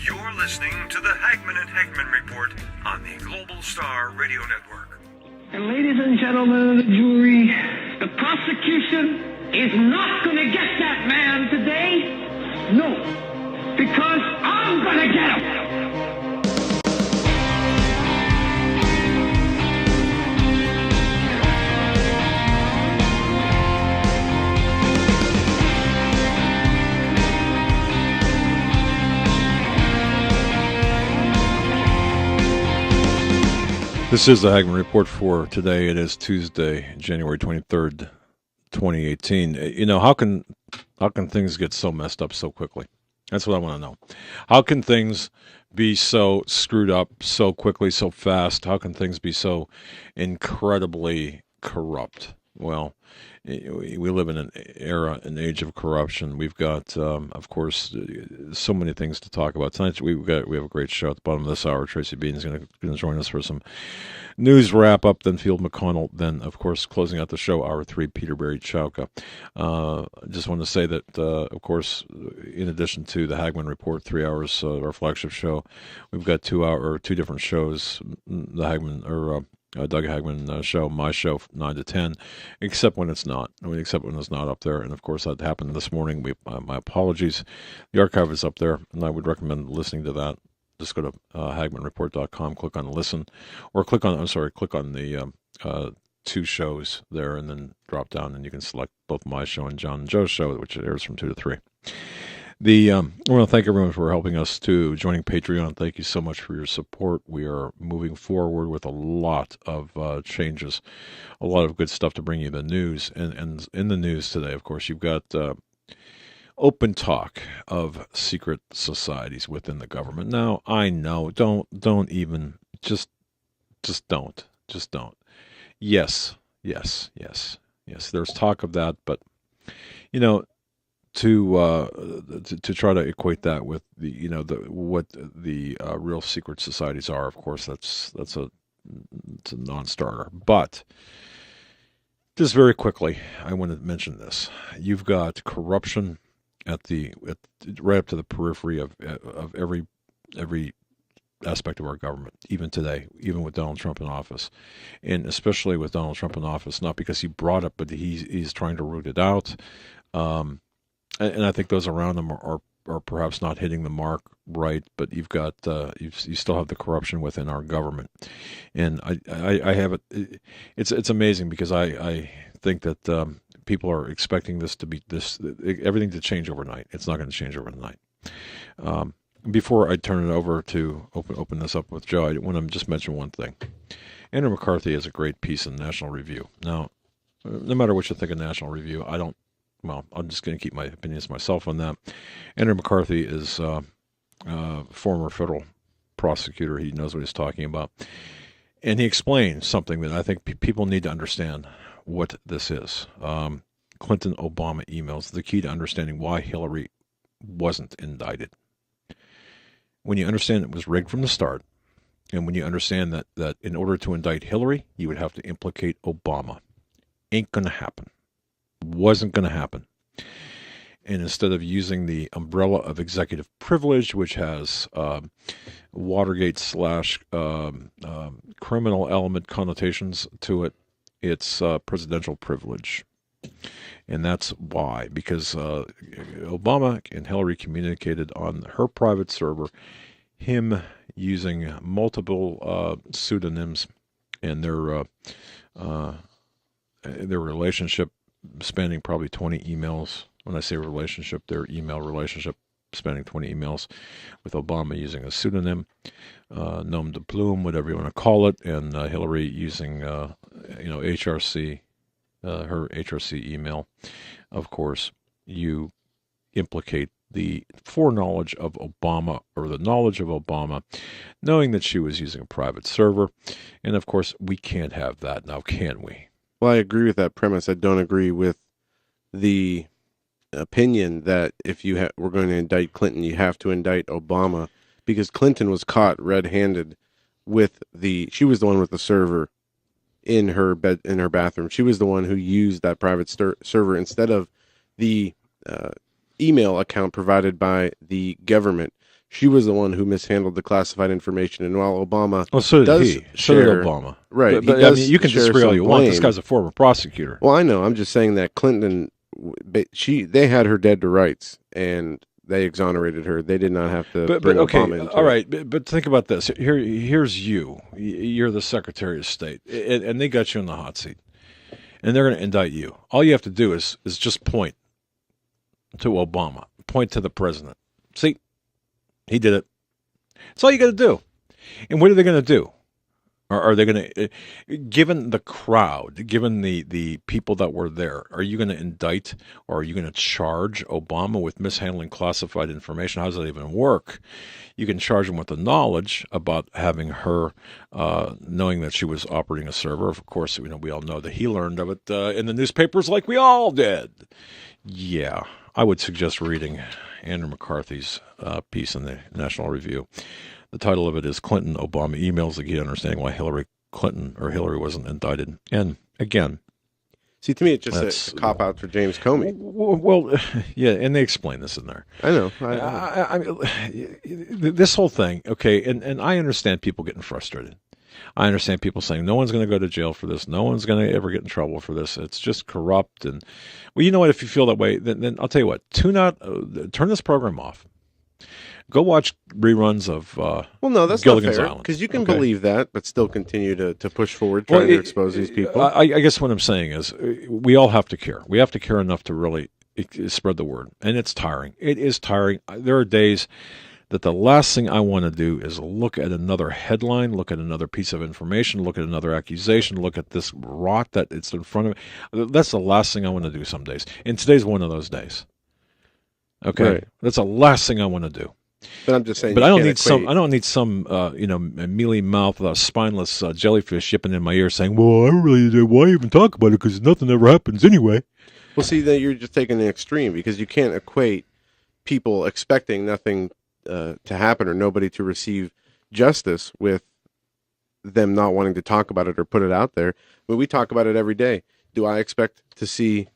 You're listening to the Hagman and Hagman Report on the Global Star Radio Network. And ladies and gentlemen of the jury, the prosecution is not going to get that man today. No, because I'm going to get him. This is the Hagman Report for today. It is Tuesday, January 23rd, 2018. You know, how can things get so messed up so quickly? That's what I want to know. How can things be so screwed up so quickly, so fast? How can things be so incredibly corrupt? Well, we live in an era, an age of corruption. We've got, of course, so many things to talk about. Tonight we have a great show at the bottom of this hour. Tracy Beanz is going to join us for some news wrap-up, then Field McConnel, then, of course, closing out the show, Hour 3, Peterberry Chowka. I just want to say that, of course, in addition to the Hagman Report, 3 hours, our flagship show, we've got 2 different shows, the Hagman, Doug Hagman show, my show, 9 to 10, except when it's not. Except when it's not up there. And, of course, that happened this morning. My apologies. The archive is up there, and I would recommend listening to that. Just go to HagmanReport.com, click on Listen, or click on the 2 shows there, and then drop down, and you can select both my show and John and Joe's show, which airs from 2 to 3. I want to thank everyone for helping us too, joining Patreon. Thank you so much for your support. We are moving forward with a lot of changes, a lot of good stuff to bring you the news. And in the news today, of course, you've got open talk of secret societies within the government. Now, I know, don't even, just don't. Yes. There's talk of that, but, you know, to try to equate that with what the real secret societies are, of course, it's a non-starter. But just very quickly, I want to mention this: you've got corruption right up to the periphery of every aspect of our government, even today, even with Donald Trump in office, and especially with Donald Trump in office, not because he brought it, but he's trying to root it out. And I think those around him are perhaps not hitting the mark right, but you've got you still have the corruption within our government, and I have it. It's amazing because I think that people are expecting this to be everything to change overnight. It's not going to change overnight. Before I turn it over to open this up with Joe, I want to just mention one thing. Andrew McCarthy has a great piece in National Review. Now, no matter what you think of National Review, I'm just going to keep my opinions myself on that. Andrew McCarthy is a former federal prosecutor. He knows what he's talking about. And he explains something that I think people need to understand what this is. Clinton-Obama emails, the key to understanding why Hillary wasn't indicted. When you understand it was rigged from the start, and when you understand that in order to indict Hillary, you would have to implicate Obama. Ain't going to happen. Wasn't going to happen. And instead of using the umbrella of executive privilege, which has Watergate / criminal element connotations to it, it's presidential privilege. And that's why, because Obama and Hillary communicated on her private server, him using multiple pseudonyms, and their relationship spanning probably 20 emails. When I say relationship, their email relationship spanning 20 emails, with Obama using a pseudonym, nom de plume, whatever you want to call it, and Hillary using HRC, her HRC email. Of course, you implicate the foreknowledge of Obama, or the knowledge of Obama, knowing that she was using a private server. And of course, we can't have that now, can we? Well, I agree with that premise. I don't agree with the opinion that if we're going to indict Clinton, you have to indict Obama, because Clinton was caught red-handed with she was the one with the server in her bathroom. She was the one who used that private server instead of the email account provided by the government. she was the one who mishandled the classified information. And while Obama so did he. So did share, Obama. Right. But I mean, you can disagree all you want. This guy's a former prosecutor. Well, I know. I'm just saying that Clinton, they had her dead to rights, and they exonerated her. They did not have to bring Obama into all right, but think about this. Here's you. You're the Secretary of State, and they got you in the hot seat, and they're going to indict you. All you have to do is just point to Obama, point to the president. See, he did it. That's all you got to do. And what are they going to do? Are they going to, given the crowd, given the people that were there, are you going to indict or are you going to charge Obama with mishandling classified information? How does that even work? You can charge him with the knowledge about having her, knowing that she was operating a server. Of course, we all know that he learned of it in the newspapers like we all did. Yeah, I would suggest reading Andrew McCarthy's piece in the National Review. The title of it is Clinton Obama Emails the Key to Understanding Why Hillary wasn't indicted. And again, see, to me, it's just a cop out for James Comey. Well, yeah, and they explain this in there. I know. I mean, this whole thing, okay, and I understand people getting frustrated. I understand people saying no one's going to go to jail for this. No one's going to ever get in trouble for this. It's just corrupt. And well, you know what? If you feel that way, then I'll tell you what. Turn this program off. Go watch reruns of no, that's Gilligan's not fair, Island. because you can believe that, but still continue to push forward, trying to expose these people. I guess what I'm saying is we all have to care. We have to care enough to really spread the word. And it's tiring. It is tiring. There are days that the last thing I want to do is look at another headline, look at another piece of information, look at another accusation, look at this rot that it's in front of me. That's the last thing I want to do some days. And today's one of those days. Okay? Right. That's the last thing I want to do. But I'm just saying. But I don't need some mealy mouth, spineless jellyfish yipping in my ear saying, "Well, I really why even talk about it? Because nothing ever happens anyway." Well, see, then you're just taking an extreme, because you can't equate people expecting nothing to happen or nobody to receive justice with them not wanting to talk about it or put it out there. But we talk about it every day. Do I expect to see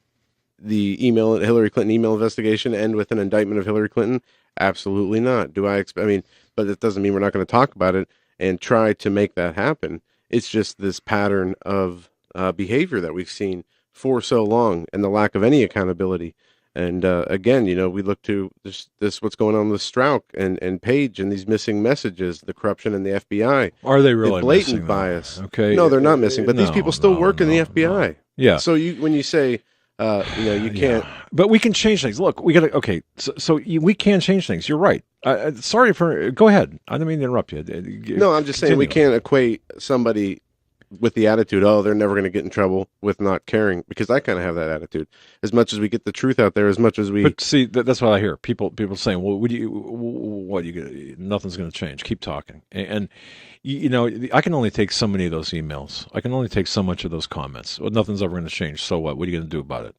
the Hillary Clinton email investigation end with an indictment of Hillary Clinton? Absolutely not. Do I expect? I mean, but it doesn't mean we're not going to talk about it and try to make that happen. It's just this pattern of behavior that we've seen for so long, and the lack of any accountability. And again, we look to this what's going on with Strzok and Page and these missing messages, the corruption in the FBI. Are they really the blatant missing, bias? Okay, no, they're not missing. But these people still work in the FBI. No. Yeah. So when you say, you can't. But we can change things. Look, we got to. Okay, we can change things. You're right. Sorry for. Go ahead. I didn't mean to interrupt you. No, I'm just saying we can't equate somebody with the attitude, oh, they're never going to get in trouble, with not caring, because I kind of have that attitude. As much as we get the truth out there, as much as we. But see, that's what I hear. People saying, well, nothing's going to change. Keep talking. And I can only take so many of those emails. I can only take so much of those comments. Well, nothing's ever going to change. So what? What are you going to do about it?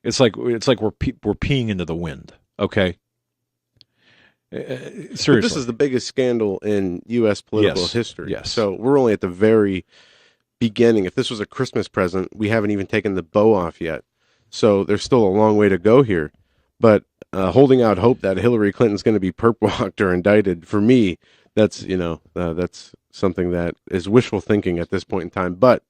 It's like we're peeing into the wind. Okay. Seriously, but this is the biggest scandal in U.S. political history. Yes. So we're only at the very beginning. If this was a Christmas present, we haven't even taken the bow off yet. So there's still a long way to go here. But holding out hope that Hillary Clinton's going to be perp-walked or indicted, for me, that's something that is wishful thinking at this point in time. But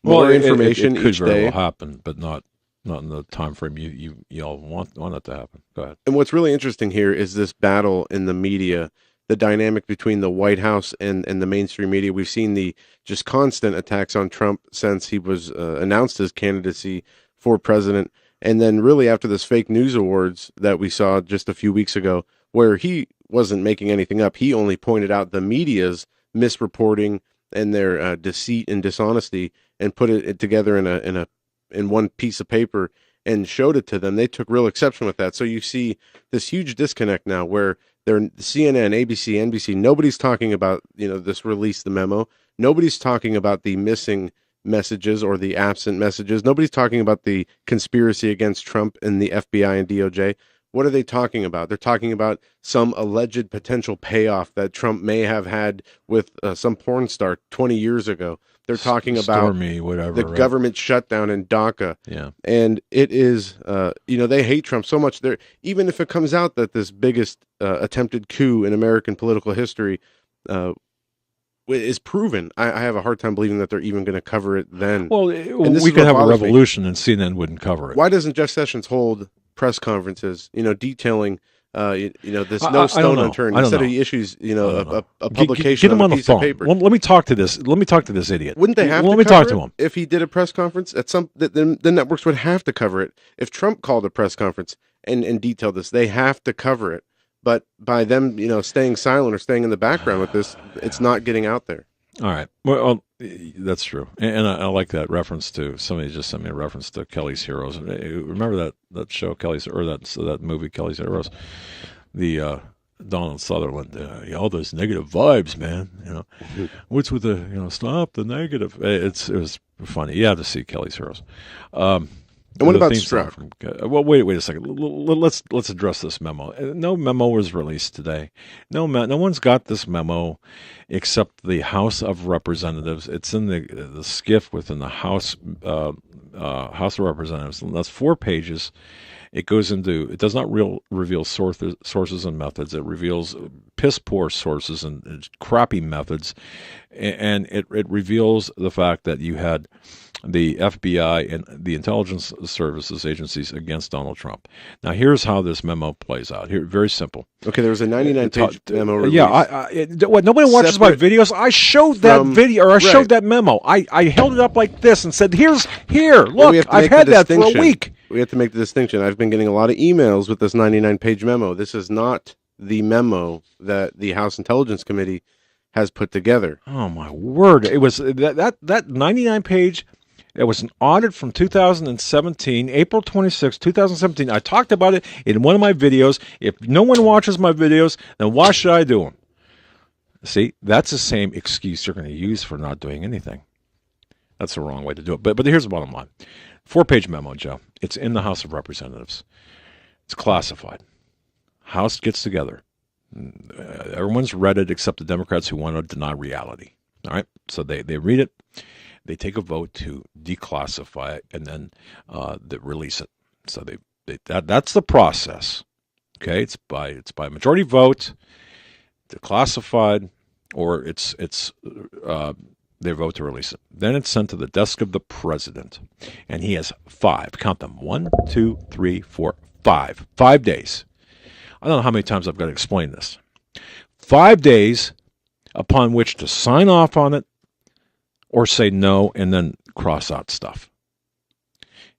more information it could each very day well happen, but not in the time frame you all want it to happen. Go ahead. And what's really interesting here is this battle in the media, the dynamic between the White House and the mainstream media. We've seen the just constant attacks on Trump since he was announced his candidacy for president. And then really after this fake news awards that we saw just a few weeks ago, where he wasn't making anything up. He only pointed out the media's misreporting and their deceit and dishonesty, and put it together in one piece of paper and showed it to them. They took real exception with that. So you see this huge disconnect now where they're CNN, ABC, NBC, nobody's talking about, this release, the memo. Nobody's talking about the missing messages or the absent messages. Nobody's talking about the conspiracy against Trump and the FBI and DOJ. what are they talking about? They're talking about some alleged potential payoff that Trump may have had with some porn star 20 years ago. They're talking about Stormy, whatever, the right? government shutdown in DACA. Yeah. And it is, they hate Trump so much. Even if it comes out that this biggest attempted coup in American political history is proven, I have a hard time believing that they're even going to cover it then. Well, we could have a revolution and CNN wouldn't cover it. Why doesn't Jeff Sessions hold press conferences, detailing, this no stone unturned instead of he issues, a publication Get him on piece the phone. of paper? Let me talk to this. Let me talk to this idiot. Wouldn't they have to Let me cover talk to it? him. If he did a press conference at the networks would have to cover it. If Trump called a press conference and detailed this, they have to cover it. But by them, staying silent or staying in the background with this, it's not getting out there. All right. Well, that's true. And I like that reference to, somebody just sent me a reference to Kelly's Heroes. Remember that show, that movie, Kelly's Heroes? The Donald Sutherland, all those negative vibes, man. What's with the, stop the negative. It was funny. You have to see Kelly's Heroes. And what about Strzok? Well, wait a second. Let's address this memo. No memo was released today. No one's got this memo except the House of Representatives. It's in the SCIF within the House of Representatives. And that's 4 pages. It does not reveal sources and methods. It reveals piss poor sources and crappy methods, and it reveals the fact that you had the FBI and the intelligence services agencies against Donald Trump. Now, here's how this memo plays out. Here, very simple. Okay, there was a 99-page memo release. Yeah, nobody watches my videos. I showed that video, or I showed that memo. I held it up like this and said, "Here, look, I've had that for a week." We have to make the distinction. I've been getting a lot of emails with this 99-page memo. This is not the memo that the House Intelligence Committee has put together. Oh my word! It was that 99-page. It was an audit from 2017, April 26, 2017. I talked about it in one of my videos. If no one watches my videos, then why should I do them? See, that's the same excuse you're going to use for not doing anything. That's the wrong way to do it. But here's the bottom line. 4-page memo, Joe. It's in the House of Representatives. It's classified. House gets together. Everyone's read it except the Democrats who want to deny reality. All right? So they read it. They take a vote to declassify it and then they release it. So that's the process. Okay, it's by majority vote, declassified, or they vote to release it. Then it's sent to the desk of the president, and he has 5. Count them: 1, 2, 3, 4, 5. 5 days. I don't know how many times I've got to explain this. 5 days upon which to sign off on it, or say no, and then cross out stuff.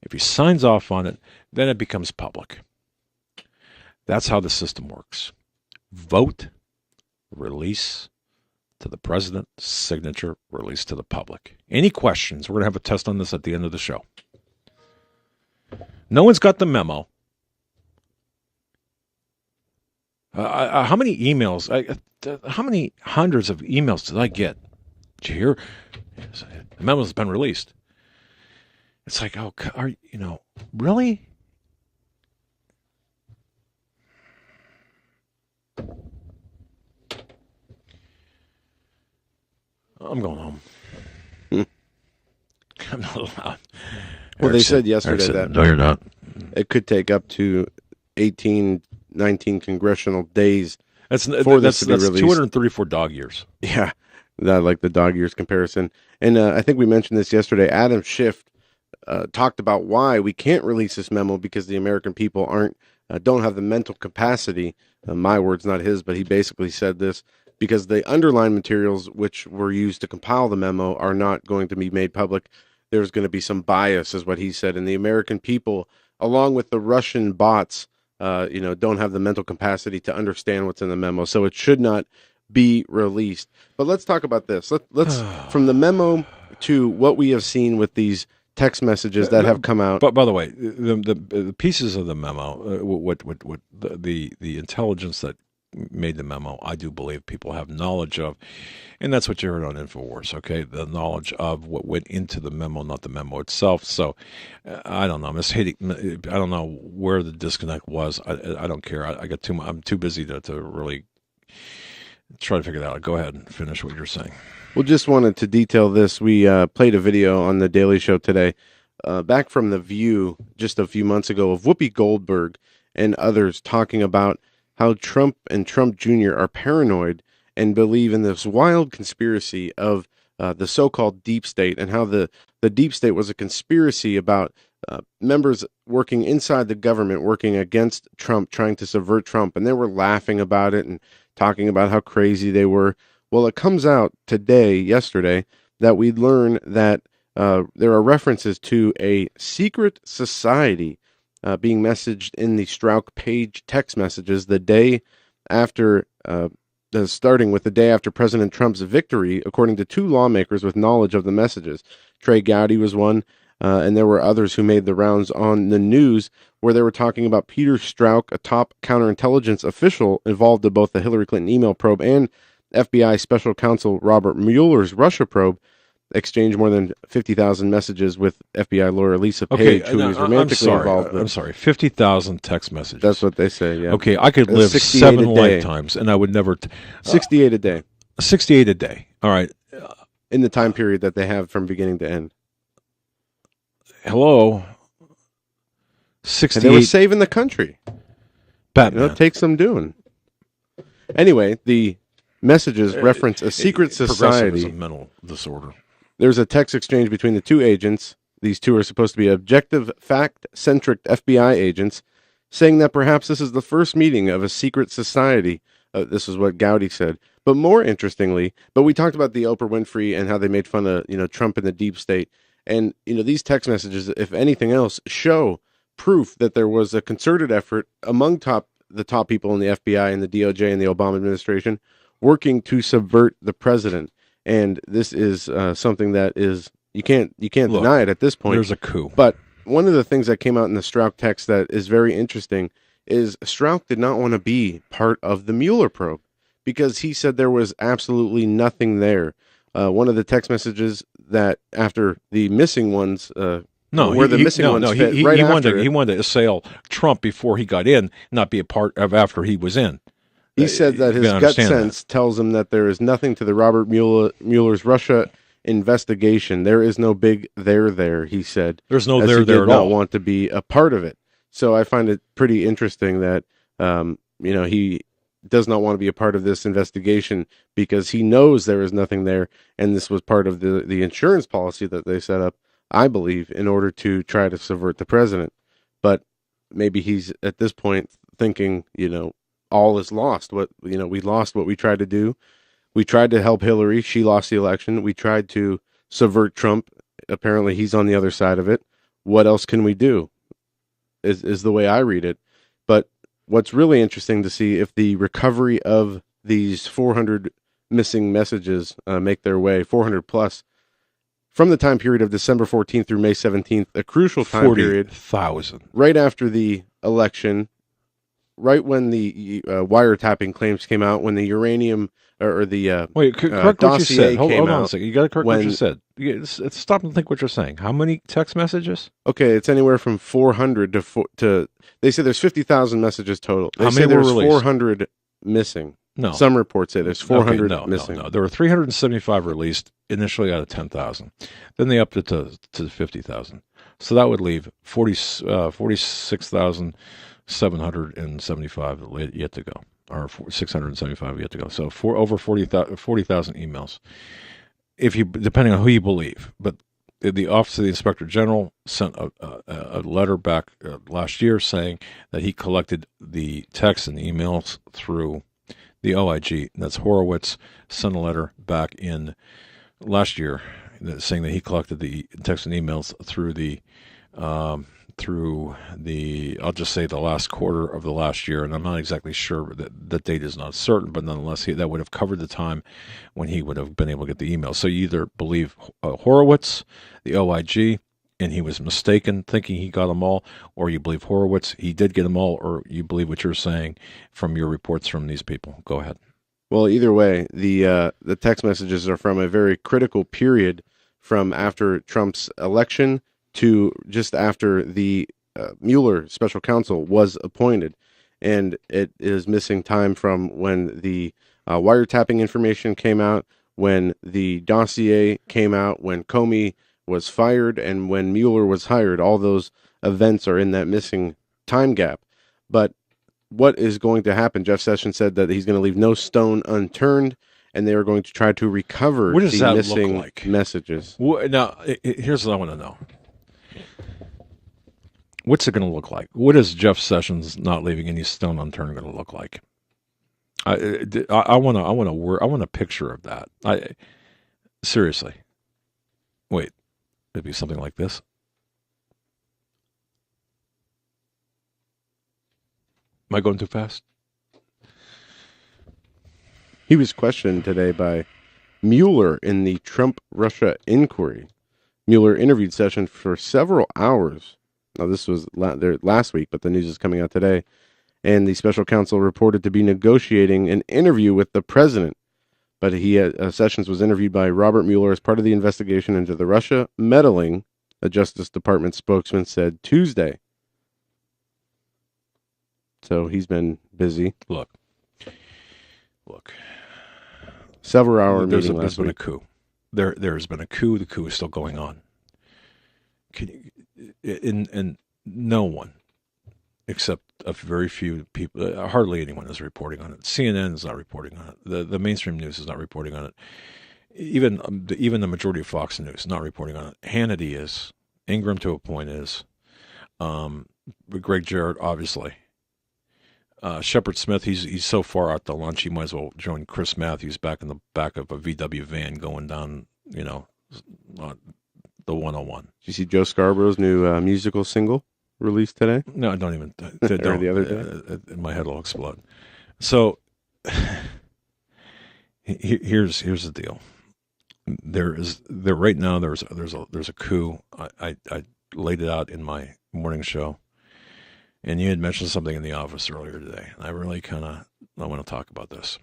If he signs off on it, then it becomes public. That's how the system works. Vote, release to the president, signature, release to the public. Any questions? We're going to have a test on this at the end of the show. No one's got the memo. How many emails? How many hundreds of emails did I get? Did you hear? The memo's been released. It's like, oh, really? I'm going home. I'm not allowed. Well, they said yesterday that no, you're not. It could take up to 18, 19 congressional days That's for this to be released. 234 dog years. Yeah, that like the dog years comparison. And I think we mentioned this yesterday. Adam Schiff talked about why we can't release this memo because the American people don't have the mental capacity. My words, not his, but he basically said this because the underlying materials which were used to compile the memo are not going to be made public. There's going to be some bias, is what he said, and the American people, along with the Russian bots, don't have the mental capacity to understand what's in the memo, so it should not be released. But let's talk about this. Let's from the memo to what we have seen with these text messages that have come out. But by the way, the pieces of the memo, what the intelligence that made the memo, I do believe people have knowledge of, and that's what you heard on InfoWars, okay? The knowledge of what went into the memo, not the memo itself. So I don't know. I don't know where the disconnect was. I don't care. I'm too busy to really try to figure that out. Go ahead and finish what you're saying. Well, just wanted to detail this. We played a video on the Daily Show today, back from The View just a few months ago, of Whoopi Goldberg and others talking about how Trump and Trump Jr. are paranoid and believe in this wild conspiracy of the so-called deep state, and how the deep state was a conspiracy about members working inside the government, working against Trump, trying to subvert Trump, and they were laughing about it and talking about how crazy they were. Well, it comes out yesterday, that we learn that there are references to a secret society being messaged in the Strzok page text messages the day after, starting with the day after President Trump's victory, according to two lawmakers with knowledge of the messages. Trey Gowdy was one, and there were others who made the rounds on the news, where they were talking about Peter Strzok, a top counterintelligence official involved in both the Hillary Clinton email probe and FBI Special Counsel Robert Mueller's Russia probe, exchanged more than 50,000 messages with FBI lawyer Lisa Page, who is romantically involved with. I'm sorry, 50,000 text messages. That's what they say, yeah. Okay, I could live 7 lifetimes, and I would never... 68 a day. 68 a day. All right. In the time period that they have from beginning to end. Hello? 68... And they were saving the country. Batman. It takes some doing. Anyway, the messages reference a secret society. Progressivism, mental disorder. There's a text exchange between the two agents. These two are supposed to be objective, fact-centric FBI agents, saying that perhaps this is the first meeting of a secret society. This is what Gowdy said. But more interestingly, we talked about the Oprah Winfrey and how they made fun of, Trump and the deep state. And, these text messages, if anything else, show proof that there was a concerted effort among the top people in the FBI and the DOJ and the Obama administration working to subvert the president. And this is something that is, you can't deny it at this point. There's a coup. But one of the things that came out in the Strzok text that is very interesting is Strzok did not want to be part of the Mueller probe, because he said there was absolutely nothing there. One of the text messages that after the missing ones, he wanted to assail Trump before he got in, not be a part of after he was in. He said that his gut sense tells him that there is nothing to the Robert Mueller's Russia investigation. There is no big there, he said. There's no there at all. He did not want to be a part of it. So I find it pretty interesting that, he does not want to be a part of this investigation because he knows there is nothing there. And this was part of the insurance policy that they set up, I believe, in order to try to subvert the president. But maybe he's at this point thinking, all is lost. We lost what we tried to do. We tried to help Hillary. She lost the election. We tried to subvert Trump. Apparently he's on the other side of it. What else can we do? Is the way I read it. But what's really interesting to see if the recovery of these 400 missing messages make their way, 400 plus, from the time period of December 14th through May 17th, a crucial time period. 40,000. Right after the election, right when the wiretapping claims came out, when the uranium or the correct what you said. Hold on a second. You got to correct what you said. Stop and think what you're saying. How many text messages? Okay, it's anywhere from 400 to they say there's 50,000 messages total. They How say many there's were released? 400 missing. No. Some reports say there's 400 missing. No. There were 375 released initially out of 10,000. Then they upped it to 50,000. So that would leave 46,775 yet to go, or 675 yet to go. So over 40,000 emails, depending on who you believe. But the Office of the Inspector General sent a letter back last year saying that he collected the texts and the emails through the OIG. And that's Horowitz sent a letter back in last year saying that he collected the texts and emails through the I'll just say the last quarter of the last year, and I'm not exactly sure, that the date is not certain, but nonetheless, that would have covered the time when he would have been able to get the email. So you either believe Horowitz, the OIG, and he was mistaken thinking he got them all, or you believe Horowitz, he did get them all, or you believe what you're saying from your reports from these people. Go ahead. Well, either way, the text messages are from a very critical period from after Trump's election to just after the Mueller special counsel was appointed. And it is missing time from when the wiretapping information came out, when the dossier came out, when Comey was fired, and when Mueller was hired. All those events are in that missing time gap. But what is going to happen? Jeff Sessions said that he's going to leave no stone unturned, and they are going to try to recover What does the that missing look like? messages. Now, here's what I want to know. What's it going to look like? What is Jeff Sessions not leaving any stone unturned going to look like? I want a picture of that. Seriously. Wait, it'd be something like this. Am I going too fast? He was questioned today by Mueller in the Trump-Russia inquiry. Mueller interviewed Sessions for several hours. Now, this was last week, but the news is coming out today. And the special counsel reported to be negotiating an interview with the president. But Sessions was interviewed by Robert Mueller as part of the investigation into the Russia meddling, a Justice Department spokesman said Tuesday. So he's been busy. Look. Several hour meeting last There's been week. a coup. There's been a coup. The coup is still going on. And no one, except a very few people, hardly anyone is reporting on it. CNN is not reporting on it. The mainstream news is not reporting on it. Even the majority of Fox News is not reporting on it. Hannity is. Ingram to a point is. Greg Jarrett, obviously. Shepard Smith, he's so far out to lunch, he might as well join Chris Matthews back in the back of a VW van going down, the 101. Did you see Joe Scarborough's new musical single released today? No, don't even. Or the other day? My head will explode. So here's the deal. Right now there's a coup. I laid it out in my morning show. And you had mentioned something in the office earlier today. I really I want to talk about this.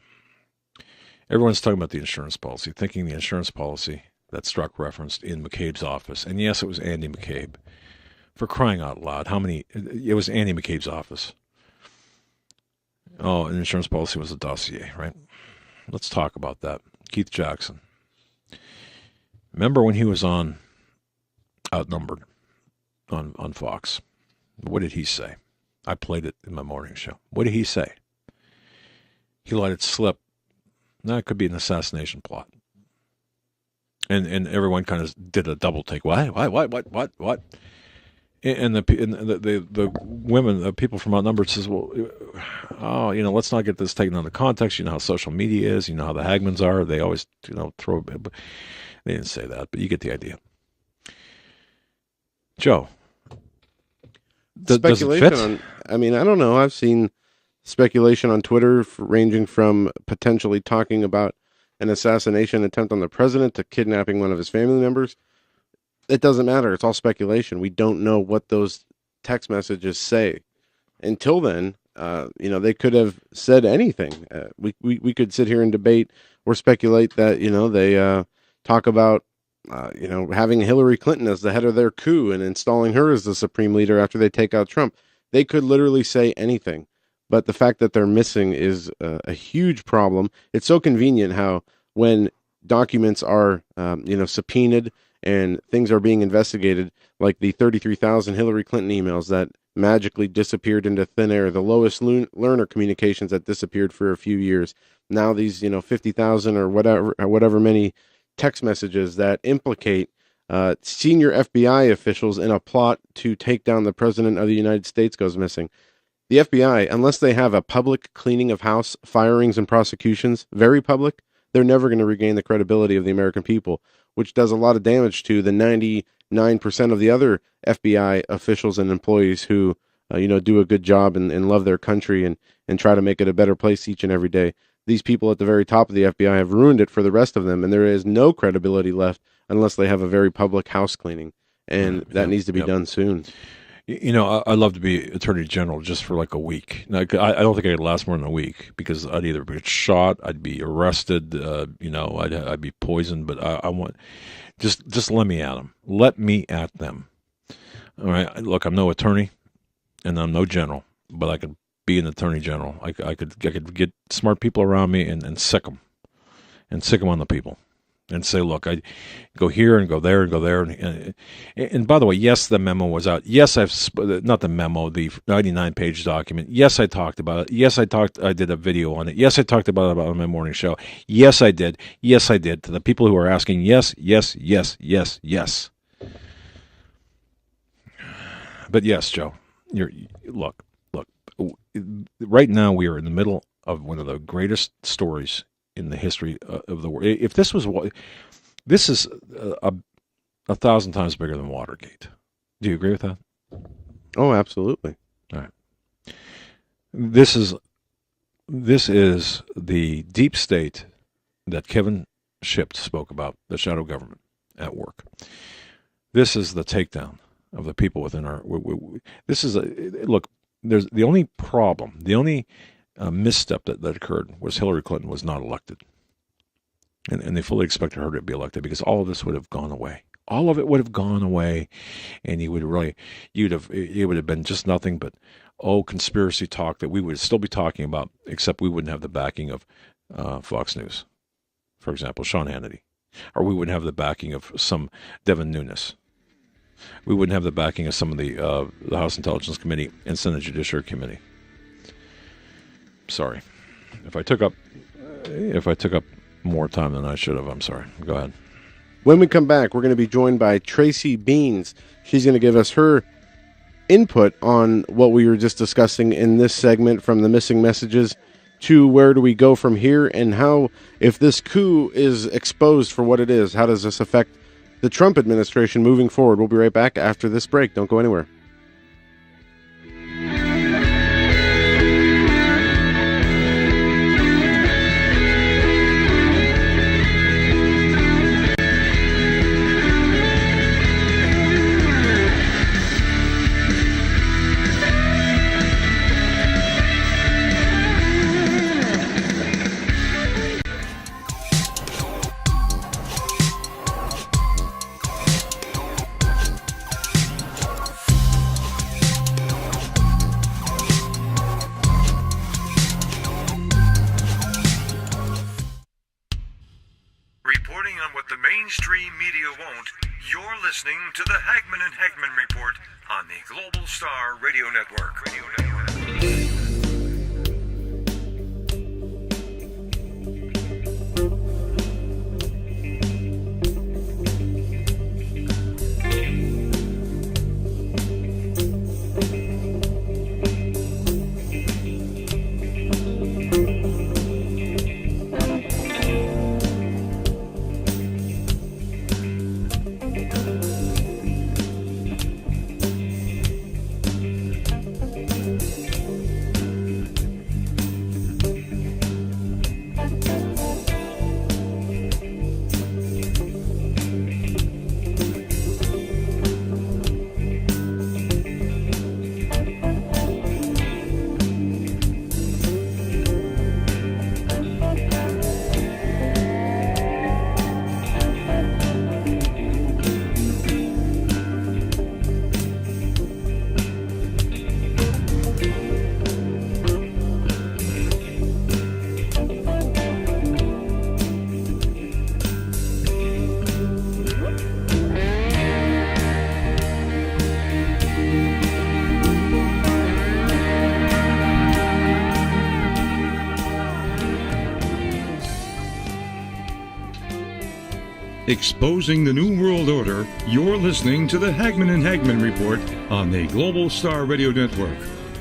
Everyone's talking about the insurance policy, thinking the insurance policy that Strzok referenced in McCabe's office. And yes, it was Andy McCabe. For crying out loud, it was Andy McCabe's office. Oh, an insurance policy was a dossier, right? Let's talk about that. Keith Jackson. Remember when he was on Outnumbered on Fox? What did he say? I played it in my morning show. What did he say? He let it slip. Now, it could be an assassination plot. And everyone kind of did a double take. What? And the women, the people from Outnumbered says, well, let's not get this taken out of context. You know how social media is. You know how the Hagmans are. They always, throw a bit. But they didn't say that, but you get the idea. Joe. Speculation I don't know. I've seen speculation on Twitter ranging from potentially talking about an assassination attempt on the president to kidnapping one of his family members. It doesn't matter. It's all speculation. We don't know what those text messages say. Until then, they could have said anything. We could sit here and debate or speculate that, they talk about having Hillary Clinton as the head of their coup and installing her as the supreme leader after they take out Trump. They could literally say anything. But the fact that they're missing is a huge problem. It's so convenient how when documents are, subpoenaed and things are being investigated, like the 33,000 Hillary Clinton emails that magically disappeared into thin air, the Lois Lerner communications that disappeared for a few years. Now these, 50,000 or whatever many text messages that implicate senior FBI officials in a plot to take down the president of the United States goes missing. The FBI, unless they have a public cleaning of house, firings and prosecutions, very public, they're never going to regain the credibility of the American people, which does a lot of damage to the 99% of the other FBI officials and employees who, do a good job and love their country and try to make it a better place each and every day. These people at the very top of the FBI have ruined it for the rest of them, and there is no credibility left unless they have a very public house cleaning. and that needs to be done soon. You know, I'd love to be Attorney General just for like a week. Now, I don't think I could last more than a week because I'd either get shot, I'd be arrested, I'd be poisoned. But I want just let me at them. Let me at them. All right. Look, I'm no attorney, and I'm no general, but I could be an Attorney General. I could get smart people around me and sick them on the people. And say, look, I go here and go there and go there. And by the way, yes, the memo was out. Yes, not the memo, the 99-page document. Yes, I talked about it. Yes, I did a video on it. Yes, I talked about it on my morning show. Yes, I did. Yes, I did. To the people who are asking, yes, yes, yes, yes, yes. But yes, Joe, look. Right now we are in the middle of one of the greatest stories in the history of the world. If this is 1,000 times bigger than Watergate. Do you agree with that? Oh, absolutely. All right. This is the deep state that Kevin Shipt spoke about, the shadow government at work. This is the takedown of the people within our. Look. There's the only problem. The only misstep that occurred was Hillary Clinton was not elected. And they fully expected her to be elected because all of this would have gone away. All of it would have gone away, and it would have been just nothing but, conspiracy talk that we would still be talking about, except we wouldn't have the backing of Fox News, for example, Sean Hannity. Or we wouldn't have the backing of some Devin Nunes. We wouldn't have the backing of some of the House Intelligence Committee and Senate Judiciary Committee. Sorry, if I took up more time than I should have, I'm sorry. Go ahead. When we come back, we're going to be joined by Tracy Beanz. She's going to give us her input on what we were just discussing in this segment, from the missing messages to where do we go from here, and how, if this coup is exposed for what it is, how does this affect the Trump administration moving forward. We'll be right back after this break. Don't go anywhere. Reporting on what the mainstream media won't, you're listening to the Hagman and Hagman Report on the Global Star Radio Network. Exposing the New World Order, you're listening to the Hagman and Hagman Report on the Global Star Radio Network.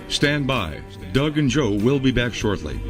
Stand by. Doug and Joe will be back shortly.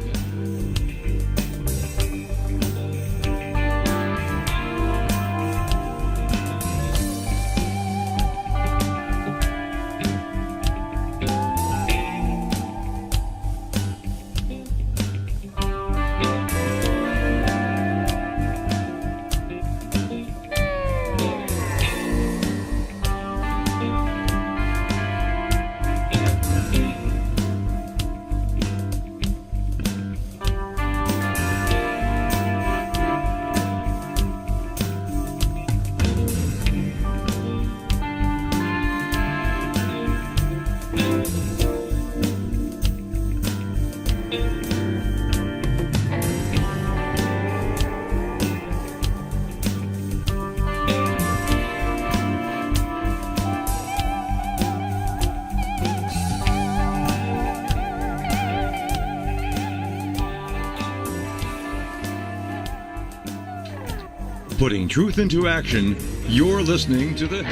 Putting truth into action, you're listening to the...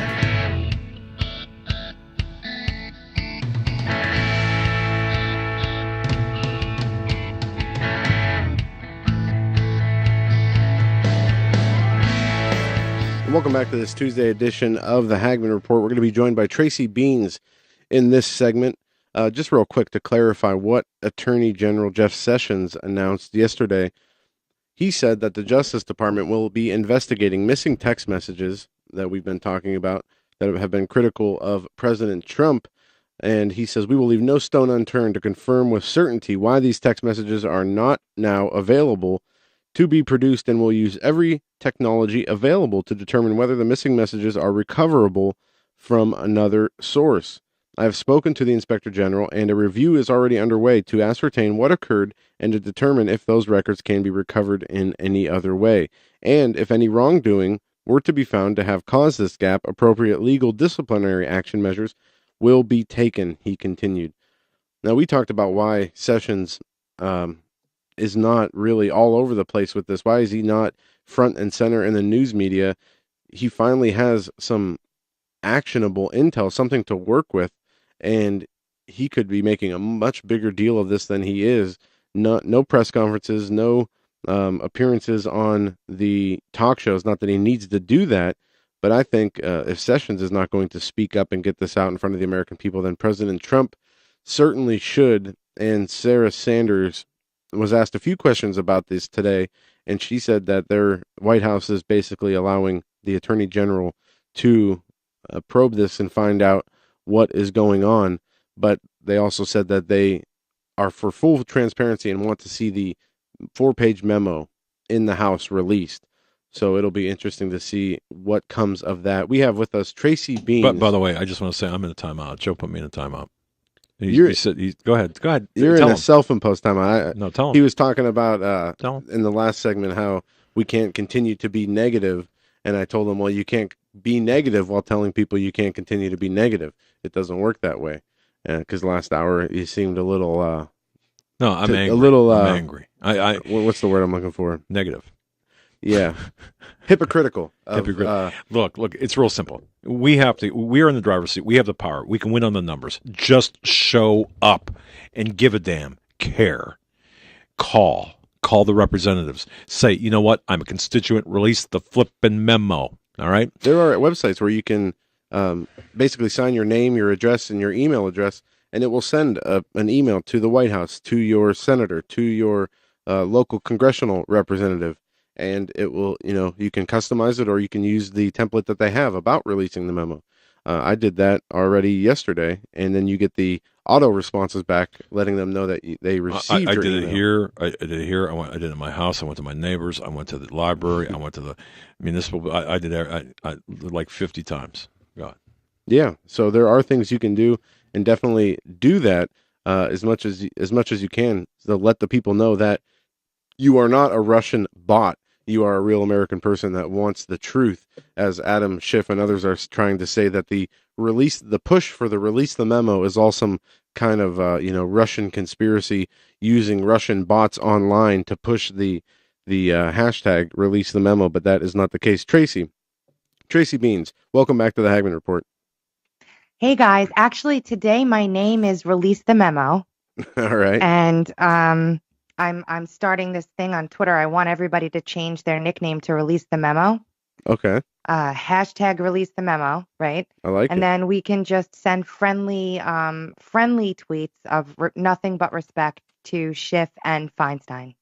Welcome back to this Tuesday edition of the Hagman Report. We're going to be joined by Tracy Beanz in this segment. Just real quick to clarify what Attorney General Jeff Sessions announced yesterday. He said that the Justice Department will be investigating missing text messages that we've been talking about that have been critical of President Trump. And he says, we will leave no stone unturned to confirm with certainty why these text messages are not now available to be produced, and will use every technology available to determine whether the missing messages are recoverable from another source. I have spoken to the Inspector General, and a review is already underway to ascertain what occurred and to determine if those records can be recovered in any other way. And if any wrongdoing were to be found to have caused this gap, appropriate legal disciplinary action measures will be taken, he continued. Now, we talked about why Sessions is not really all over the place with this. Why is he not front and center in the news media? He finally has some actionable intel, something to work with, and he could be making a much bigger deal of this than he is. No press conferences, no appearances on the talk shows. Not that he needs to do that, but I think if Sessions is not going to speak up and get this out in front of the American people, then President Trump certainly should. And Sarah Sanders was asked a few questions about this today, and she said that their White House is basically allowing the Attorney General to probe this and find out what is going on. But they also said that they are for full transparency and want to see the 4-page memo in the House released. So it'll be interesting to see what comes of that. We have with us Tracy Beanz. But by the way, I just want to say I'm in a timeout. Joe put me in a timeout. Go ahead. You're in a self-imposed timeout. No, tell him. He was talking about in the last segment how we can't continue to be negative, and I told him, well, you can't be negative while telling people you can't continue to be negative. It doesn't work that way. Because last hour you seemed a little. No, I'm angry. A little. I'm angry. What's the word I'm looking for? Negative. Yeah, hypocritical. Look, it's real simple. We're in the driver's seat. We have the power. We can win on the numbers. Just show up and give a damn. Care. Call the representatives. Say, you know what? I'm a constituent. Release the flippin' memo. All right? There are websites where you can basically sign your name, your address, and your email address, and it will send an email to the White House, to your senator, to your local congressional representative. And it will, you can customize it, or you can use the template that they have about releasing the memo. I did that already yesterday, and then you get the auto responses back, letting them know that they received I your did email. it here. I did it here. I did it in my house. I went to my neighbors. I went to the library. I went to the municipal. I did it like 50 times. God. Yeah. So there are things you can do, and definitely do that as much as you can, to let the people know that you are not a Russian bot. You are a real American person that wants the truth, as Adam Schiff and others are trying to say that the push for the release the memo is all some kind of Russian conspiracy using Russian bots online to push the hashtag release the memo, but that is not the case. Tracy Beanz, welcome back to the Hagman Report. Hey guys, actually today my name is Release the Memo. All right. And I'm starting this thing on Twitter. I want everybody to change their nickname to Release the Memo. Okay. Hashtag Release the Memo, right? I like it. And then we can just send friendly tweets of nothing but respect to Schiff and Feinstein.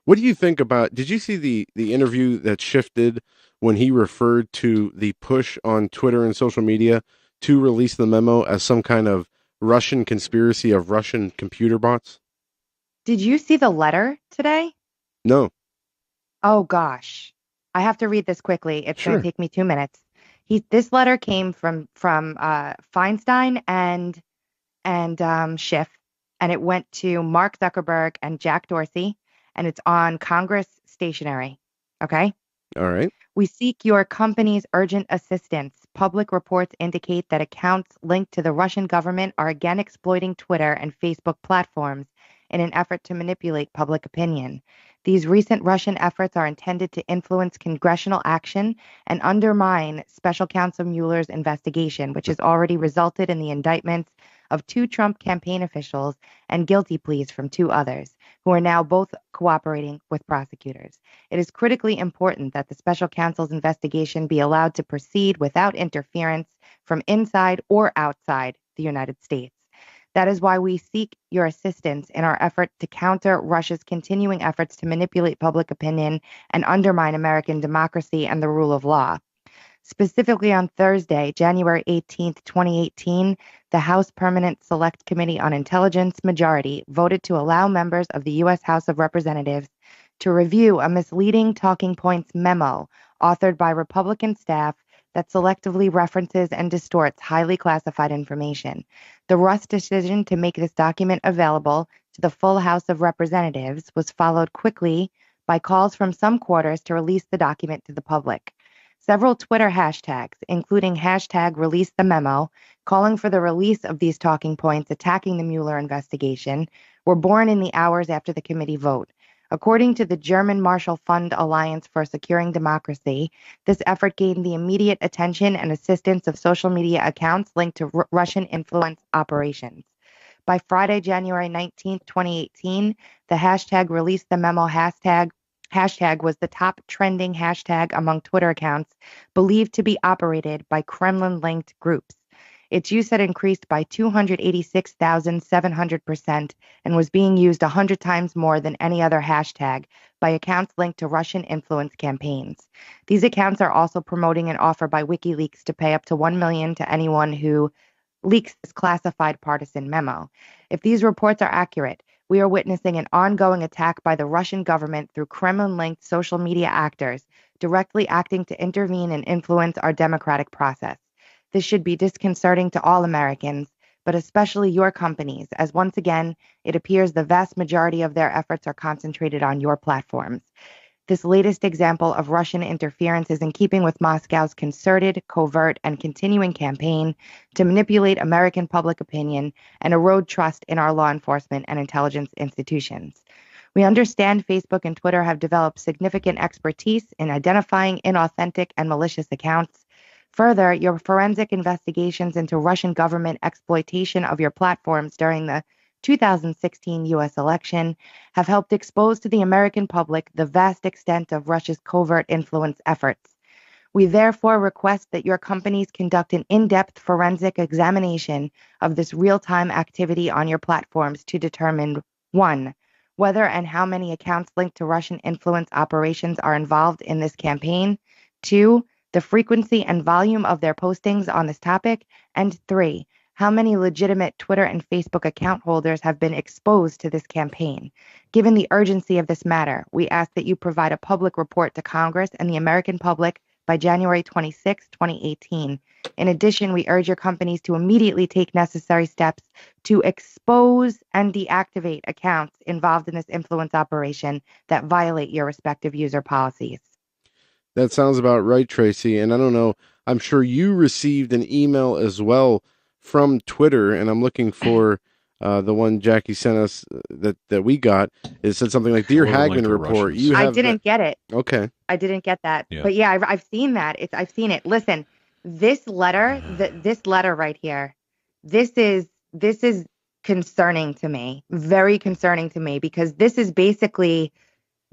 What do you think about? Did you see the interview that Schiff did when he referred to the push on Twitter and social media to release the memo as some kind of Russian conspiracy of Russian computer bots? Did you see the letter today? No. Oh gosh, I have to read this quickly. It's Sure. going to take me 2 minutes. This letter came from Feinstein and Schiff, and it went to Mark Zuckerberg and Jack Dorsey, and it's on Congress stationery. Okay. All right. We seek your company's urgent assistance. Public reports indicate that accounts linked to the Russian government are again exploiting Twitter and Facebook platforms in an effort to manipulate public opinion. These recent Russian efforts are intended to influence congressional action and undermine Special Counsel Mueller's investigation, which has already resulted in the indictments of 2 Trump campaign officials and guilty pleas from 2 others, who are now both cooperating with prosecutors. It is critically important that the Special Counsel's investigation be allowed to proceed without interference from inside or outside the United States. That is why we seek your assistance in our effort to counter Russia's continuing efforts to manipulate public opinion and undermine American democracy and the rule of law. Specifically on Thursday, January 18, 2018, the House Permanent Select Committee on Intelligence majority voted to allow members of the U.S. House of Representatives to review a misleading talking points memo authored by Republican staff that selectively references and distorts highly classified information. The Russ decision to make this document available to the full House of Representatives was followed quickly by calls from some quarters to release the document to the public. Several Twitter hashtags, including hashtag release the memo, calling for the release of these talking points attacking the Mueller investigation, were born in the hours after the committee vote. According to the German Marshall Fund Alliance for Securing Democracy, this effort gained the immediate attention and assistance of social media accounts linked to Russian influence operations. By Friday, January 19, 2018, the hashtag release the memo hashtag was the top trending hashtag among Twitter accounts believed to be operated by Kremlin-linked groups. Its use had increased by 286,700% and was being used 100 times more than any other hashtag by accounts linked to Russian influence campaigns. These accounts are also promoting an offer by WikiLeaks to pay up to $1 million to anyone who leaks this classified partisan memo. If these reports are accurate, we are witnessing an ongoing attack by the Russian government through Kremlin-linked social media actors directly acting to intervene and influence our democratic process. This should be disconcerting to all Americans, but especially your companies, as once again, it appears the vast majority of their efforts are concentrated on your platforms. This latest example of Russian interference is in keeping with Moscow's concerted, covert, and continuing campaign to manipulate American public opinion and erode trust in our law enforcement and intelligence institutions. We understand Facebook and Twitter have developed significant expertise in identifying inauthentic and malicious accounts. Further, your forensic investigations into Russian government exploitation of your platforms during the 2016 U.S. election have helped expose to the American public the vast extent of Russia's covert influence efforts. We therefore request that your companies conduct an in-depth forensic examination of this real-time activity on your platforms to determine 1. Whether and how many accounts linked to Russian influence operations are involved in this campaign, 2. The frequency and volume of their postings on this topic, and 3. How many legitimate Twitter and Facebook account holders have been exposed to this campaign. Given the urgency of this matter, we ask that you provide a public report to Congress and the American public by January 26, 2018. In addition, we urge your companies to immediately take necessary steps to expose and deactivate accounts involved in this influence operation that violate your respective user policies. That sounds about right, Tracy. And I don't know, I'm sure you received an email as well from Twitter, and I'm looking for the one Jackie sent us that we got. It said something like, Dear Hagman Report. I didn't get it. Okay. I didn't get that. Yeah. But yeah, I've seen that. I've seen it. Listen, this letter, this letter right here, this is concerning to me, very concerning to me, because this is basically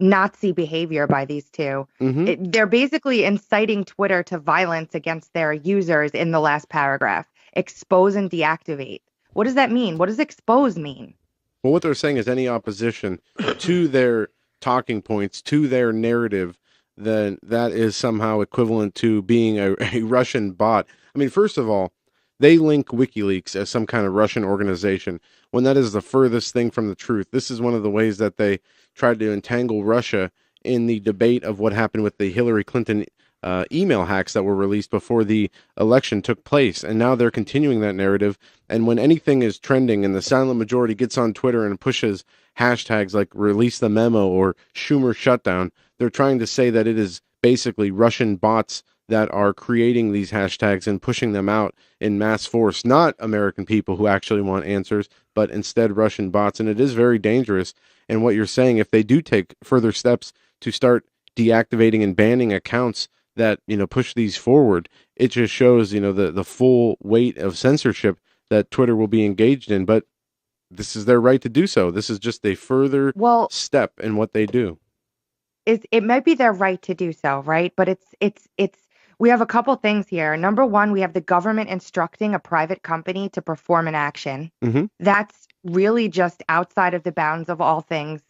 Nazi behavior by these two. Mm-hmm. They're basically inciting Twitter to violence against their users in the last paragraph. Expose and deactivate. What does that mean? What does expose mean? Well, what they're saying is any opposition to their talking points, to their narrative, then that is somehow equivalent to being a Russian bot. I mean, first of all, they link WikiLeaks as some kind of Russian organization when that is the furthest thing from the truth. This is one of the ways that they tried to entangle Russia in the debate of what happened with the Hillary Clinton email hacks that were released before the election took place. And now they're continuing that narrative. And when anything is trending and the silent majority gets on Twitter and pushes hashtags like release the memo or Schumer shutdown, they're trying to say that it is basically Russian bots that are creating these hashtags and pushing them out in mass force, not American people who actually want answers, but instead Russian bots. And it is very dangerous. And what you're saying, if they do take further steps to start deactivating and banning accounts that, push these forward, it just shows, the full weight of censorship that Twitter will be engaged in. But this is their right to do so. This is just a further step in what they do. It might be their right to do so, right? But it's we have a couple things here. Number one, we have the government instructing a private company to perform an action. Mm-hmm. That's really just outside of the bounds of all things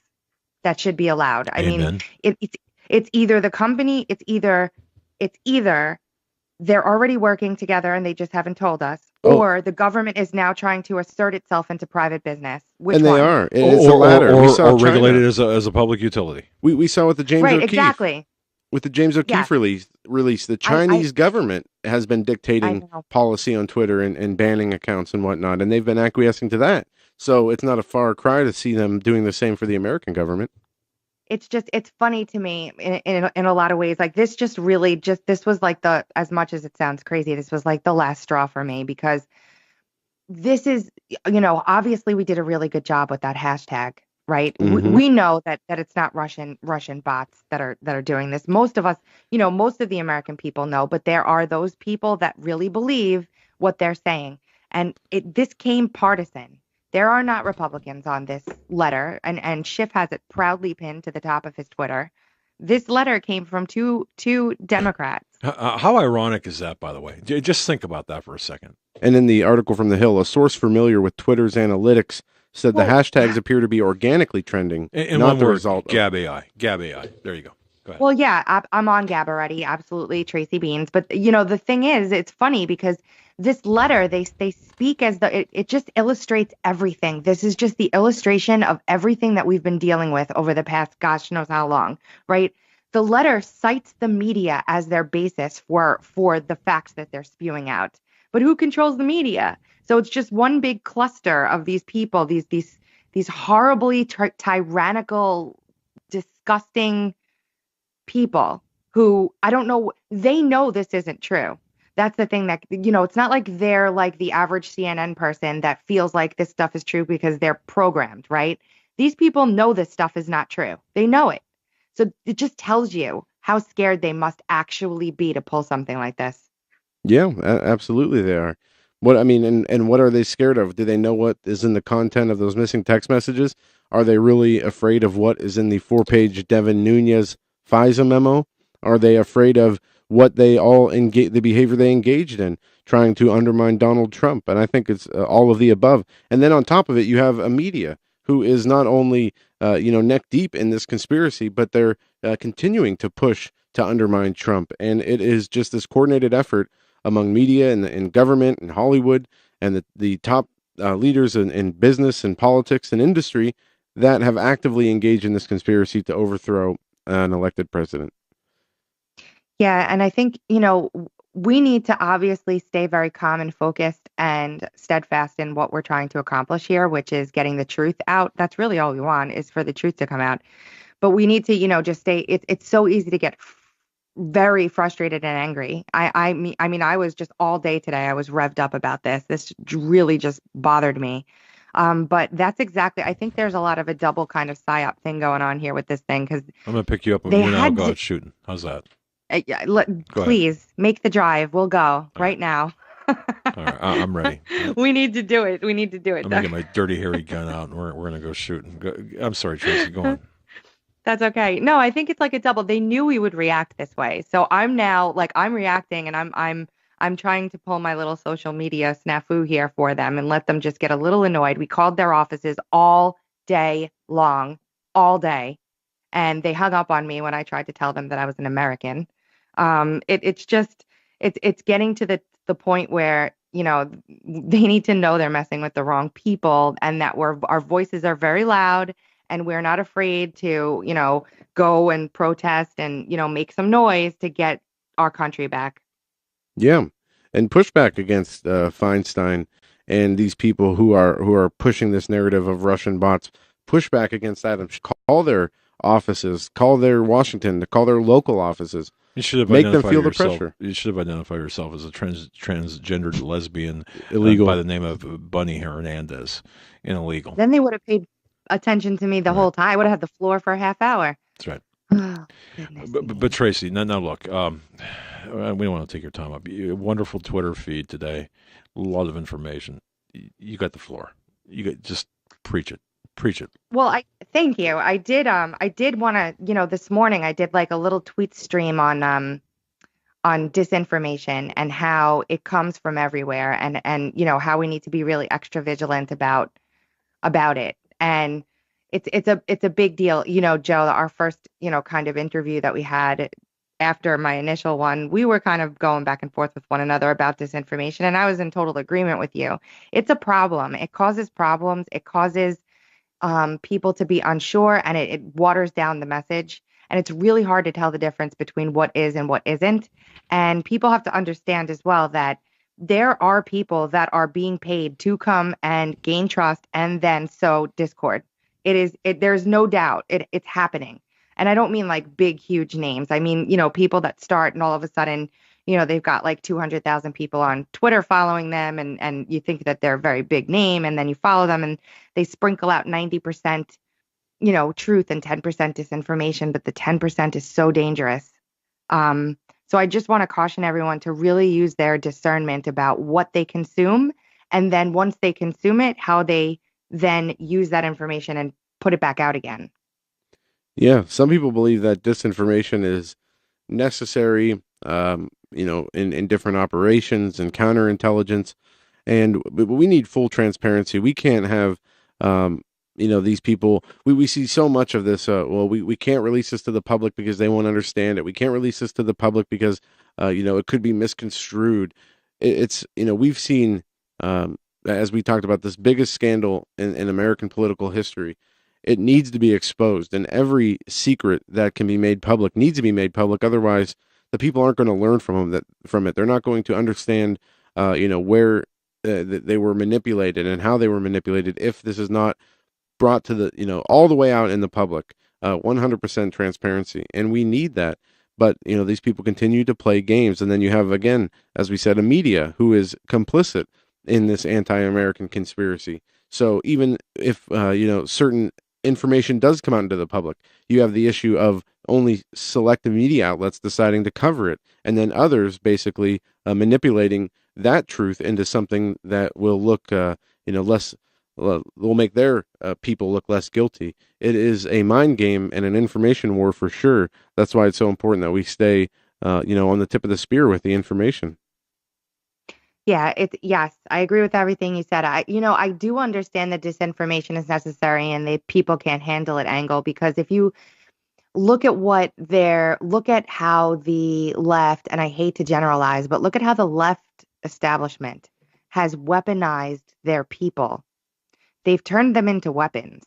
that should be allowed. I Amen. mean, it's either the company, it's either they're already working together and they just haven't told us, or the government is now trying to assert itself into private business. Which and they one? are. It's the latter. Or regulated as a public utility. We saw with the James O'Keefe. Exactly. With the James O'Keefe release, the Chinese government has been dictating policy on Twitter and banning accounts and whatnot, and they've been acquiescing to that. So it's not a far cry to see them doing the same for the American government. It's funny to me in a lot of ways. Like this this was like as much as it sounds crazy, this was like the last straw for me, because this is, obviously we did a really good job with that hashtag, right? Mm-hmm. We know that it's not Russian bots that are doing this. Most of us, most of the American people know, but there are those people that really believe what they're saying. And this came partisan. There are not Republicans on this letter, and Schiff has it proudly pinned to the top of his Twitter. This letter came from two Democrats. How ironic is that, by the way? Just think about that for a second. And in the article from The Hill, a source familiar with Twitter's analytics said the hashtags appear to be organically trending, not the result of Gab AI. Gab AI. There you go. Go ahead. Well, yeah, I'm on Gab already. Absolutely, Tracy Beanz. But, the thing is, it's funny because this letter, they speak as though it just illustrates everything. This is just the illustration of everything that we've been dealing with over the past gosh knows how long, right? The letter cites the media as their basis for the facts that they're spewing out. But who controls the media? So it's just one big cluster of these people, these horribly tyrannical, disgusting people who, I don't know, they know this isn't true. That's the thing that, it's not like they're like the average CNN person that feels like this stuff is true because they're programmed, right? These people know this stuff is not true. They know it. So it just tells you how scared they must actually be to pull something like this. Yeah, absolutely they are. What I mean, and what are they scared of? Do they know what is in the content of those missing text messages? Are they really afraid of what is in the 4-page Devin Nunes FISA memo? Are they afraid of what they the behavior they engaged in, trying to undermine Donald Trump? And I think it's all of the above. And then on top of it, you have a media who is not only neck deep in this conspiracy, but they're continuing to push to undermine Trump. And it is just this coordinated effort among media and government and Hollywood and the top leaders in business and politics and industry that have actively engaged in this conspiracy to overthrow an elected president. Yeah, and I think, we need to obviously stay very calm and focused and steadfast in what we're trying to accomplish here, which is getting the truth out. That's really all we want, is for the truth to come out. But we need to, just stay. It's so easy to get very frustrated and angry. I mean, I was just all day today. I was revved up about this. This really just bothered me. But that's exactly, I think there's a lot of a double kind of psyop thing going on here with this thing, because I'm going to pick you up and we're going to go out shooting. How's that? Please make the drive. We'll go right now. All right, I'm ready. We need to do it. I'm going to get my dirty, hairy gun out and we're going to go shooting. I'm sorry, Tracy, go on. That's okay. No, I think it's like a double. They knew we would react this way. So I'm now I'm reacting, and I'm trying to pull my little social media snafu here for them and let them just get a little annoyed. We called their offices all day long, all day. And they hung up on me when I tried to tell them that I was an American. It's getting to the point where, they need to know they're messing with the wrong people, and that our voices are very loud. And we're not afraid to, go and protest and, make some noise to get our country back. Yeah. And push back against Feinstein and these people who are pushing this narrative of Russian bots. Push back against that and call their offices, call their Washington, call their local offices. You should have make them identified feel the yourself. pressure. You should have identified yourself as a transgendered lesbian Illegal. by the name of Bunny Hernandez. Illegal. Then they would have paid attention to me the whole time. I would have had the floor for a half hour. That's right. Oh, goodness. But Tracy, now look, we don't want to take your time up. Wonderful Twitter feed today, a lot of information. You got the floor. Just preach it. Preach it. Well, thank you. I did want to, this morning I did like a little tweet stream on disinformation and how it comes from everywhere and how we need to be really extra vigilant about it. And it's a big deal. Joe, our first, kind of interview that we had after my initial one, we were kind of going back and forth with one another about disinformation, and I was in total agreement with you. It's a problem. It causes problems. It causes people to be unsure, and it waters down the message. And it's really hard to tell the difference between what is and what isn't. And people have to understand as well that there are people that are being paid to come and gain trust and then sow discord. There's no doubt it's happening. And I don't mean like big, huge names. I mean, people that start and all of a sudden, they've got like 200,000 people on Twitter following them, and you think that they're a very big name, and then you follow them and they sprinkle out 90%, truth and 10% disinformation, but the 10% is so dangerous. So I just want to caution everyone to really use their discernment about what they consume, and then once they consume it, how they then use that information and put it back out again. Yeah, some people believe that disinformation is necessary, in different operations and counterintelligence, and we need full transparency. We can't have, these people. We see so much of this. We can't release this to the public because they won't understand it. We can't release this to the public because, it could be misconstrued. We've seen, as we talked about, this biggest scandal in American political history. It needs to be exposed, and every secret that can be made public needs to be made public. Otherwise, the people aren't going to learn from it. They're not going to understand, where they were manipulated and how they were manipulated if this is not brought to the, all the way out in the public, 100% transparency. And we need that. But, these people continue to play games. And then you have, again, as we said, a media who is complicit in this anti-American conspiracy. So even if, certain information does come out into the public, you have the issue of only selective media outlets deciding to cover it, and then others basically manipulating that truth into something that will look, less, will make their people look less guilty. It is a mind game and an information war for sure. That's why it's so important that we stay, on the tip of the spear with the information. Yeah, yes, I agree with everything you said. I do understand that disinformation is necessary and the people can't handle it angle, because if you look at how the left, and I hate to generalize, but look at how the left establishment has weaponized their people. They've turned them into weapons,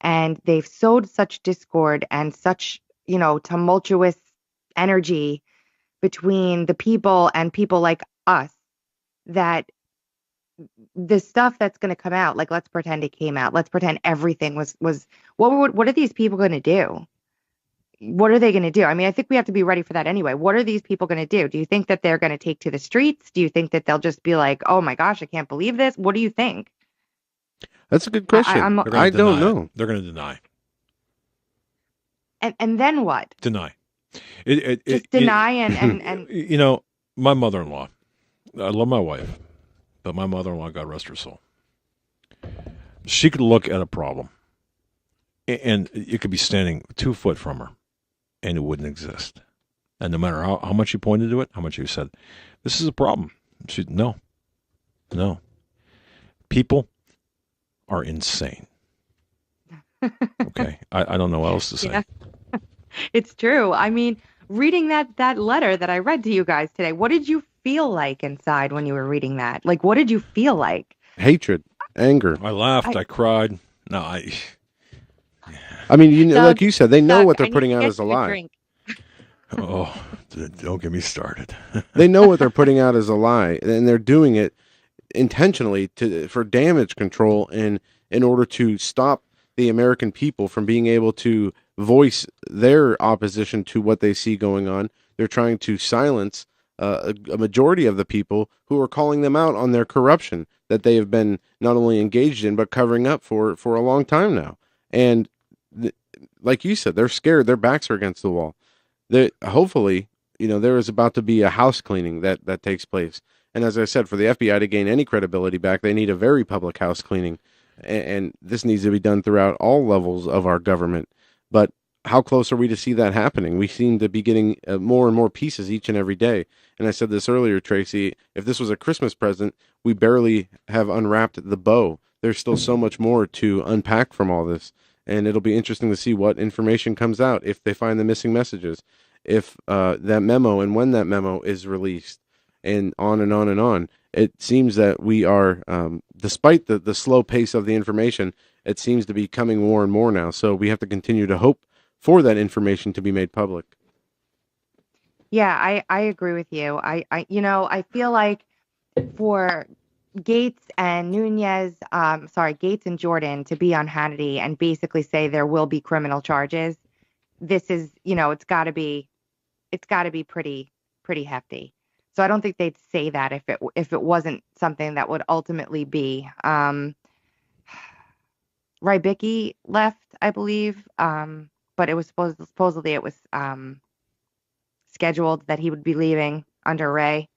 and they've sowed such discord and such, tumultuous energy between the people and people like us, that the stuff that's going to come out, like, let's pretend it came out. Let's pretend everything was what are these people going to do? What are they going to do? I mean, I think we have to be ready for that anyway. What are these people going to do? Do you think that they're going to take to the streets? Do you think that they'll just be like, oh my gosh, I can't believe this? What do you think? That's a good question. I don't know. They're going to deny. And then what? Deny. Deny and my mother-in-law, I love my wife, but my mother-in-law, God rest her soul, she could look at a problem, and it could be standing 2 foot from her, and it wouldn't exist. And no matter how much you pointed to it, how much you said, this is a problem, she'd, no. People are insane. Okay, I don't know what else to say. Yeah. It's true. I mean, reading that letter that I read to you guys today, what did you feel like inside when you were reading that? Like, what did you feel like? Hatred, anger. I laughed. I cried. No, I mean, Doug, like you said, they know Doug, what they're I putting need to out get as a you lie. drink. Oh, don't get me started. They know what they're putting out as a lie, and they're doing it intentionally for damage control and in order to stop the American people from being able to voice their opposition to what they see going on. They're trying to silence a majority of the people who are calling them out on their corruption that they have been not only engaged in but covering up for a long time now. And like you said, they're scared. Their backs are against the wall. Hopefully, there is about to be a house cleaning that takes place. And as I said, for the FBI to gain any credibility back, they need a very public house cleaning. And this needs to be done throughout all levels of our government. But how close are we to see that happening? We seem to be getting more and more pieces each and every day. And I said this earlier, Tracy, if this was a Christmas present, we barely have unwrapped the bow. There's still so much more to unpack from all this. And it'll be interesting to see what information comes out, if they find the missing messages, if that memo and when that memo is released, and on and on and on. It seems that we are, despite the slow pace of the information, it seems to be coming more and more now. So we have to continue to hope for that information to be made public. Yeah, I agree with you. I feel like for Gates and Gates and Jordan to be on Hannity and basically say there will be criminal charges, this is, it's got to be pretty hefty. So I don't think they'd say that if it wasn't something that would ultimately be. Rybicki left, I believe, but it was supposedly it was scheduled that he would be leaving under Ray.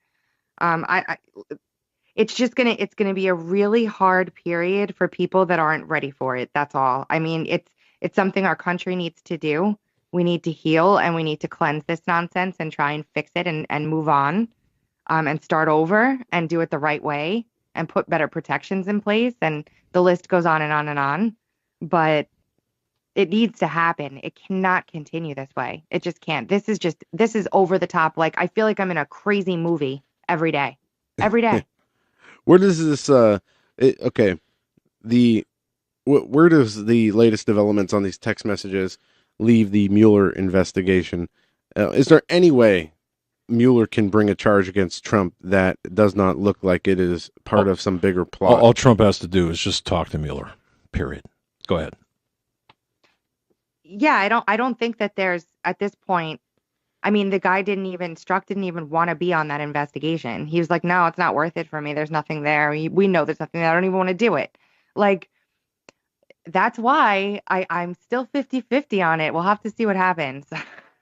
It's gonna be a really hard period for people that aren't ready for it. That's all. I mean, it's something our country needs to do. We need to heal and we need to cleanse this nonsense and try and fix it and move on, and start over and do it the right way and put better protections in place. And the list goes on and on and on. But it needs to happen. It cannot continue this way. It just can't. This is over the top. Like, I feel like I'm in a crazy movie every day. Every day. Where does this where does the latest developments on these text messages leave the Mueller investigation? Is there any way Mueller can bring a charge against Trump that does not look like it is part of some bigger plot? All Trump has to do is just talk to Mueller. Period. Go ahead. Yeah, I don't think that there's, at this point, I mean, the guy didn't even want to be on that investigation. He was like, no, it's not worth it for me. There's nothing there. We know there's nothing there. I don't even want to do it. Like, that's why I'm still 50-50 on it. We'll have to see what happens.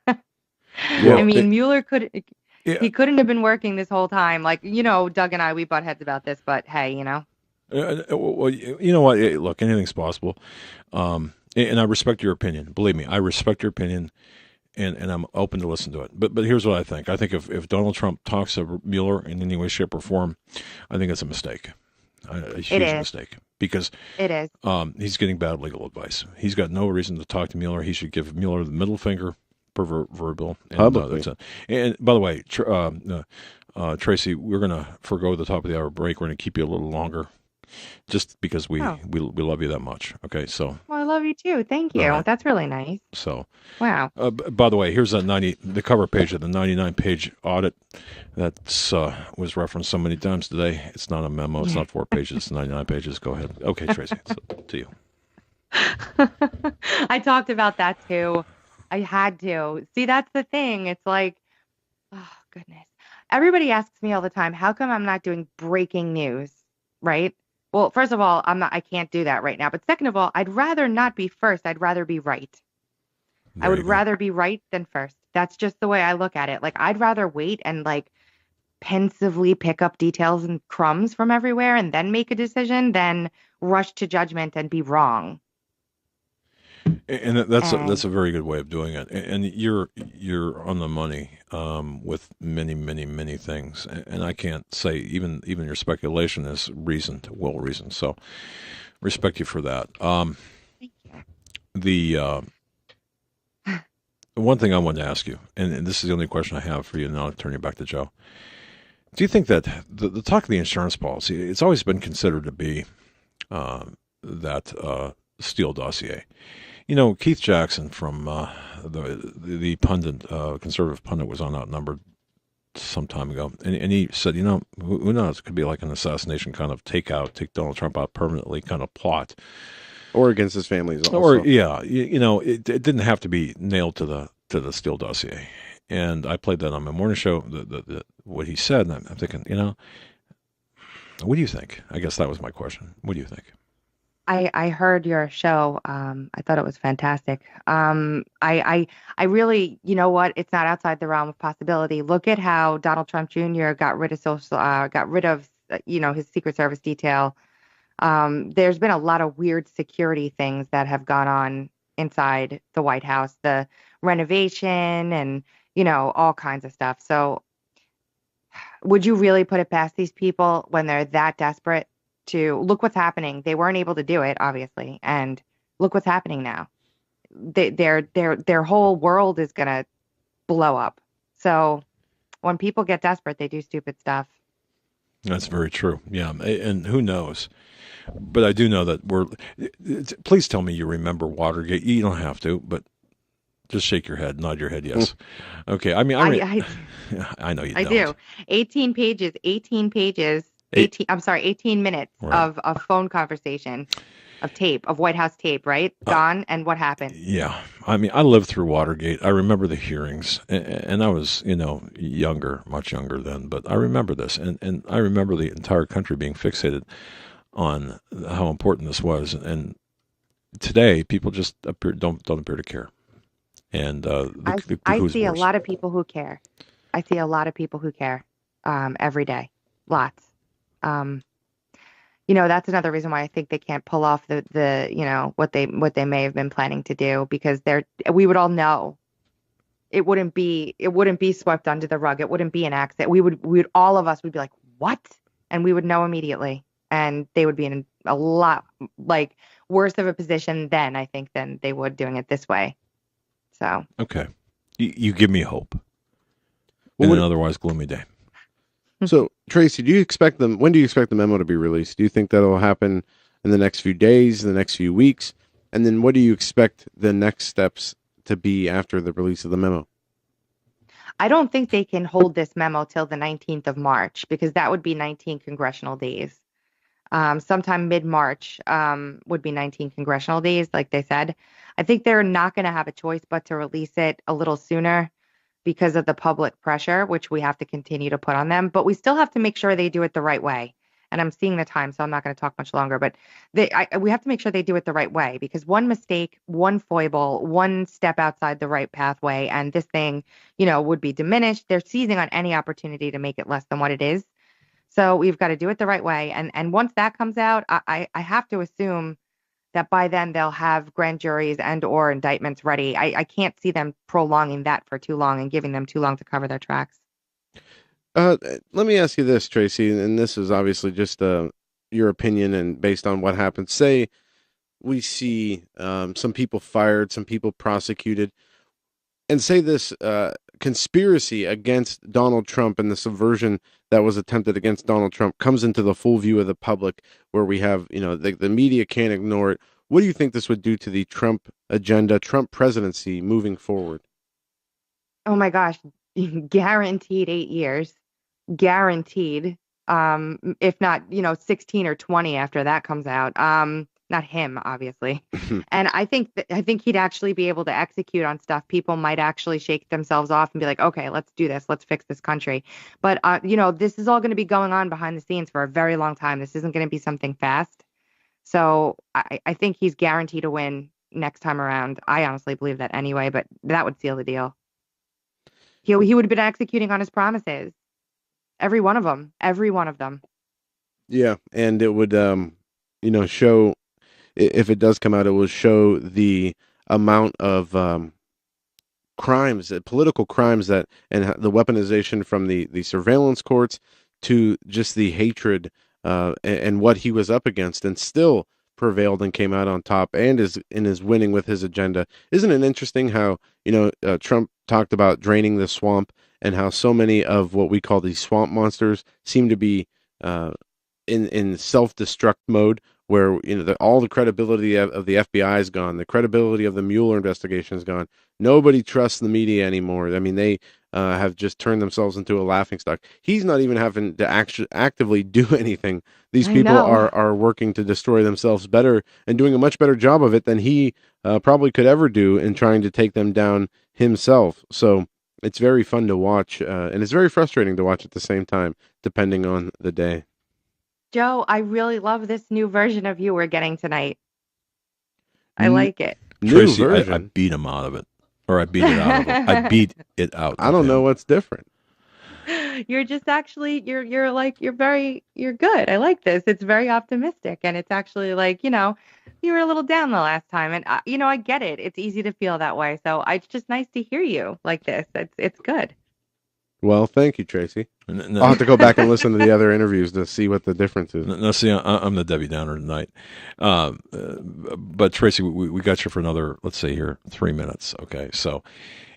Well, I mean, Mueller he couldn't have been working this whole time. Like, Doug and I, we butt heads about this, but hey, well, you know what? Look, anything's possible. And I respect your opinion. Believe me, I respect your opinion, and I'm open to listen to it. But here's what I think. I think if Donald Trump talks to Mueller in any way, shape, or form, I think it's a mistake. A huge mistake. Because it is. He's getting bad legal advice. He's got no reason to talk to Mueller. He should give Mueller the middle finger, proverbial. Publicly. And by the way, Tracy, we're going to forgo the top of the hour break. We're going to keep you a little longer, just because we love you that much. Okay, so. Well, I love you too. Thank you. Right. That's really nice. So. Wow. By the way, here's the cover page of the 99-page audit that was referenced so many times today. It's not a memo. It's not 4 pages. It's 99 pages. Go ahead. Okay, Tracy, to you. I talked about that too. I had to. See, that's the thing. It's like, oh goodness. Everybody asks me all the time, how come I'm not doing breaking news, right? Well, first of all, I can't do that right now. But second of all, I'd rather not be first. I'd rather be right. I would rather be right than first. That's just the way I look at it. Like, I'd rather wait and like pensively pick up details and crumbs from everywhere and then make a decision than rush to judgment and be wrong. And that's a very good way of doing it. And you're on the money with many things. And I can't say even your speculation is well reasoned. So respect you for that. Thank you. The one thing I wanted to ask you, and this is the only question I have for you, and I'll turn you back to Joe. Do you think that the talk of the insurance policy, it's always been considered to be that Steele dossier? Keith Jackson from the pundit, conservative pundit, was on Outnumbered some time ago, and he said, who knows? It could be like an assassination kind of take Donald Trump out permanently kind of plot. or against his family also. Or it didn't have to be nailed to the Steele dossier. And I played that on my morning show. What he said, and I'm thinking, what do you think? I guess that was my question. What do you think? I heard your show. I thought it was fantastic. I really, you know what? It's not outside the realm of possibility. Look at how Donald Trump Jr. got rid of his Secret Service detail. There's been a lot of weird security things that have gone on inside the White House, the renovation and, all kinds of stuff. So would you really put it past these people when they're that desperate to look what's happening? They weren't able to do it, obviously. And look what's happening now. Their whole world is going to blow up. So when people get desperate, they do stupid stuff. That's very true. Yeah. And who knows? But I do know that please tell me you remember Watergate. You don't have to, but just shake your head, nod your head, yes. Okay. I mean, I know you don't. I do. 18 pages, 18 minutes right. of phone conversation, of tape, of White House tape, right? Gone. And what happened? Yeah. I mean, I lived through Watergate. I remember the hearings, and I was, younger, much younger then, but I remember this. And I remember the entire country being fixated on how important this was. And today, people just don't appear to care. And I see a lot of people who care. I see a lot of people who care every day. Lots. That's another reason why I think they can't pull off the what they may have been planning to do, because we would all know. It wouldn't be swept under the rug. It wouldn't be an accident. All of us would be like, what? And we would know immediately. And they would be in a lot worse of a position then, I think, than they would doing it this way. So. Okay. You give me hope in an otherwise gloomy day. So, Tracy, when do you expect the memo to be released? Do you think that'll happen in the next few days, the next few weeks? And then what do you expect the next steps to be after the release of the memo? I don't think they can hold this memo till the 19th of March, because that would be 19 congressional days. Sometime mid-March would be 19 congressional days, like they said. I think they're not going to have a choice but to release it a little sooner because of the public pressure, which we have to continue to put on them. But we still have to make sure they do it the right way. And I'm seeing the time, so I'm not going to talk much longer. But we have to make sure they do it the right way, because one mistake, one foible, one step outside the right pathway, and this thing, would be diminished. They're seizing on any opportunity to make it less than what it is. So we've got to do it the right way. And once that comes out, I have to assume that by then they'll have grand juries and or indictments ready. I can't see them prolonging that for too long and giving them too long to cover their tracks. Let me ask you this, Tracy, and this is obviously just your opinion and based on what happened. Say we see some people fired, some people prosecuted, and say this conspiracy against Donald Trump and the subversion that was attempted against Donald Trump comes into the full view of the public, where we have, the media can't ignore it. What do you think this would do to the Trump agenda, Trump presidency moving forward? Oh my gosh, guaranteed 8 years, guaranteed. If not, 16 or 20 after that comes out. Not him, obviously. And I think he'd actually be able to execute on stuff. People might actually shake themselves off and be like, okay, let's do this. Let's fix this country. But, this is all going to be going on behind the scenes for a very long time. This isn't going to be something fast. So I think he's guaranteed to win next time around. I honestly believe that anyway, but that would seal the deal. He would have been executing on his promises. Every one of them. Yeah. And it would, show, if it does come out, it will show the amount of crimes, political crimes and the weaponization from the surveillance courts to just the hatred and what he was up against, and still prevailed and came out on top and is winning with his agenda. Isn't it interesting how, Trump talked about draining the swamp, and how so many of what we call these swamp monsters seem to be in self-destruct mode, where all the credibility of the FBI is gone, the credibility of the Mueller investigation is gone. Nobody trusts the media anymore. I mean, they have just turned themselves into a laughingstock. He's not even having to actively do anything. These I people know. are working to destroy themselves better and doing a much better job of it than he probably could ever do in trying to take them down himself. So it's very fun to watch, and it's very frustrating to watch at the same time, depending on the day. Joe, I really love this new version of you we're getting tonight. I N- like it. New Tracy, version. I beat him out of it. Or I beat it out of him. I beat it out I of don't him. know what's different. You're just actually you're good. I like this. It's very optimistic, and it's actually like, you were a little down the last time, and I get it. It's easy to feel that way. So it's just nice to hear you like this. It's good. Well, thank you, Tracy. No, I'll have to go back and listen to the other interviews to see what the difference is. no, see, I'm the Debbie Downer tonight. But Tracy, we got you for another, let's say here, 3 minutes. Okay, so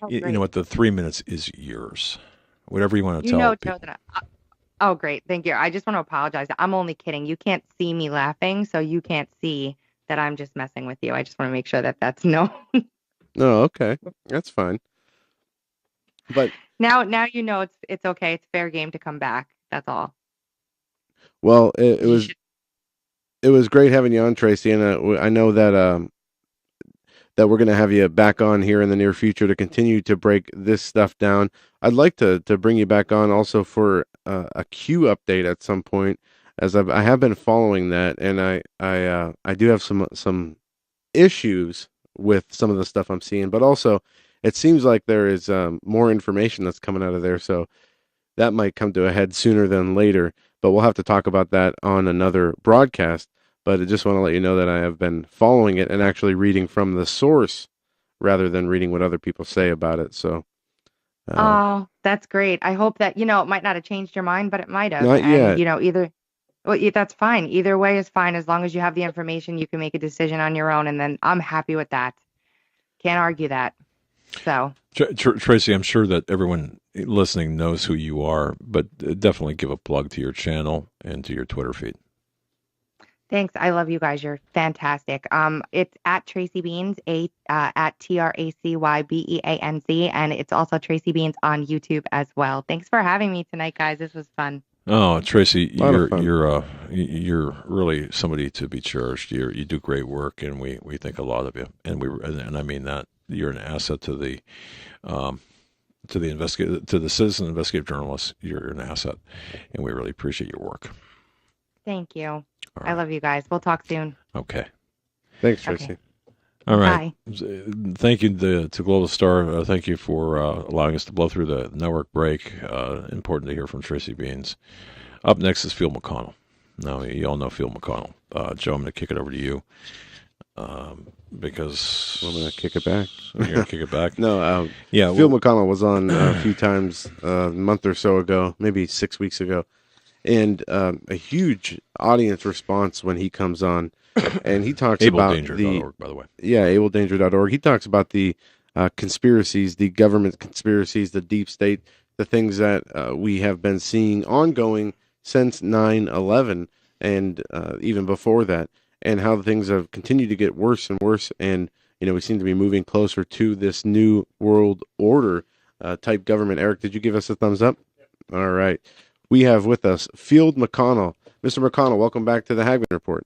you Great. know what? The 3 minutes is yours. Whatever you want to tell Joe, people. that oh, great. Thank you. I just want to apologize. I'm only kidding. You can't see me laughing, so you can't see that I'm just messing with you. I just want to make sure that that's known. No, okay, that's fine. But Now it's okay. It's fair game to come back. That's all. well, it was great having you on, Tracy, and I know that that we're going to have you back on here in the near future to continue to break this stuff down. I'd like to bring you back on also for a Q update at some point, as I have been following that, and I do have some issues with some of the stuff I'm seeing, but also it seems like there is more information that's coming out of there, so that might come to a head sooner than later. But we'll have to talk about that on another broadcast. But I just want to let you know that I have been following it and actually reading from the source rather than reading what other people say about it. So, Oh, that's great. I hope that, it might not have changed your mind, but it might have. Not yet. That's fine. Either way is fine. As long as you have the information, you can make a decision on your own. And then I'm happy with that. Can't argue that. So, Tracy, I'm sure that everyone listening knows who you are, but definitely give a plug to your channel and to your Twitter feed. thanks. I love you guys. You're fantastic. It's at Tracy Beanz, at TracyBeanz, and it's also Tracy Beanz on YouTube as well. Thanks for having me tonight, guys. This was fun. Oh, Tracy, Lot you're really somebody to be cherished. You do great work, and we think a lot of you, and I mean that. You're an asset to the citizen investigative journalists. You're an asset, and we really appreciate your work. Thank you. All I right. love you guys. We'll talk soon. Okay. thanks, Tracy. Okay. All right. Bye. Thank you to Global Star. Thank you for allowing us to blow through the network break. Important to hear from Tracy Beanz. Up next is Phil McConnell. Now, you all know Phil McConnell. Joe, I'm going to kick it over to you because I'm going to kick it back. you're going to kick it back. No, Yeah, Phil McConnell was on a few times a month or so ago, maybe 6 weeks ago, and a huge audience response when he comes on, and he talks about AbleDanger.org, by the way. Yeah, abledanger.org. He talks about the conspiracies, the government conspiracies, the deep state, the things that we have been seeing ongoing since 9/11 and even before that, and how things have continued to get worse and worse. And, we seem to be moving closer to this new world order type government. Eric, did you give us a thumbs up? All right. We have with us Field McConnell. Mr. McConnell, welcome back to the Hagman Report.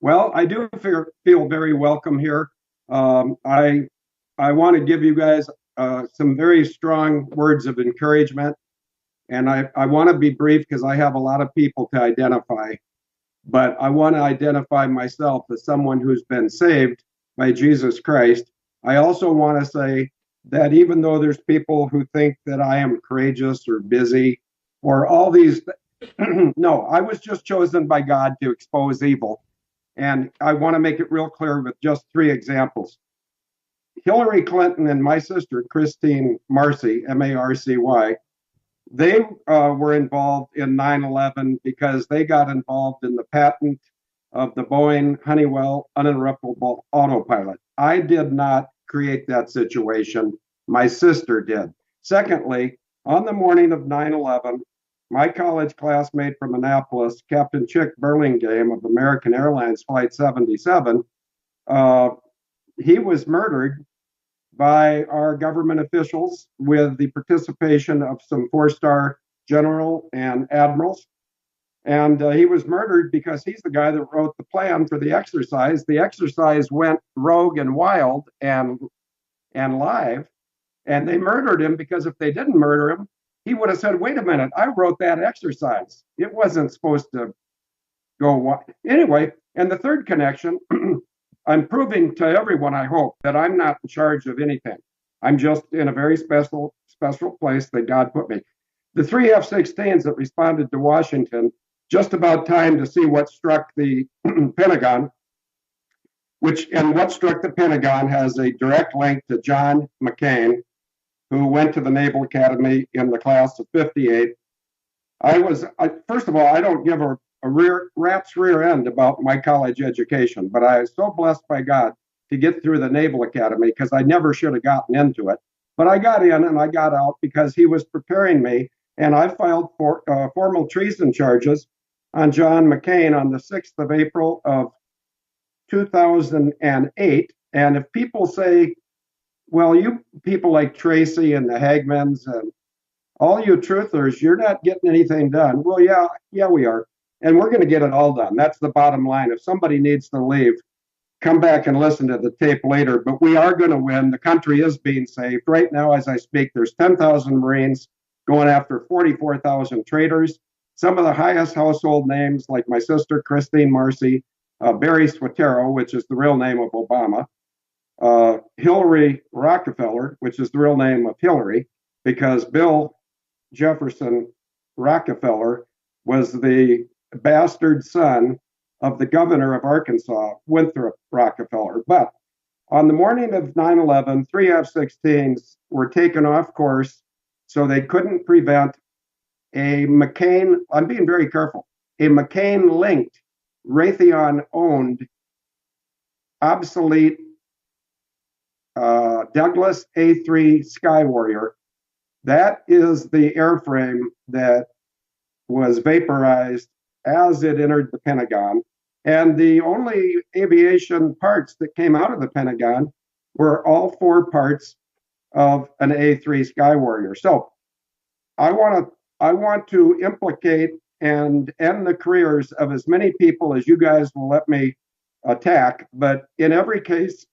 Well, I do feel very welcome here. I want to give you guys some very strong words of encouragement, and I want to be brief because I have a lot of people to identify, but I want to identify myself as someone who's been saved by Jesus Christ. I also want to say that even though there's people who think that I am courageous or busy or all these no, I was just chosen by God to expose evil. And I want to make it real clear with just 3 examples. Hillary Clinton and my sister, Christine Marcy, M-A-R-C-Y, they were involved in 9/11 because they got involved in the patent of the Boeing Honeywell uninterruptible autopilot. I did not create that situation. My sister did. Secondly, on the morning of 9/11, my college classmate from Annapolis, Captain Chick Burlingame of American Airlines Flight 77, he was murdered by our government officials with the participation of some four-star general and admirals. And he was murdered because he's the guy that wrote the plan for the exercise. The exercise went rogue and wild and live, and they murdered him because if they didn't murder him, he would have said, wait a minute, I wrote that exercise. It wasn't supposed to go. Anyway, and the third connection, I'm proving to everyone, I hope, that I'm not in charge of anything. I'm just in a very special place that God put me. The three F-16s that responded to Washington, just about time to see what struck the Pentagon, what struck the Pentagon has a direct link to John McCain, who went to the Naval Academy in the class of 58. First of all, I don't give a rat's rear end about my college education, but I was so blessed by God to get through the Naval Academy because I never should have gotten into it. But I got in and I got out because he was preparing me, and I filed formal treason charges on John McCain on the 6th of April of 2008. And if people say, well, you people like Tracy and the Hagmans and all you truthers, you're not getting anything done. Well, yeah, we are. And we're going to get it all done. That's the bottom line. If somebody needs to leave, come back and listen to the tape later. But we are going to win. The country is being saved. Right now, as I speak, there's 10,000 Marines going after 44,000 traitors. Some of the highest household names, like my sister, Christine Marcy, Barry Swatero, which is the real name of Obama, Hillary Rockefeller, which is the real name of Hillary, because Bill Jefferson Rockefeller was the bastard son of the governor of Arkansas, Winthrop Rockefeller. But on the morning of 9/11, three F-16s were taken off course so they couldn't prevent a McCain, I'm being very careful, a McCain-linked, Raytheon-owned, obsolete Douglas A-3 Sky Warrior. That is the airframe that was vaporized as it entered the Pentagon. And the only aviation parts that came out of the Pentagon were all four parts of an A-3 Sky Warrior. So I want to implicate and end the careers of as many people as you guys will let me attack. But in every case,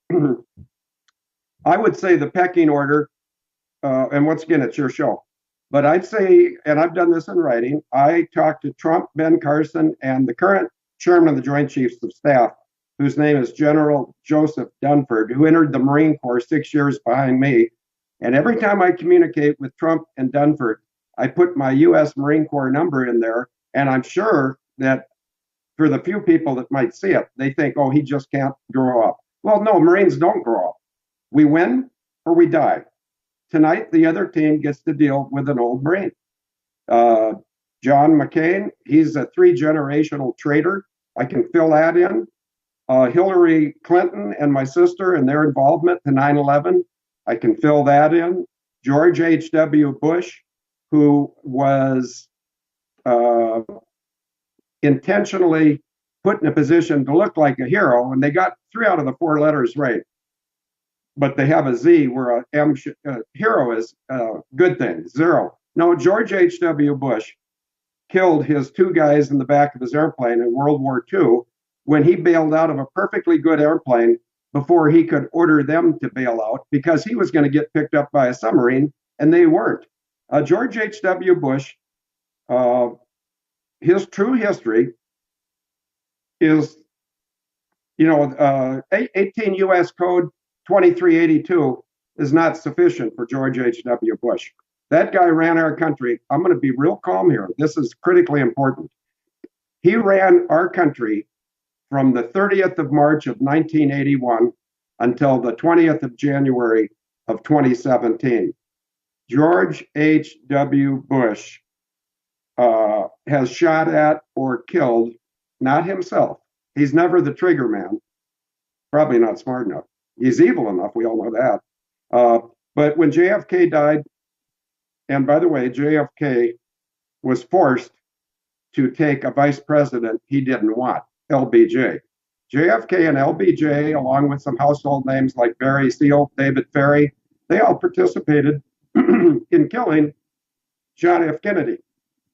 I would say the pecking order, and once again, it's your show. But I'd say, and I've done this in writing, I talked to Trump, Ben Carson, and the current chairman of the Joint Chiefs of Staff, whose name is General Joseph Dunford, who entered the Marine Corps 6 years behind me. And every time I communicate with Trump and Dunford, I put my U.S. Marine Corps number in there. And I'm sure that for the few people that might see it, they think, oh, he just can't grow up. Well, no, Marines don't grow up. We win or we die. Tonight, the other team gets to deal with an old Marine. John McCain, he's a three-generational traitor. I can fill that in. Hillary Clinton and my sister and their involvement in 9/11, I can fill that in. George H.W. Bush, who was intentionally put in a position to look like a hero, and they got 3 out of the 4 letters right. But they have a Z where hero is a good thing, 0. No, George H.W. Bush killed his 2 guys in the back of his airplane in World War II when he bailed out of a perfectly good airplane before he could order them to bail out because he was going to get picked up by a submarine, and they weren't. George H.W. Bush, his true history is, 18 U.S. Code 2382 is not sufficient for George H.W. Bush. That guy ran our country. I'm going to be real calm here. This is critically important. He ran our country from the 30th of March of 1981 until the 20th of January of 2017. George H.W. Bush has shot at or killed, not himself. He's never the trigger man. Probably not smart enough. He's evil enough, we all know that. But when JFK died, and by the way, JFK was forced to take a vice president he didn't want, LBJ. JFK and LBJ, along with some household names like Barry Seal, David Ferry, they all participated in killing John F. Kennedy.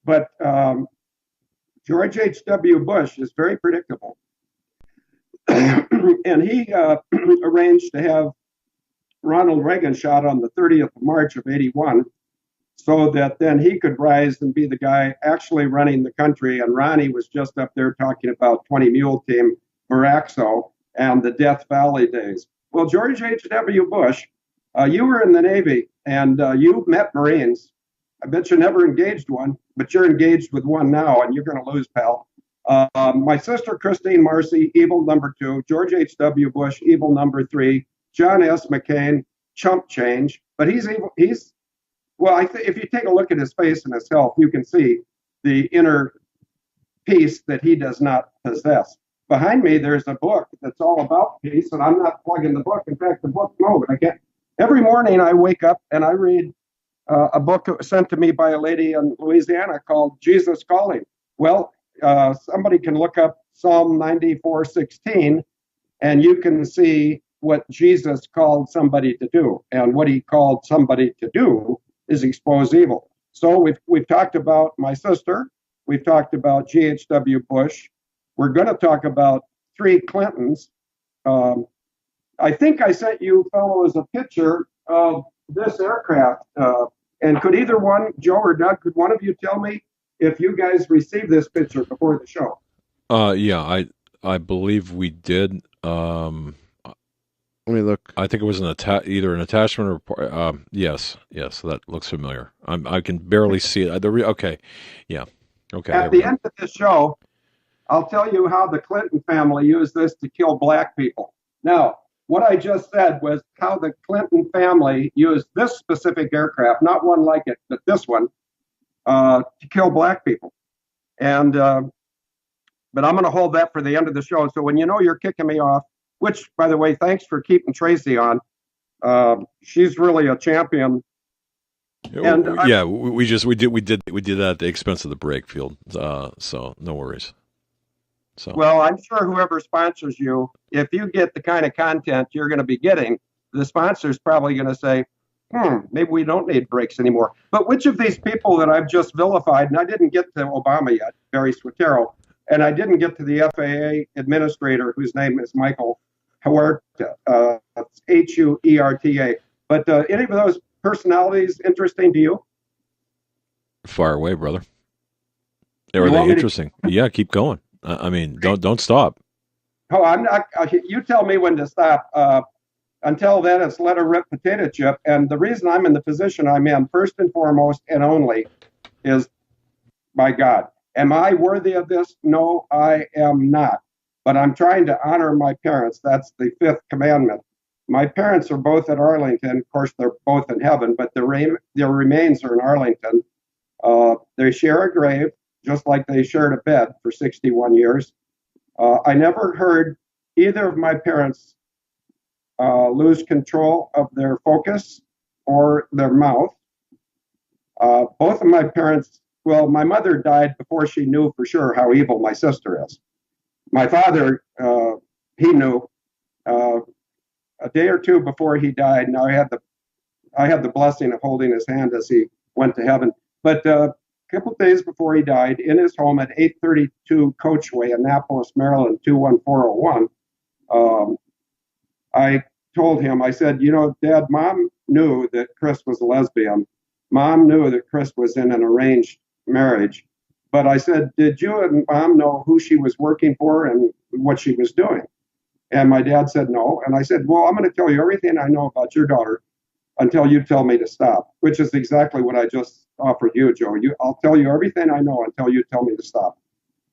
But George H.W. Bush is very predictable. And he arranged to have Ronald Reagan shot on the 30th of March of 81 so that then he could rise and be the guy actually running the country. And Ronnie was just up there talking about 20 Mule Team, Baraxo, and the Death Valley days. Well, George H.W. Bush, you were in the Navy and you met Marines. I bet you never engaged one, but you're engaged with one now, and you're going to lose, pal. My sister, Christine Marcy, evil number 2. George H.W. Bush, evil number 3. John S. McCain, chump change. But he's evil. If you take a look at his face and his health, you can see the inner peace that he does not possess. Behind me, there's a book that's all about peace, and I'm not plugging the book. In fact, the book, no, but I can't. Every morning I wake up and I read a book sent to me by a lady in Louisiana called Jesus Calling. Well, somebody can look up Psalm 94:16, and you can see what Jesus called somebody to do. And what he called somebody to do is expose evil. So we've talked about my sister. We've talked about G.H.W. Bush. We're going to talk about 3 Clintons. I think I sent you fellows a picture of this aircraft. And could either one, Joe or Doug, could one of you tell me if you guys received this picture before the show? Yeah, I believe we did. Let me look. I think it was either an attachment or yes. That looks familiar. I can barely see it. Okay, yeah, okay. At the end of this show, I'll tell you how the Clinton family used this to kill black people. Now, what I just said was how the Clinton family used this specific aircraft, not one like it, but this one, to kill black people. And but I'm going to hold that for the end of the show. So when you know you're kicking me off, which, by the way, thanks for keeping Tracy on. She's really a champion. And yeah, we did that at the expense of the break field. So no worries. So well, I'm sure whoever sponsors you, if you get the kind of content you're going to be getting, the sponsor's probably going to say, maybe we don't need breaks anymore. But which of these people that I've just vilified, and I didn't get to Obama yet, Barry Swatero, and I didn't get to the FAA administrator, whose name is Michael Huerta, Huerta. But any of those personalities interesting to you? Fire away, brother. Are they interesting? Yeah, keep going. I mean, don't stop. Oh, I'm not. You tell me when to stop. Until then, it's let her rip potato chip. And the reason I'm in the position I'm in, first and foremost and only, is by God. Am I worthy of this? No, I am not. But I'm trying to honor my parents. That's the 5th commandment. My parents are both at Arlington. Of course, they're both in heaven, but their remains are in Arlington. They share a grave, just like they shared a bed for 61 years. I never heard either of my parents lose control of their focus or their mouth. Both of my parents, well, my mother died before she knew for sure how evil my sister is. My father, he knew a day or two before he died. Now I had the blessing of holding his hand as he went to heaven. But a couple of days before he died, in his home at 832 Coachway, Annapolis, Maryland, 21401, I told him, I said, Dad, Mom knew that Chris was a lesbian. Mom knew that Chris was in an arranged marriage. But I said, did you and Mom know who she was working for and what she was doing? And my dad said no. And I said, well, I'm going to tell you everything I know about your daughter until you tell me to stop, which is exactly what I just offered you, Joe. I'll tell you everything I know until you tell me to stop.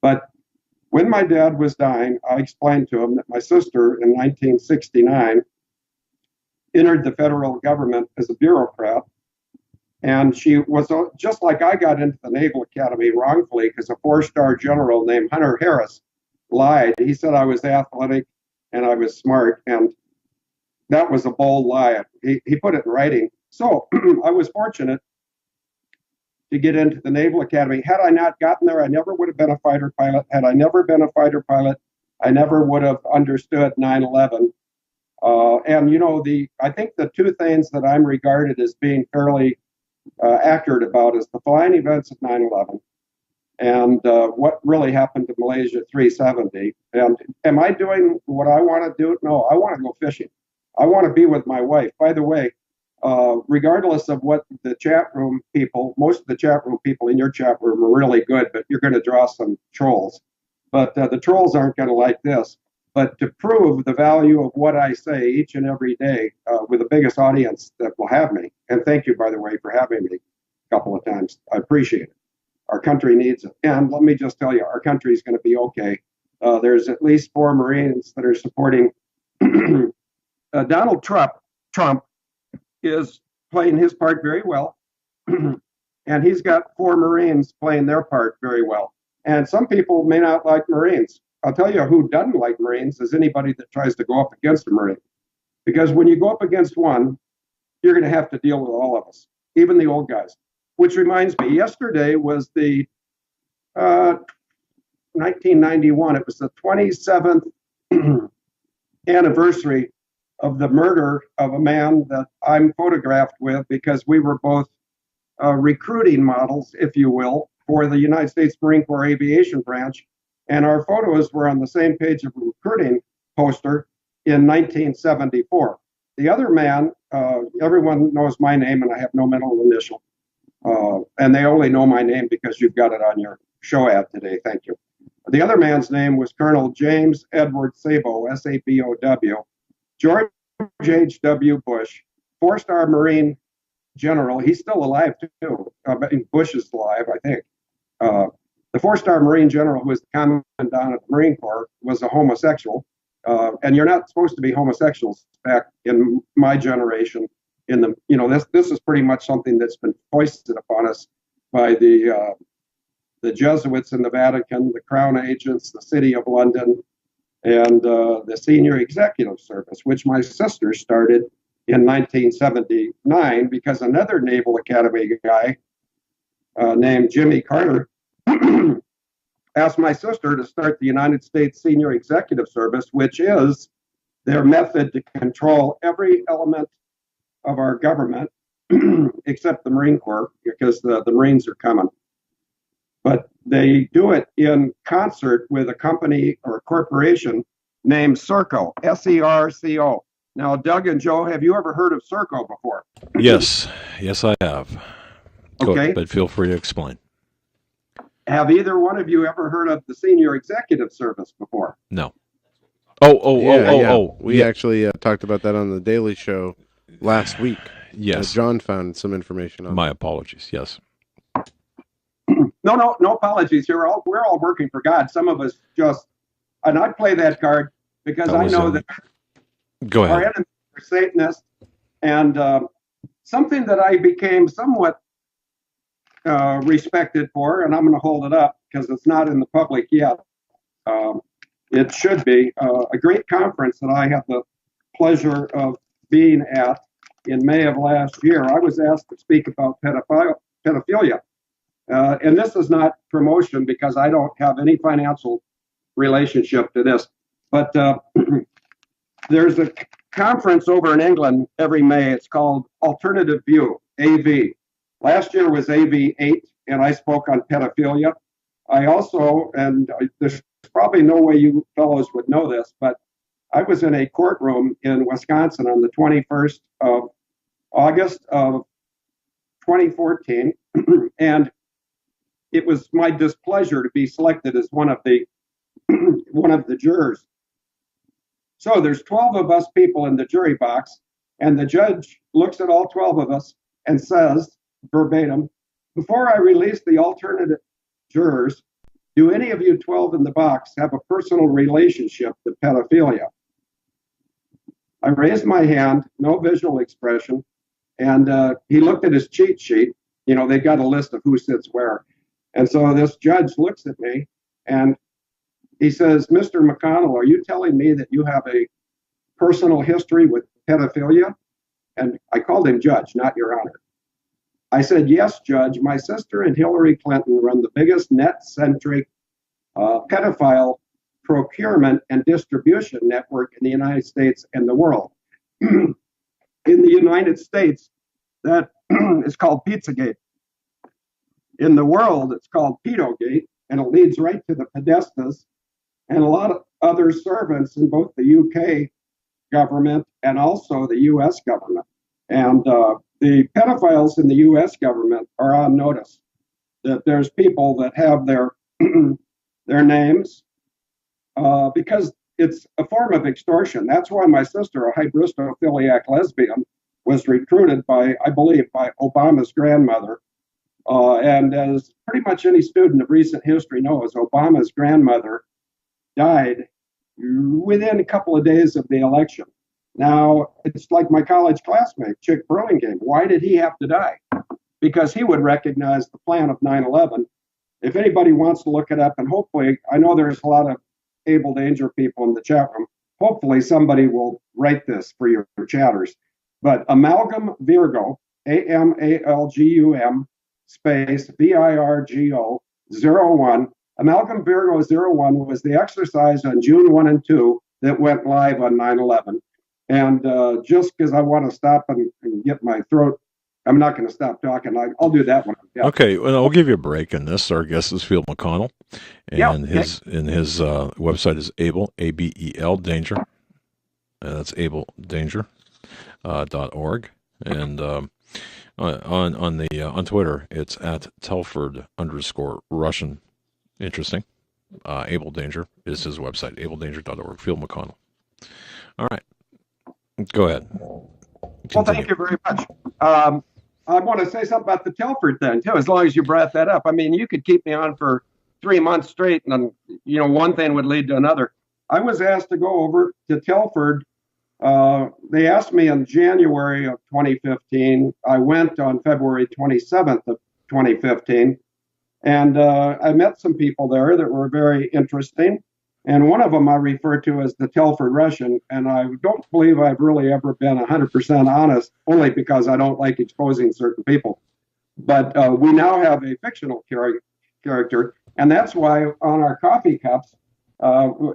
But when my dad was dying, I explained to him that my sister in 1969 entered the federal government as a bureaucrat. And she was just like I got into the Naval Academy wrongfully because a 4-star general named Hunter Harris lied. He said I was athletic and I was smart, and that was a bold lie. He put it in writing. So I was fortunate to get into the Naval Academy. Had I not gotten there, I never would have been a fighter pilot. Had I never been a fighter pilot, I never would have understood 9/11. And I think the two things that I'm regarded as being fairly accurate about is the flying events of 9/11 and what really happened to Malaysia 370. And am I doing what I want to do? No, I want to go fishing. I want to be with my wife. By the way, regardless of what the chat room people, most of the chat room people in your chat room are really good, but you're going to draw some trolls. But the trolls aren't going to like this. But to prove the value of what I say each and every day with the biggest audience that will have me, and thank you, by the way, for having me a couple of times. I appreciate it. Our country needs it. And let me just tell you, our country is going to be okay. There's at least 4 Marines that are supporting Donald Trump is playing his part very well. And he's got 4 Marines playing their part very well. And some people may not like Marines. I'll tell you who doesn't like Marines is anybody that tries to go up against a Marine. Because when you go up against one, you're going to have to deal with all of us, even the old guys. Which reminds me, yesterday was the 1991. It was the 27th anniversary of the murder of a man that I'm photographed with because we were both recruiting models, if you will, for the United States Marine Corps Aviation Branch. And our photos were on the same page of a recruiting poster in 1974. The other man, everyone knows my name and I have no middle initial. And they only know my name because you've got it on your show ad today. Thank you. The other man's name was Colonel James Edward Sabo, S-A-B-O-W. George H.W. Bush, 4-star Marine general. He's still alive, too. Bush is alive, I think. The 4-star Marine general, who was the commandant of the Marine Corps, was a homosexual. And you're not supposed to be homosexuals back in my generation. This is pretty much something that's been foisted upon us by the Jesuits in the Vatican, the Crown agents, the City of London, and the Senior Executive Service, which my sister started in 1979 because another Naval Academy guy named Jimmy Carter asked my sister to start the United States Senior Executive Service, which is their method to control every element of our government except the Marine Corps because the Marines are coming. But they do it in concert with a company or a corporation named Serco, S-E-R-C-O. Now, Doug and Joe, have you ever heard of Serco before? Yes, I have. Okay. But feel free to explain. Have either one of you ever heard of the Senior Executive Service before? No. We actually talked about that on the Daily Show last week. Yes. John found some information on My apologies. Yes. No apologies. We're all working for God. Some of us just, and I play that card because I know that Go ahead. our enemies are Satanists, and something that I became somewhat respected for, and I'm going to hold it up because it's not in the public yet. It should be a great conference that I had the pleasure of being at in May of last year. I was asked to speak about pedophilia. And this is not promotion because I don't have any financial relationship to this. But there's a conference over in England every May. It's called Alternative View, AV. Last year was AV 8, and I spoke on pedophilia. I also, and there's probably no way you fellows would know this, but I was in a courtroom in Wisconsin on the 21st of August of 2014, and it was my displeasure to be selected as one of the jurors. So there's 12 of us people in the jury box, and the judge looks at all 12 of us and says, verbatim, "Before I release the alternate jurors, do any of you 12 in the box have a personal relationship to pedophilia?" I raised my hand, no visual expression, and he looked at his cheat sheet. They got a list of who sits where. And so this judge looks at me and he says, "Mr. McConnel, are you telling me that you have a personal history with pedophilia?" And I called him Judge, not Your Honor. I said, "Yes, Judge. My sister and Hillary Clinton run the biggest net-centric pedophile procurement and distribution network in the United States and the world. In the United States, that is called Pizzagate. In the world, it's called Pedogate, and it leads right to the Podestas and a lot of other servants in both the UK government and also the US government. And the pedophiles in the US government are on notice that there's people that have their their names because it's a form of extortion. That's why my sister, a hybridophilia lesbian, was recruited by, I believe, by Obama's grandmother. And as pretty much any student of recent history knows, Obama's grandmother died within a couple of days of the election. Now, it's like my college classmate, Chick Burlingame. Why did he have to die? Because he would recognize the plan of 9/11. If anybody wants to look it up, and hopefully, I know there's a lot of able danger people in the chat room. Hopefully, somebody will write this for your chatters. But Amalgam Virgo, AMALGUM space VIRGO 01. Amalgam Virgo 01 was the exercise on June 1 and 2 that went live on 9/11. And just because I want to stop and get my throat, I'm not going to stop talking. I'll do that one. Yeah. Okay, well, I'll give you a break in this. Our guest is Phil McConnell, and his website is Able, ABEL Danger. That's abledanger.org, and on Twitter it's at Telford_Russian. Interesting. Able Danger is his website, abledanger.org. Phil McConnell. All right. Go ahead. Well, thank you very much. I want to say something about the Telford thing, too, as long as you brought that up. I mean, you could keep me on for 3 months straight, and, one thing would lead to another. I was asked to go over to Telford. They asked me in January of 2015. I went on February 27th of 2015, and I met some people there that were very interesting. And one of them I refer to as the Telford Russian, and I don't believe I've really ever been 100% honest, only because I don't like exposing certain people. But we now have a fictional character, and that's why on our coffee cups,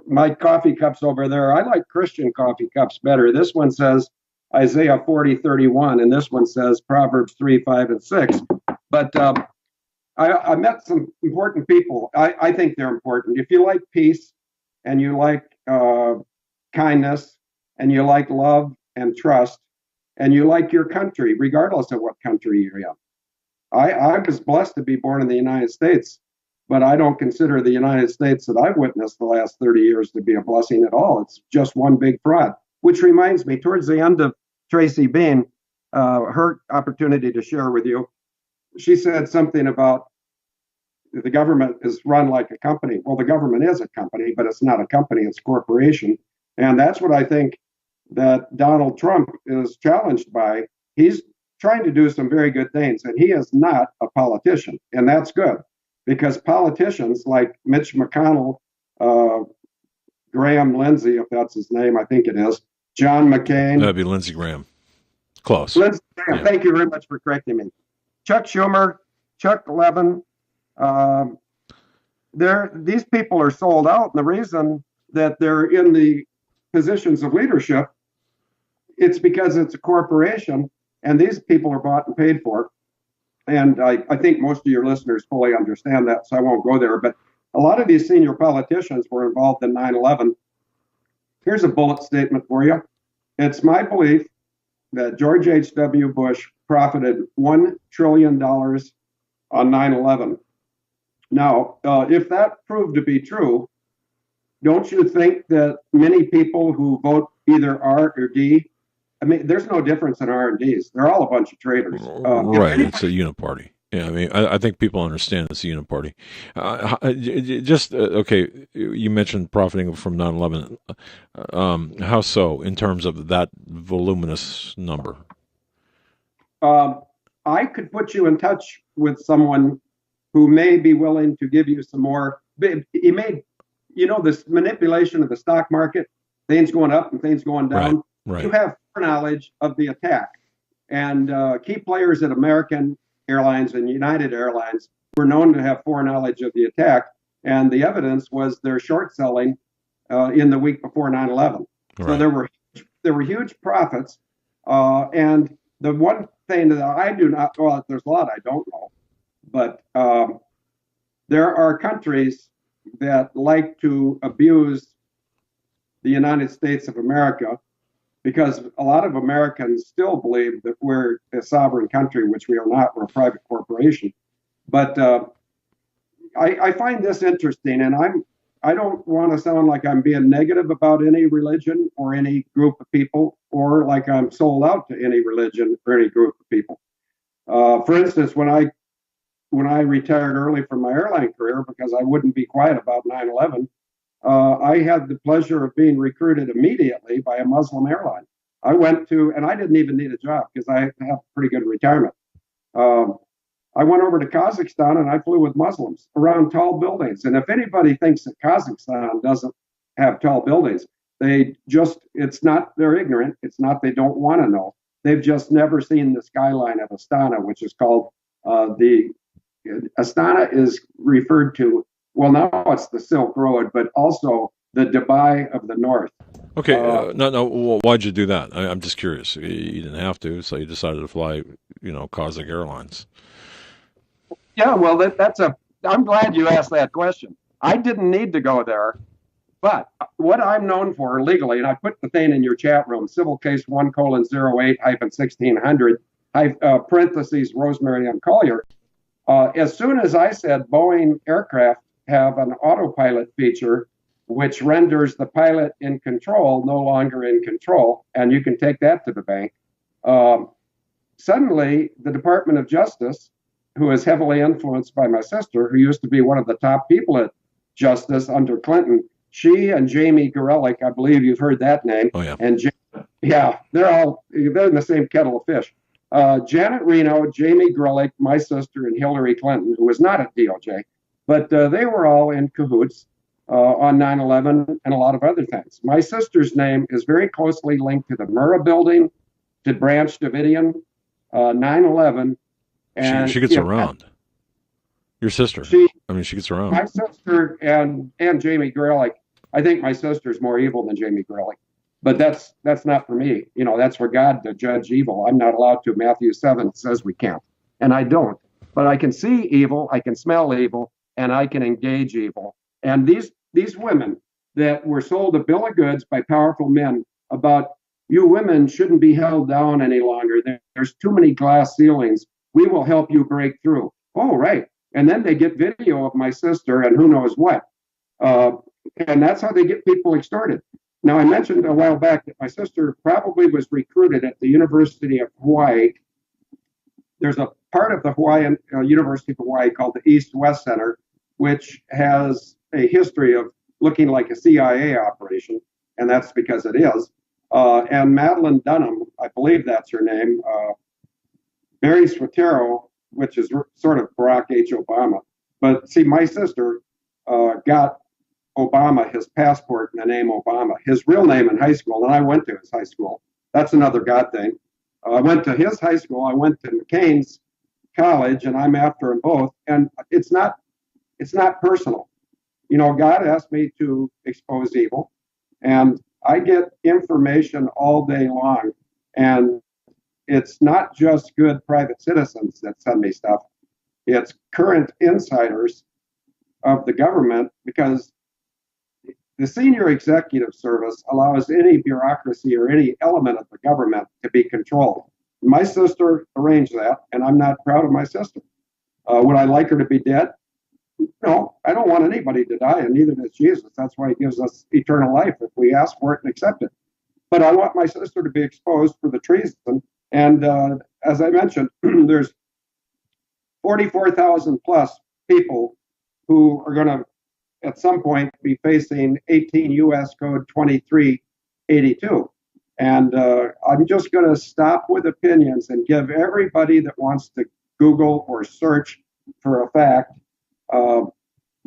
my coffee cups over there, I like Christian coffee cups better. This one says Isaiah 40:31, and this one says Proverbs 3, 5, and 6. But I met some important people. I think they're important. If you like peace, and you like kindness, and you like love and trust, and you like your country, regardless of what country you're in. I was blessed to be born in the United States, but I don't consider the United States that I've witnessed the last 30 years to be a blessing at all. It's just one big fraud, which reminds me, towards the end of Tracy Beanz, her opportunity to share with you, she said something about the government is run like a company. Well, the government is a company, but it's not a company, it's a corporation. And that's what I think that Donald Trump is challenged by. He's trying to do some very good things, and he is not a politician. And that's good, because politicians like Mitch McConnell, Graham Lindsay, if that's his name, I think it is, John McCain. That'd be Lindsey Graham. Close. Lindsey Graham, Yeah. Thank you very much for correcting me. Chuck Schumer, Chuck Levin, these people are sold out, and the reason that they're in the positions of leadership, it's because it's a corporation, and these people are bought and paid for. And I think most of your listeners fully understand that, so I won't go there. But a lot of these senior politicians were involved in 9/11. Here's a bullet statement for you. It's my belief that George H.W. Bush profited $1 trillion on 9/11. Now, if that proved to be true, don't you think that many people who vote either R or D, I mean, there's no difference in R and Ds. They're all a bunch of traitors. Right, it's a uniparty. Yeah, I mean, I think people understand it's a uniparty. Okay, you mentioned profiting from 9/11. How so, in terms of that voluminous number? I could put you in touch with someone who may be willing to give you some more. He made, this manipulation of the stock market, things going up and things going down. Right. You have foreknowledge of the attack. And key players at American Airlines and United Airlines were known to have foreknowledge of the attack. And the evidence was their short selling in the week before 9/11. So Right. there were huge profits. And the one thing that I do not, well, there's a lot I don't know, but there are countries that like to abuse the United States of America because a lot of Americans still believe that we're a sovereign country, which we are not. We're a private corporation. But I find this interesting, and I don't want to sound like I'm being negative about any religion or any group of people, or like I'm sold out to any religion or any group of people. For instance, when I retired early from my airline career because I wouldn't be quiet about 9/11, I had the pleasure of being recruited immediately by a Muslim airline. I went to, and I didn't even need a job because I have pretty good retirement. I went over to Kazakhstan and I flew with Muslims around tall buildings. And if anybody thinks that Kazakhstan doesn't have tall buildings, it's not, they're ignorant. It's not, they don't want to know. They've just never seen the skyline of Astana, which is called Astana is referred to, well, now it's the Silk Road, but also the Dubai of the North. Okay, no. Well, why'd you do that? I'm just curious. You didn't have to, so you decided to fly, Kazakh Airlines. Yeah, well, I'm glad you asked that question. I didn't need to go there, but what I'm known for legally, and I put the thing in your chat room, civil case 1:08-1600, parentheses, Rosemary and Collier. As soon as I said Boeing aircraft have an autopilot feature, which renders the pilot in control no longer in control, and you can take that to the bank, suddenly the Department of Justice, who is heavily influenced by my sister, who used to be one of the top people at Justice under Clinton, she and Jamie Gorelick, I believe you've heard that name. Oh, yeah. And they're in the same kettle of fish. Janet Reno, Jamie Gorelick, my sister, and Hillary Clinton, who was not at DOJ, but they were all in cahoots on 9/11 and a lot of other things. My sister's name is very closely linked to the Murrah building, to Branch Davidian, 9/11. And she gets around. Your sister. She gets around. My sister and Jamie Gorelick. I think my sister's more evil than Jamie Gorelick, but that's not for me. That's for God to judge evil. I'm not allowed to. Matthew 7 says we can't, and I don't. But I can see evil, I can smell evil, and I can engage evil. And these women that were sold a bill of goods by powerful men about you women shouldn't be held down any longer. There's too many glass ceilings. We will help you break through. Oh, right. And then they get video of my sister and who knows what. And that's how they get people extorted. Now, I mentioned a while back that my sister probably was recruited at the University of Hawaii. There's a part of the Hawaiian University of Hawaii called the East-West Center, which has a history of looking like a CIA operation, and that's because it is. And Madeline Dunham, I believe that's her name, Mary Swatero, which is sort of Barack H. Obama. But see, my sister got Obama his passport in the name Obama, his real name in high school, and I went to his high school. That's another God thing. I went to his high school. I went to McCain's college, and I'm after them both. And it's not personal. God asked me to expose evil, and I get information all day long. And it's not just good private citizens that send me stuff. It's current insiders of the government, because the senior executive service allows any bureaucracy or any element of the government to be controlled. My sister arranged that, and I'm not proud of my sister. Would I like her to be dead? No, I don't want anybody to die, and neither does Jesus. That's why he gives us eternal life if we ask for it and accept it. But I want my sister to be exposed for the treason. And as I mentioned, there's 44,000 plus people who are going to, at some point, be facing 18 U.S. Code 2382. And I'm just going to stop with opinions and give everybody that wants to Google or search for a fact.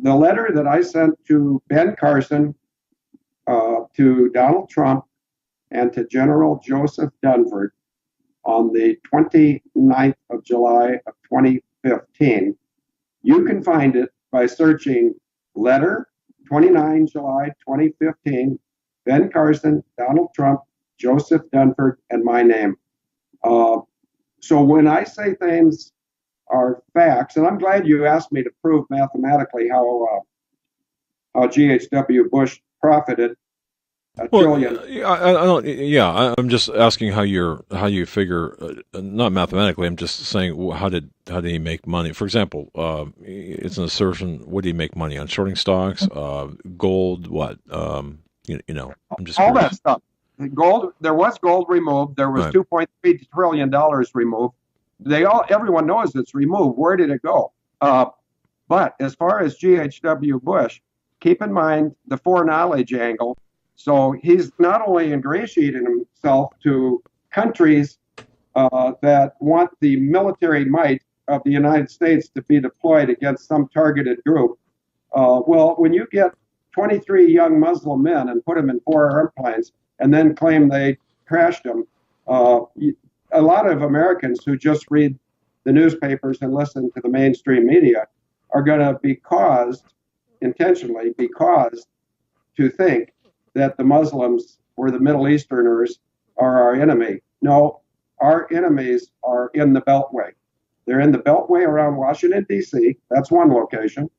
The letter that I sent to Ben Carson, to Donald Trump, and to General Joseph Dunford on the 29th of July of 2015, you can find it by searching letter 29 July 2015, Ben Carson, Donald Trump, Joseph Dunford, and my name. So when I say things are facts, and I'm glad you asked me to prove mathematically how GHW Bush profited a trillion. I'm just asking how you figure, not mathematically. I'm just saying how did he make money? For example, it's an assertion. What did he make money on? Shorting stocks, gold, what? I'm just all curious. that stuff. The gold. There was gold removed. There was Right. $2.3 trillion removed. Everyone knows it's removed. Where did it go? But as far as GHW Bush, keep in mind the foreknowledge angle. So he's not only ingratiating himself to countries that want the military might of the United States to be deployed against some targeted group. Well, when you get 23 young Muslim men and put them in 4 airplanes and then claim they crashed them, a lot of Americans who just read the newspapers and listen to the mainstream media are going to intentionally be caused to think that the Muslims or the Middle Easterners are our enemy. No, our enemies are in the Beltway. They're in the Beltway around Washington, D.C. That's one location.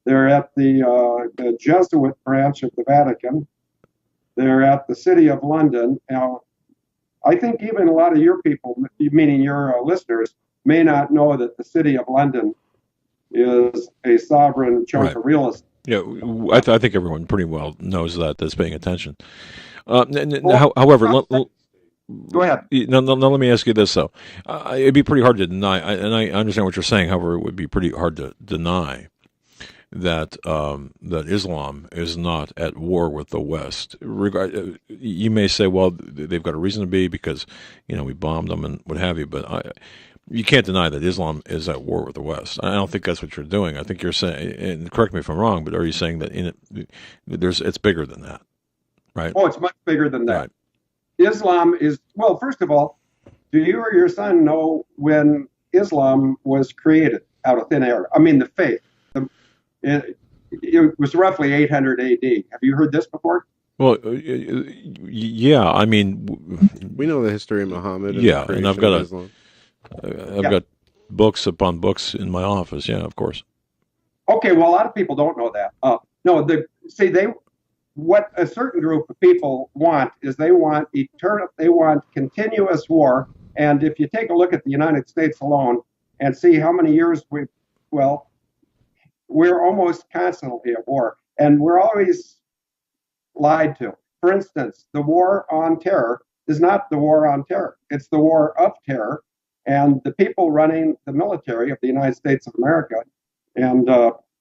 They're at the Jesuit branch of the Vatican. They're at the City of London. Now, I think even a lot of your people, meaning your listeners, may not know that the City of London is a sovereign chunk of real estate. Yeah, I think everyone pretty well knows that's paying attention. However, go ahead. No, let me ask you this, though. It'd be pretty hard to deny, and I understand what you're saying. However, it would be pretty hard to deny that that Islam is not at war with the West. You may say, well, they've got a reason to be because we bombed them and what have you, but you can't deny that Islam is at war with the West. I don't think that's what you're doing. I think you're saying, and correct me if I'm wrong, but are you saying that it's bigger than that, right? Oh, it's much bigger than that. Right. Islam is, well, first of all, do you or your son know when Islam was created out of thin air? I mean, the faith. It was roughly 800 AD. Have you heard this before? Well, yeah. I mean, we know the history of Muhammad. And I've got Islam. I've got books upon books in my office. Yeah, of course. Okay, well, a lot of people don't know that. What a certain group of people want is they want continuous war. And if you take a look at the United States alone and see how many years we're almost constantly at war, and we're always lied to. For instance, the war on terror is not the war on terror. It's the war of terror. And the people running the military of the United States of America, and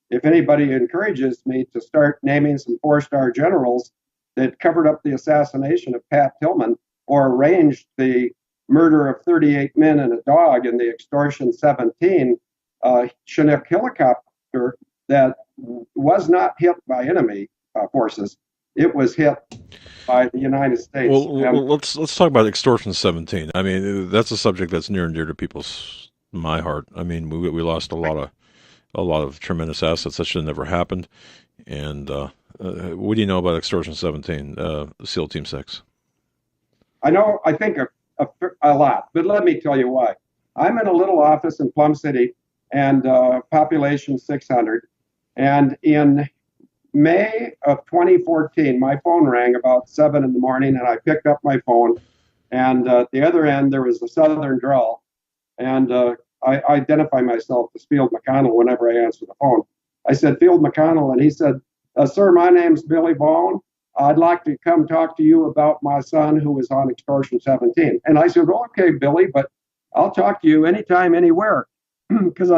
if anybody encourages me to start naming some 4-star generals that covered up the assassination of Pat Tillman or arranged the murder of 38 men and a dog in the Extortion 17 Chinook helicopter that was not hit by enemy forces. It was hit by the United States. Well, let's talk about Extortion 17. I mean, that's a subject that's near and dear to my heart. I mean, we lost a lot of tremendous assets that should have never happened. And what do you know about Extortion 17, SEAL Team 6? I think a lot, but let me tell you why. I'm in a little office in Plum City, and population 600. And in May of 2014, my phone rang about 7 in the morning, and I picked up my phone. And at the other end, there was a Southern drawl. And I identify myself as Field McConnell whenever I answer the phone. I said, Field McConnell, and he said, sir, my name's Billy Bone. I'd like to come talk to you about my son who was on Extortion 17. And I said, well, okay, Billy, but I'll talk to you anytime, anywhere, because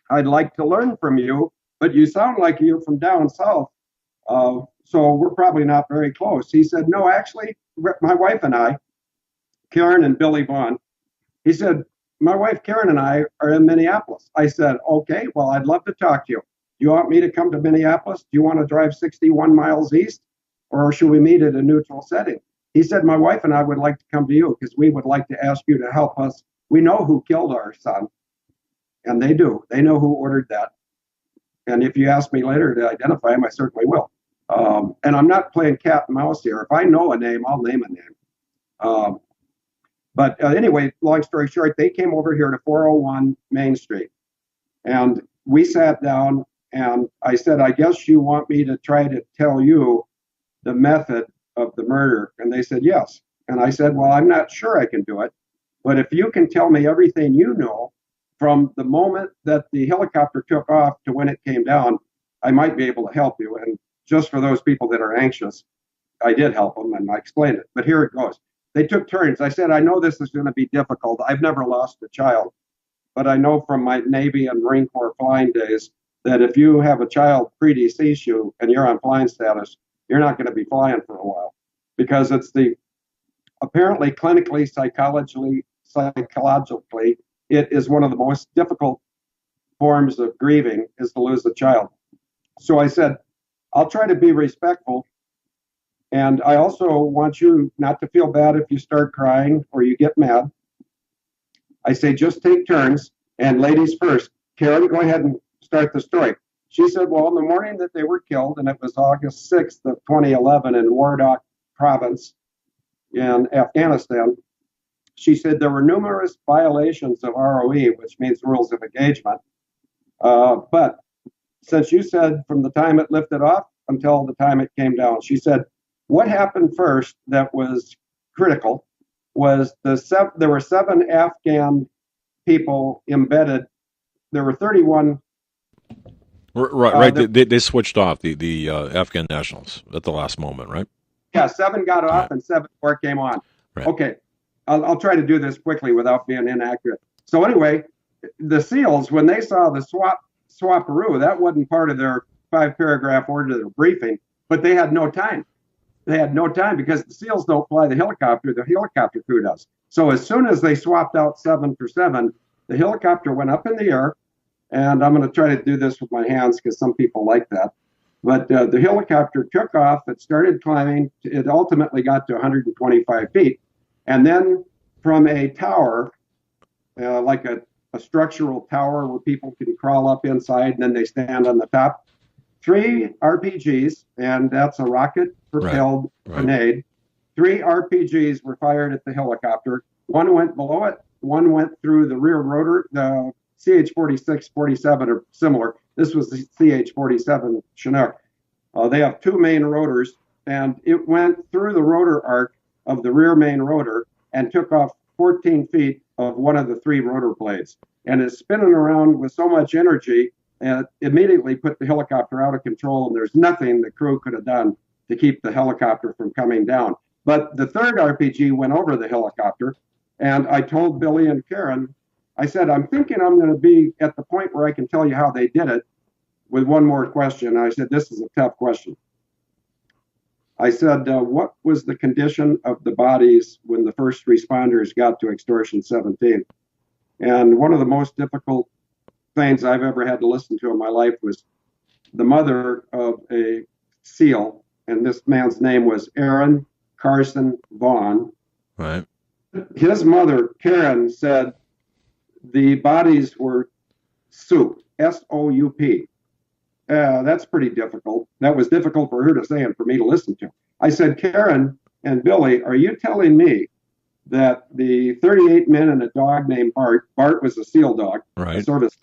I'd like to learn from you. But you sound like you're from down south, so we're probably not very close. He said, no, actually, my wife and I, Karen and Billy Vaughn, he said, my wife Karen and I are in Minneapolis. I said, okay, well, I'd love to talk to you. Do you want me to come to Minneapolis? Do you want to drive 61 miles east? Or should we meet at a neutral setting? He said, my wife and I would like to come to you because we would like to ask you to help us. We know who killed our son, and they do. They know who ordered that. And if you ask me later to identify them, I certainly will. And I'm not playing cat and mouse here. If I know a name, I'll name a name. But anyway, long story short, they came over here to 401 Main Street. And we sat down and I said, I guess you want me to try to tell you the method of the murder. And they said, yes. And I said, well, I'm not sure I can do it. But if you can tell me everything you know from the moment that the helicopter took off to when it came down, I might be able to help you. And just for those people that are anxious, I did help them and I explained it. But here it goes. They took turns. I said, I know this is going to be difficult. I've never lost a child. But I know from my Navy and Marine Corps flying days that if you have a child pre-decease you and you're on flying status, you're not going to be flying for a while, because it's the apparently clinically, psychologically, it is one of the most difficult forms of grieving is to lose a child. So I said, I'll try to be respectful. And I also want you not to feel bad if you start crying or you get mad. I say, just take turns, and ladies first. Karen, go ahead and start the story. She said, well, in the morning that they were killed, and it was August 6th of 2011 in Wardak province in Afghanistan, she said there were numerous violations of ROE, which means rules of engagement. But since you said from the time it lifted off until the time it came down, she said, what happened first that was critical was there were 7 Afghan people embedded. There were 31. Right. They switched off the Afghan nationals at the last moment, right? Yeah, 7 got off and 7 more came on. Right. Okay, I'll try to do this quickly without being inaccurate. So anyway, the SEALs, when they saw the swaparoo, that wasn't part of their 5-paragraph order, their briefing, but they had no time. They had no time because the SEALs don't fly the helicopter crew does. So as soon as they swapped out 7 for 7, the helicopter went up in the air, and I'm going to try to do this with my hands because some people like that. But the helicopter took off, it started climbing, it ultimately got to 125 feet. And then from a tower, like a structural tower where people can crawl up inside and then they stand on the top, 3 RPGs, and that's a rocket-propelled grenade. 3 RPGs were fired at the helicopter. One went below it, one went through the rear rotor. The CH-46, 47 are similar. This was the CH-47 Chinook. They have 2 main rotors, and it went through the rotor arc of the rear main rotor and took off 14 feet of one of the 3 rotor blades. And it's spinning around with so much energy, and it immediately put the helicopter out of control, and there's nothing the crew could have done to keep the helicopter from coming down. But the 3rd RPG went over the helicopter, and I told Billy and Karen, I said, I'm thinking I'm going to be at the point where I can tell you how they did it with one more question. I said, this is a tough question. I said, what was the condition of the bodies when the first responders got to Extortion 17? And one of the most difficult things I've ever had to listen to in my life was the mother of a SEAL, and this man's name was Aaron Carson Vaughn. Right. His mother, Karen, said the bodies were soup, S-O-U-P. That's pretty difficult. That was difficult for her to say and for me to listen to. I said, Karen and Billy, are you telling me that the 38 men and a dog named Bart was a SEAL dog, right? A service.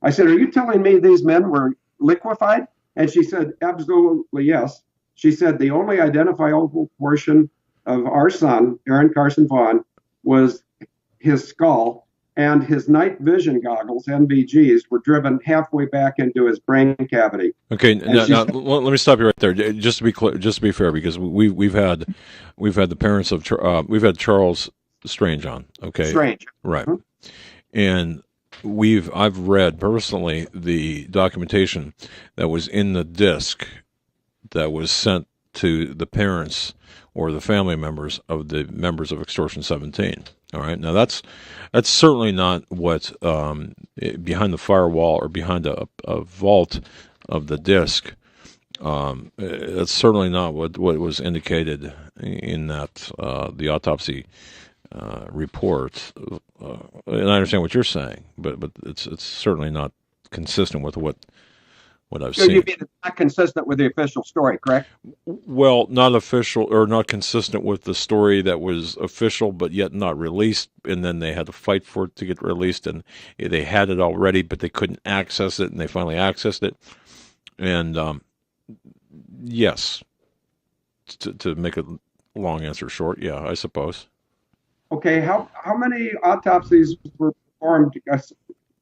I said, are you telling me these men were liquefied? And she said, absolutely yes. She said the only identifiable portion of our son, Aaron Carson Vaughn, was his skull, and his night vision goggles, NVGs, were driven halfway back into his brain cavity. Okay, now let me stop you right there. Just to be clear, just to be fair, because we've had the parents of we've had Charles Strange on. Okay, Strange, right? Mm-hmm. And I've read personally the documentation that was in the disc that was sent to the parents or the family members of the members of Extortion 17. All right. Now that's certainly not what behind the firewall or behind a vault of the disc. That's certainly not what was indicated in that the autopsy report. And I understand what you're saying, but it's certainly not consistent with what I've So you seen. mean it's not consistent with the official story, correct? Well, not official or not consistent with the story that was official, but yet not released. And then they had to fight for it to get released, and they had it already, but they couldn't access it, and they finally accessed it. And yes, to make a long answer short, yeah, I suppose. Okay, how many autopsies were performed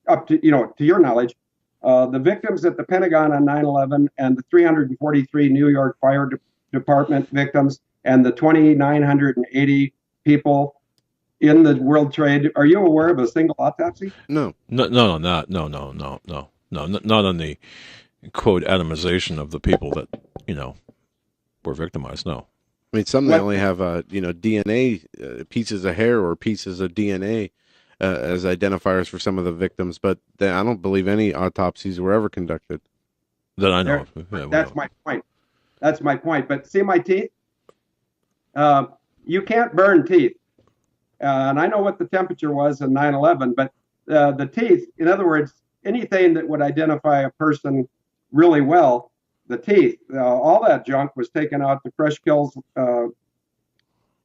up to to your knowledge? The victims at the Pentagon on 9/11 and the 343 New York Fire Department victims and the 2,980 people in the World Trade. Are you aware of a single autopsy? No. Not on that. No, not on the quote atomization of the people that were victimized. No. I mean, some they only have DNA pieces of hair or pieces of DNA as identifiers for some of the victims, but I don't believe any autopsies were ever conducted. That I know of. Yeah, That's my point. That's my point. But see my teeth? You can't burn teeth. And I know what the temperature was in 9/11, but the teeth, in other words, anything that would identify a person really well, the teeth, all that junk was taken out to Freshkills,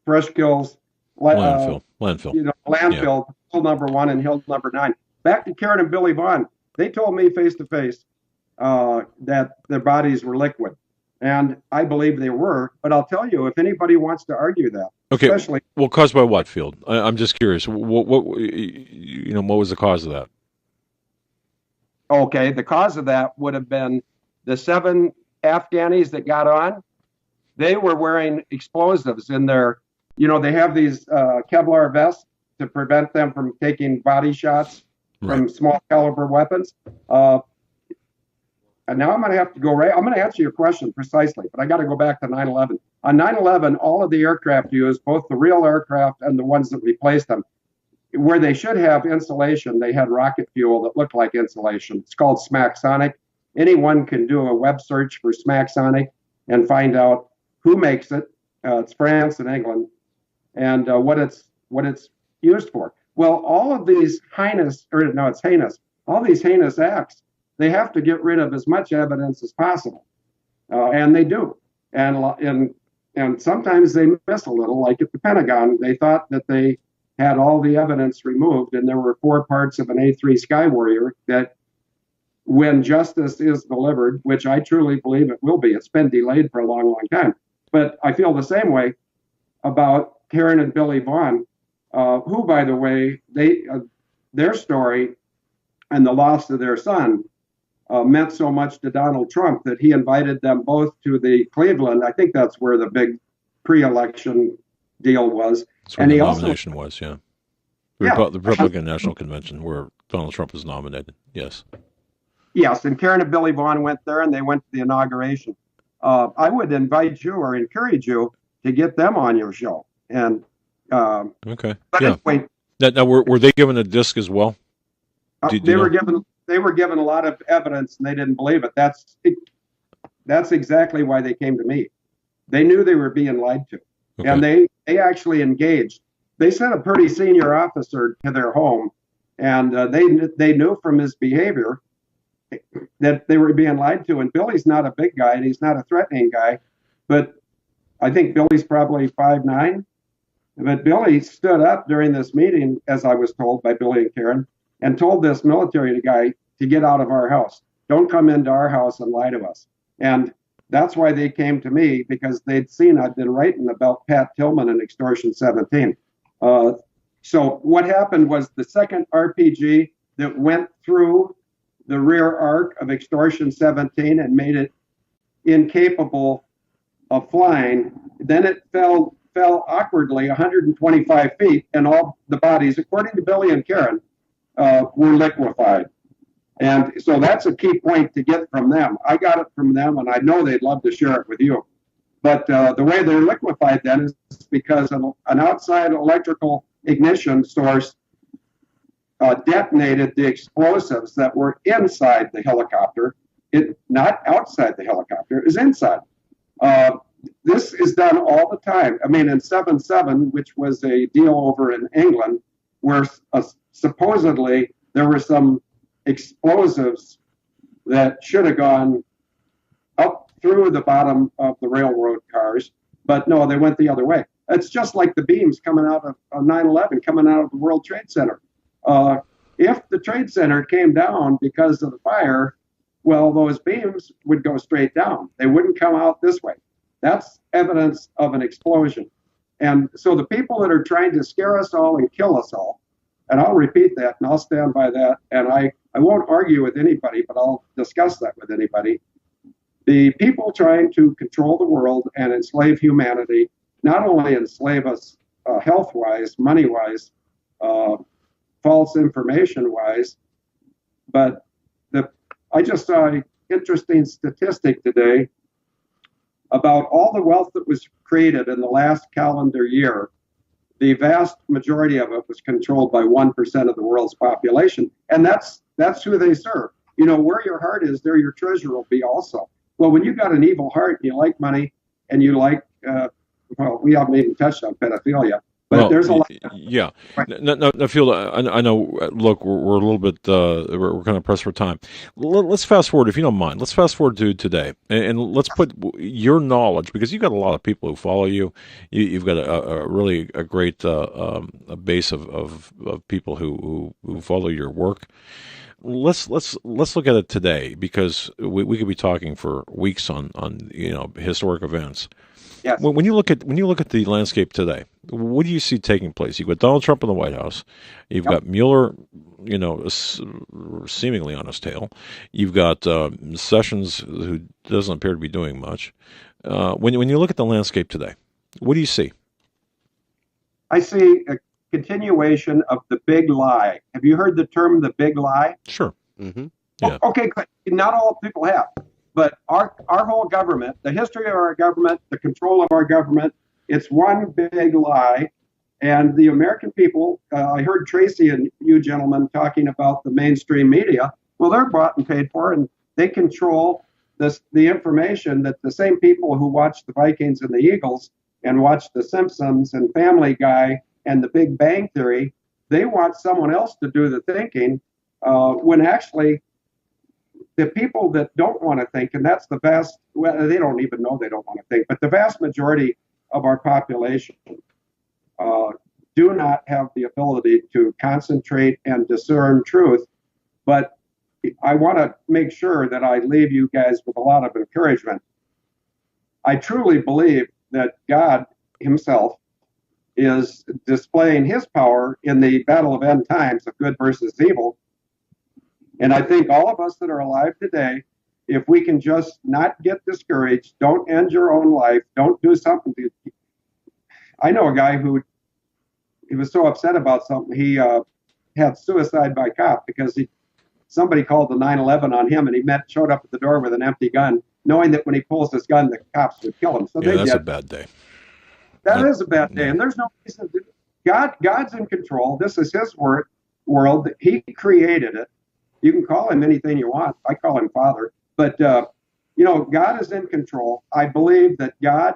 landfill. Landfill, Hill number 1 and Hill number 9. Back to Karen and Billy Vaughn. They told me face to face that their bodies were liquid. And I believe they were, but I'll tell you, if anybody wants to argue that, okay, especially, well, caused by what, Field? I'm just curious. What was the cause of that? okay, the cause of that would have been the 7 Afghanis that got on. They were wearing explosives in their, they have these Kevlar vests to prevent them from taking body shots from small caliber weapons. And now I'm going to have to go I'm going to answer your question precisely, but I got to go back to 9/11. On 9/11, all of the aircraft used, both the real aircraft and the ones that replaced them, where they should have insulation, they had rocket fuel that looked like insulation. It's called Smacksonic. Anyone can do a web search for Smacksonic and find out who makes it. It's France and England, and what it's used for. Well, all of these heinous acts, they have to get rid of as much evidence as possible, and they do. And sometimes they miss a little, like at the Pentagon. They thought that they had all the evidence removed, and there were 4 parts of an A3 Sky Warrior that, when justice is delivered, which I truly believe it will be, it's been delayed for a long, long time. But I feel the same way about Karen and Billy Vaughn, who, by the way, their story and the loss of their son meant so much to Donald Trump that he invited them both to the Cleveland. I think that's where the big pre-election deal was. That's where the nomination was, yeah. The Republican National Convention, where Donald Trump was nominated, yes. Yes, and Karen and Billy Vaughn went there, and they went to the inauguration. I would invite you or encourage you to get them on your show. And okay, but yeah. Anyway, now, were they given a disc as well? They were given a lot of evidence, and they didn't believe it. That's exactly why they came to me. They knew they were being lied to, okay. And they actually engaged. They sent a pretty senior officer to their home, and they knew from his behavior that they were being lied to. And Billy's not a big guy, and he's not a threatening guy, but I think Billy's probably 5'9". But Billy stood up during this meeting, as I was told by Billy and Karen, and told this military guy to get out of our house. Don't come into our house and lie to us. And that's why they came to me, because they'd seen I'd been writing about Pat Tillman and Extortion 17. So what happened was the second RPG that went through the rear arc of Extortion 17 and made it incapable of flying, then it fell awkwardly 125 feet, and all the bodies, according to Billy and Karen, were liquefied. And so that's a key point to get from them. I got it from them, and I know they'd love to share it with you. But the way they're liquefied then is because an outside electrical ignition source detonated the explosives that were inside the helicopter. Not outside the helicopter, it was inside. This is done all the time. I mean, in 7/7, which was a deal over in England, where supposedly there were some explosives that should have gone up through the bottom of the railroad cars, but no, they went the other way. It's just like the beams coming out of 9/11, coming out of the World Trade Center. If the Trade Center came down because of the fire, well, those beams would go straight down. They wouldn't come out this way. That's evidence of an explosion. And so the people that are trying to scare us all and kill us all, and I'll repeat that and I'll stand by that, and I won't argue with anybody, but I'll discuss that with anybody. The people trying to control the world and enslave humanity, not only enslave us health-wise, money-wise, false information-wise, but I just saw an interesting statistic today about all the wealth that was created in the last calendar year. The vast majority of it was controlled by 1% of the world's population, and that's who they serve. You know, where your heart is, there your treasure will be also. Well, when you got an evil heart and you like money and you like, well, we haven't even touched on pedophilia, but there's a lot. Yeah. No, Field, I know, look, we're a little bit, we're kind of pressed for time. Let's fast forward, if you don't mind. Let's fast forward to today. And let's put your knowledge, because you've got a lot of people who follow you. You've got a really a great a base of people who follow your work. Let's look at it today, because we could be talking for weeks on historic events. Yes. When you look at the landscape today, what do you see taking place? You've got Donald Trump in the White House. You've got Mueller, seemingly on his tail. You've got Sessions, who doesn't appear to be doing much. When you look at the landscape today, what do you see? I see a continuation of the big lie. Have you heard the term the big lie? Sure. Mm-hmm. Yeah. Okay, good. Not all people have. But our whole government, the history of our government, the control of our government, it's one big lie. And the American people, I heard Tracy and you gentlemen talking about the mainstream media. Well, they're bought and paid for, and they control the information that the same people who watch the Vikings and the Eagles and watch the Simpsons and Family Guy and the Big Bang Theory, they want someone else to do the thinking, when actually the people that don't want to think, and that's the vast, well, they don't even know they don't want to think, but the vast majority of our population do not have the ability to concentrate and discern truth. But I want to make sure that I leave you guys with a lot of encouragement. I truly believe that God himself is displaying his power in the battle of end times of good versus evil. And I think all of us that are alive today, if we can just not get discouraged, don't end your own life, don't do something. I know a guy who he was so upset about something, he had suicide by cop because somebody called the 9/11 on him, and he showed up at the door with an empty gun, knowing that when he pulls his gun, the cops would kill him. So that's a bad day. That is a bad day, and there's no reason to. God's in control. This is his world. He created it. You can call him anything you want. I call him Father. But, God is in control. I believe that God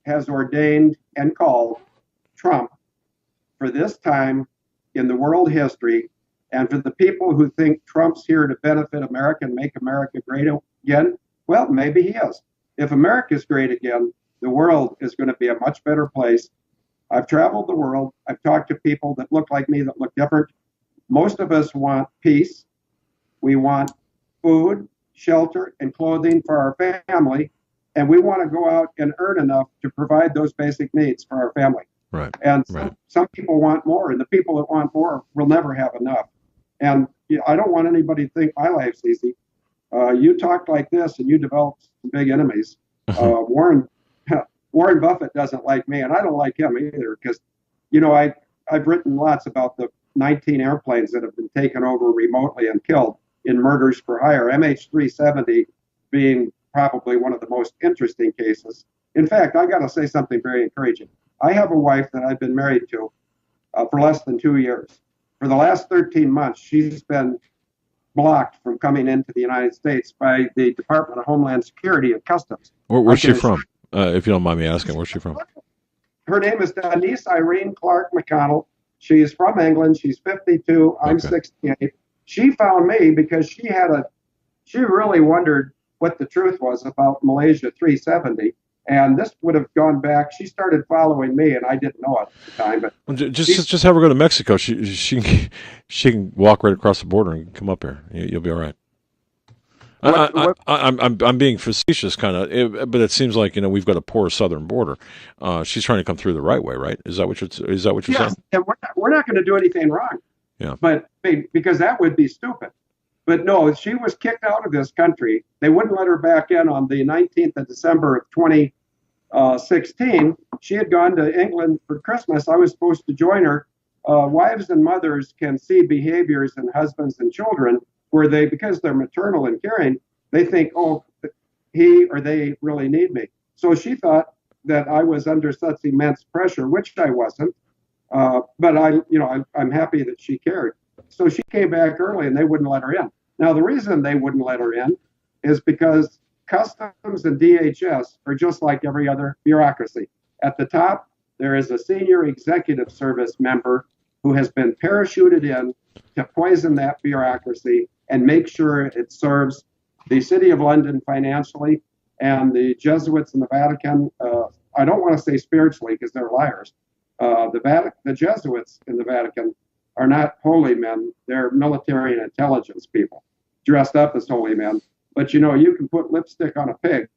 has ordained and called Trump for this time in the world history, and for the people who think Trump's here to benefit America and make America great again, well, maybe he is. If America is great again, the world is going to be a much better place. I've traveled the world. I've talked to people that look like me, that look different. Most of us want peace. We want food, shelter, and clothing for our family, and we want to go out and earn enough to provide those basic needs for our family. Right. And some people want more, and the people that want more will never have enough. And I don't want anybody to think my life's easy. You talk like this, and you develop some big enemies. Warren Buffett doesn't like me, and I don't like him either, because, I've written lots about the 19 airplanes that have been taken over remotely and killed in murders for hire, MH370 being probably one of the most interesting cases. In fact, I got to say something very encouraging. I have a wife that I've been married to for less than 2 years. For the last 13 months, she's been blocked from coming into the United States by the Department of Homeland Security and Customs. Where's she from? If you don't mind me asking, where's she from? Her name is Denise Irene Clark McConnell. She is from England. She's 52. I'm 68. She found me because she had she really wondered what the truth was about Malaysia 370. And this would have gone back. She started following me, and I didn't know it at the time. But Well, just have her go to Mexico. She can walk right across the border and come up here. You'll be all right. I'm being facetious, kind of, but it seems like we've got a poor southern border. She's trying to come through the right way, right? Is that what you're saying? Yes, and we're not going to do anything wrong. Yeah. But because that would be stupid. But no, she was kicked out of this country. They wouldn't let her back in on the 19th of December of 2016. She had gone to England for Christmas. I was supposed to join her. Wives and mothers can see behaviors in husbands and children where they, because they're maternal and caring, they think, oh, he or they really need me. So she thought that I was under such immense pressure, which I wasn't. But I'm happy that she cared. So she came back early and they wouldn't let her in. Now, the reason they wouldn't let her in is because Customs and DHS are just like every other bureaucracy. At the top, there is a senior executive service member who has been parachuted in to poison that bureaucracy and make sure it serves the City of London financially and the Jesuits in the Vatican. I don't want to say spiritually because they're liars. The Jesuits in the Vatican are not holy men. They're military and intelligence people dressed up as holy men. But you can put lipstick on a pig,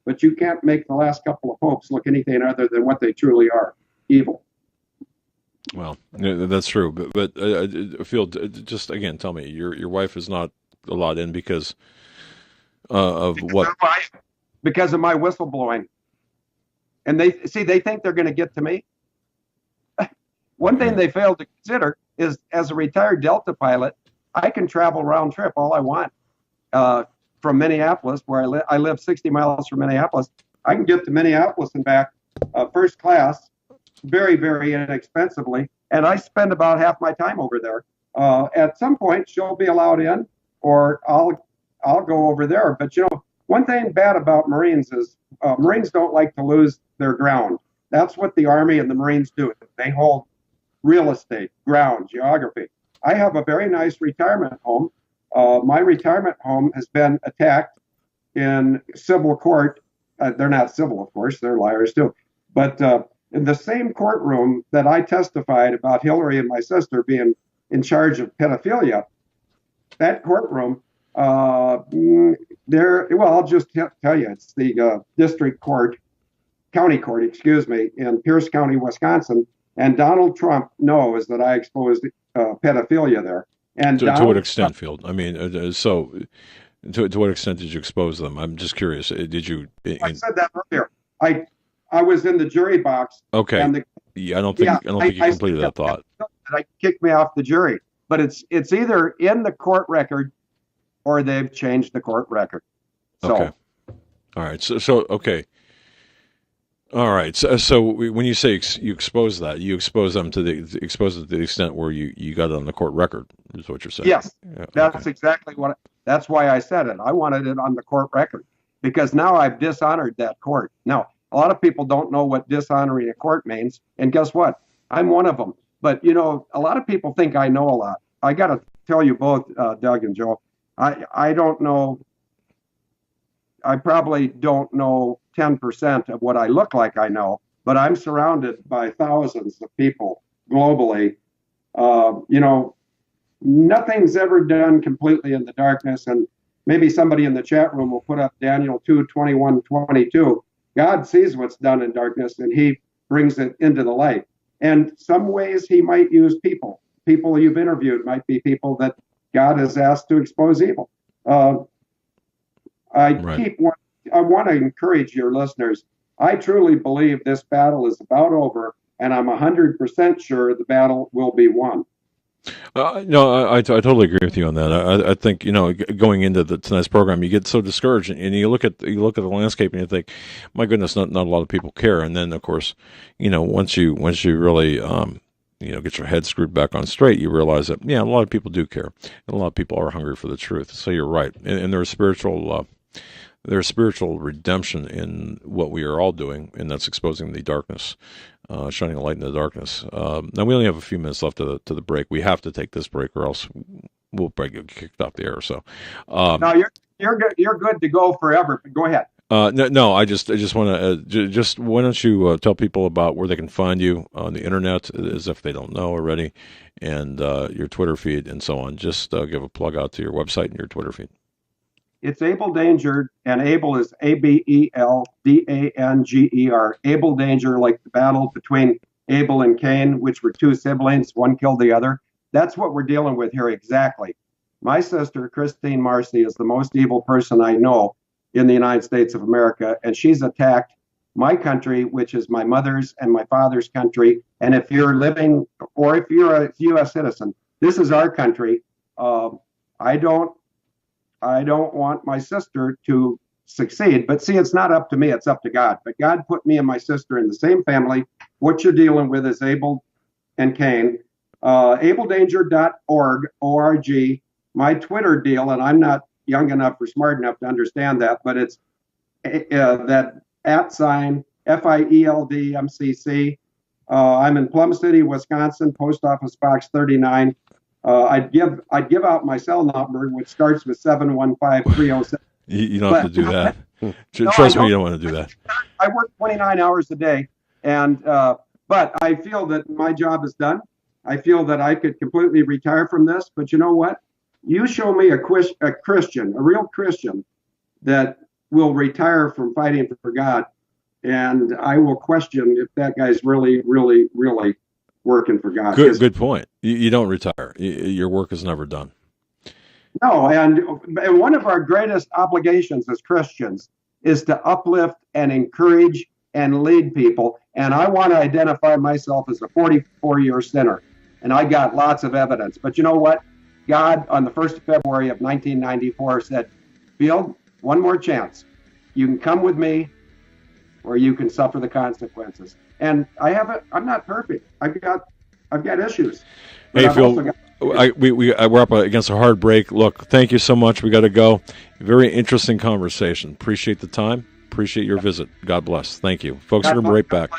but you can't make the last couple of popes look anything other than what they truly are, evil. Well, that's true. But Phil, just again, tell me, your wife is not allowed in because of what? Because of my whistleblowing. And they think they're going to get to me. One thing they failed to consider is, as a retired Delta pilot, I can travel round trip all I want from Minneapolis, where I live 60 miles from Minneapolis. I can get to Minneapolis and back first class, very, very inexpensively, and I spend about half my time over there. At some point, she'll be allowed in, or I'll go over there. But one thing bad about Marines is Marines don't like to lose their ground. That's what the Army and the Marines do. They hold real estate, ground, geography. I have a very nice retirement home. My retirement home has been attacked in civil court. They're not civil, of course. They're liars too. But in the same courtroom that I testified about Hillary and my sister being in charge of pedophilia, that courtroom, I'll just tell you, it's the county court, in Pierce County, Wisconsin. And Donald Trump knows that I exposed pedophilia there. And to what extent, Field? I mean, so to what extent did you expose them? I'm just curious. Did you? I said that earlier. I was in the jury box. Okay. And I don't think you completed that thought. I kicked me off the jury, but it's either in the court record or they've changed the court record. So, okay. All right. So okay. All right. So when you say you expose that, you expose them to the extent where you got it on the court record, is what you're saying. Yes, yeah, that's exactly what. That's why I said it. I wanted it on the court record because now I've dishonored that court. Now, a lot of people don't know what dishonoring a court means, and guess what? I'm one of them. But a lot of people think I know a lot. I got to tell you both, Doug and Joe. I don't know. I probably don't know 10% of what I look like I know, but I'm surrounded by thousands of people globally. Nothing's ever done completely in the darkness, and maybe somebody in the chat room will put up Daniel 2:21-22. God sees what's done in darkness, and he brings it into the light. And some ways he might use people. People you've interviewed might be people that God has asked to expose evil. I want to encourage your listeners. I truly believe this battle is about over, and I'm 100% sure the battle will be won. No, I totally agree with you on that. I think going into tonight's program, you get so discouraged, and you look at the landscape, and you think, my goodness, not a lot of people care. And then, of course, once you really get your head screwed back on straight, you realize that a lot of people do care, and a lot of people are hungry for the truth. So you're right, and there's spiritual redemption in what we are all doing, and that's exposing the darkness, shining a light in the darkness. Now we only have a few minutes left to the break. We have to take this break, or else we'll get kicked off the air. So now you're good to go forever. But go ahead. No. I just want to just why don't you tell people about where they can find you on the internet, as if they don't know already, and your Twitter feed and so on. Just give a plug out to your website and your Twitter feed. It's Able Danger, and Able is ABELDANGER. Able Danger, like the battle between Abel and Cain, which were two siblings, one killed the other. That's what we're dealing with here exactly. My sister, Christine Marcy, is the most evil person I know in the United States of America, and she's attacked my country, which is my mother's and my father's country. And if you're living, or if you're a U.S. citizen, this is our country. I don't want my sister to succeed. But see, it's not up to me, it's up to God. But God put me and my sister in the same family. What you're dealing with is Abel and Cain. AbleDanger.org, O-R-G. My Twitter deal, and I'm not young enough or smart enough to understand that, but it's that @ FIELDMCC. I'm in Plum City, Wisconsin, Post Office Box 39. I'd give out my cell number, which starts with 715-307. You don't have to do that. Trust me, you don't want to do that. I work 29 hours a day, and but I feel that my job is done. I feel that I could completely retire from this. But you know what? You show me a Christian, a real Christian, that will retire from fighting for God, and I will question if that guy's really, really, really working for God. Good point. You don't retire. Your work is never done. No, and one of our greatest obligations as Christians is to uplift and encourage and lead people. And I want to identify myself as a 44-year sinner, and I got lots of evidence. But you know what? God, on the 1st of February of 1994, said, Field, one more chance. You can come with me, or you can suffer the consequences. And I'm not perfect. I've got issues. Hey, Phil, we're up against a hard break. Look, thank you so much. We got to go. Very interesting conversation. Appreciate the time. Appreciate your visit. God bless. Thank you. Folks, we're going to be right back.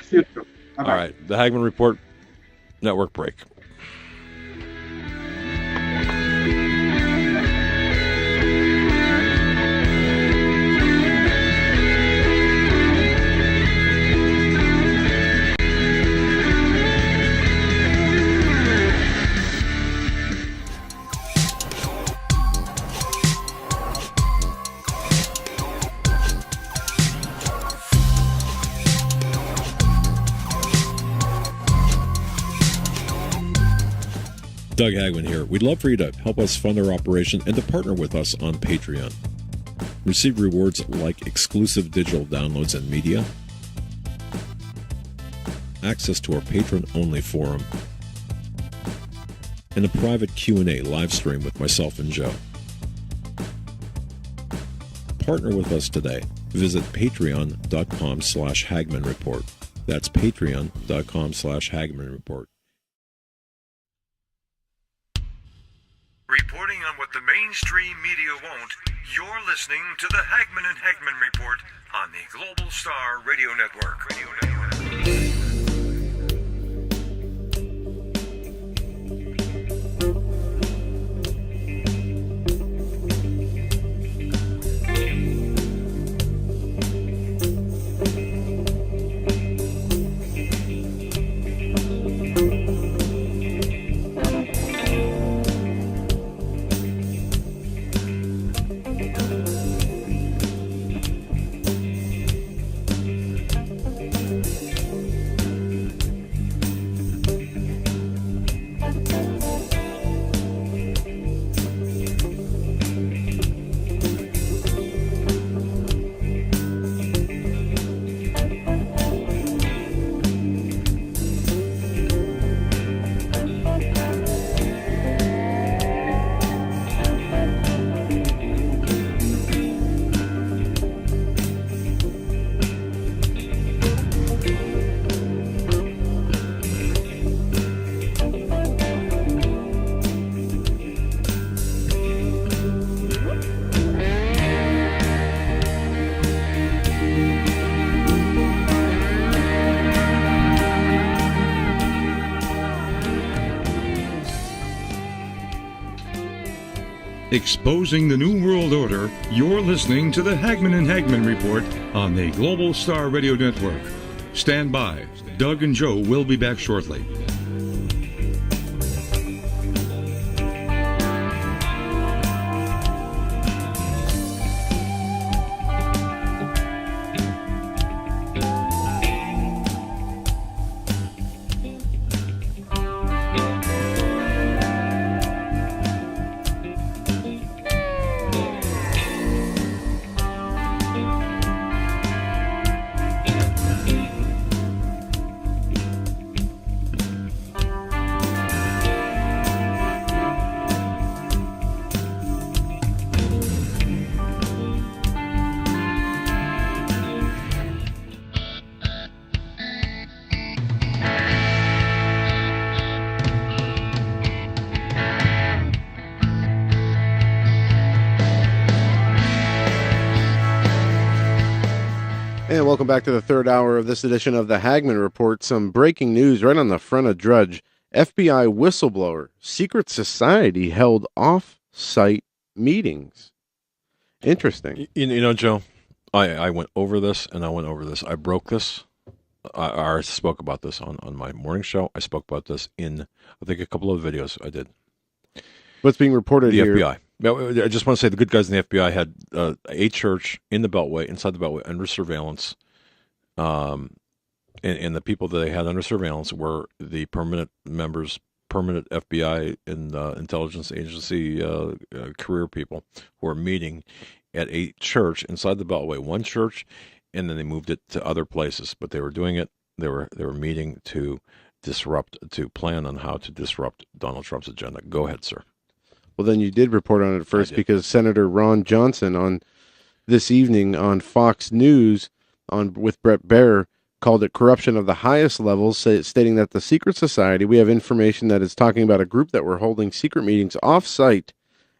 All right. The Hagman Report Network break. Doug Hagman here. We'd love for you to help us fund our operation and to partner with us on Patreon. Receive rewards like exclusive digital downloads and media, access to our patron-only forum, and a private Q&A live stream with myself and Joe. Partner with us today. Visit patreon.com/Hagman Report. That's patreon.com/Hagman Report. Reporting on what the mainstream media won't, you're listening to the Hagman and Hagman Report on the Global Star Radio Network. Exposing the New World Order, you're listening to the Hagman and Hagman Report on the Global Star Radio Network. Stand by. Doug and Joe will be back shortly. And welcome back to the third hour of this edition of the Hagman Report. Some breaking news right on the front of Drudge. FBI whistleblower, secret society held off-site meetings. Interesting. You know, Joe, I went over this and I went over this. I broke this. I spoke about this on my morning show. I spoke about this in, I think, a couple of videos I did. What's being reported The here? FBI. I just want to say the good guys in the FBI had a church in the Beltway, inside the Beltway, under surveillance. And the people that they had under surveillance were the permanent members, permanent FBI and intelligence agency career people who were meeting at a church inside the Beltway, one church, and then they moved it to other places. But they were doing it. They were meeting to plan on how to disrupt Donald Trump's agenda. Go ahead, sir. Well, then you did report on it first, because Senator Ron Johnson on this evening on Fox News with Brett Baer called it corruption of the highest levels, stating that the secret society, we have information that is talking about a group that were holding secret meetings off-site,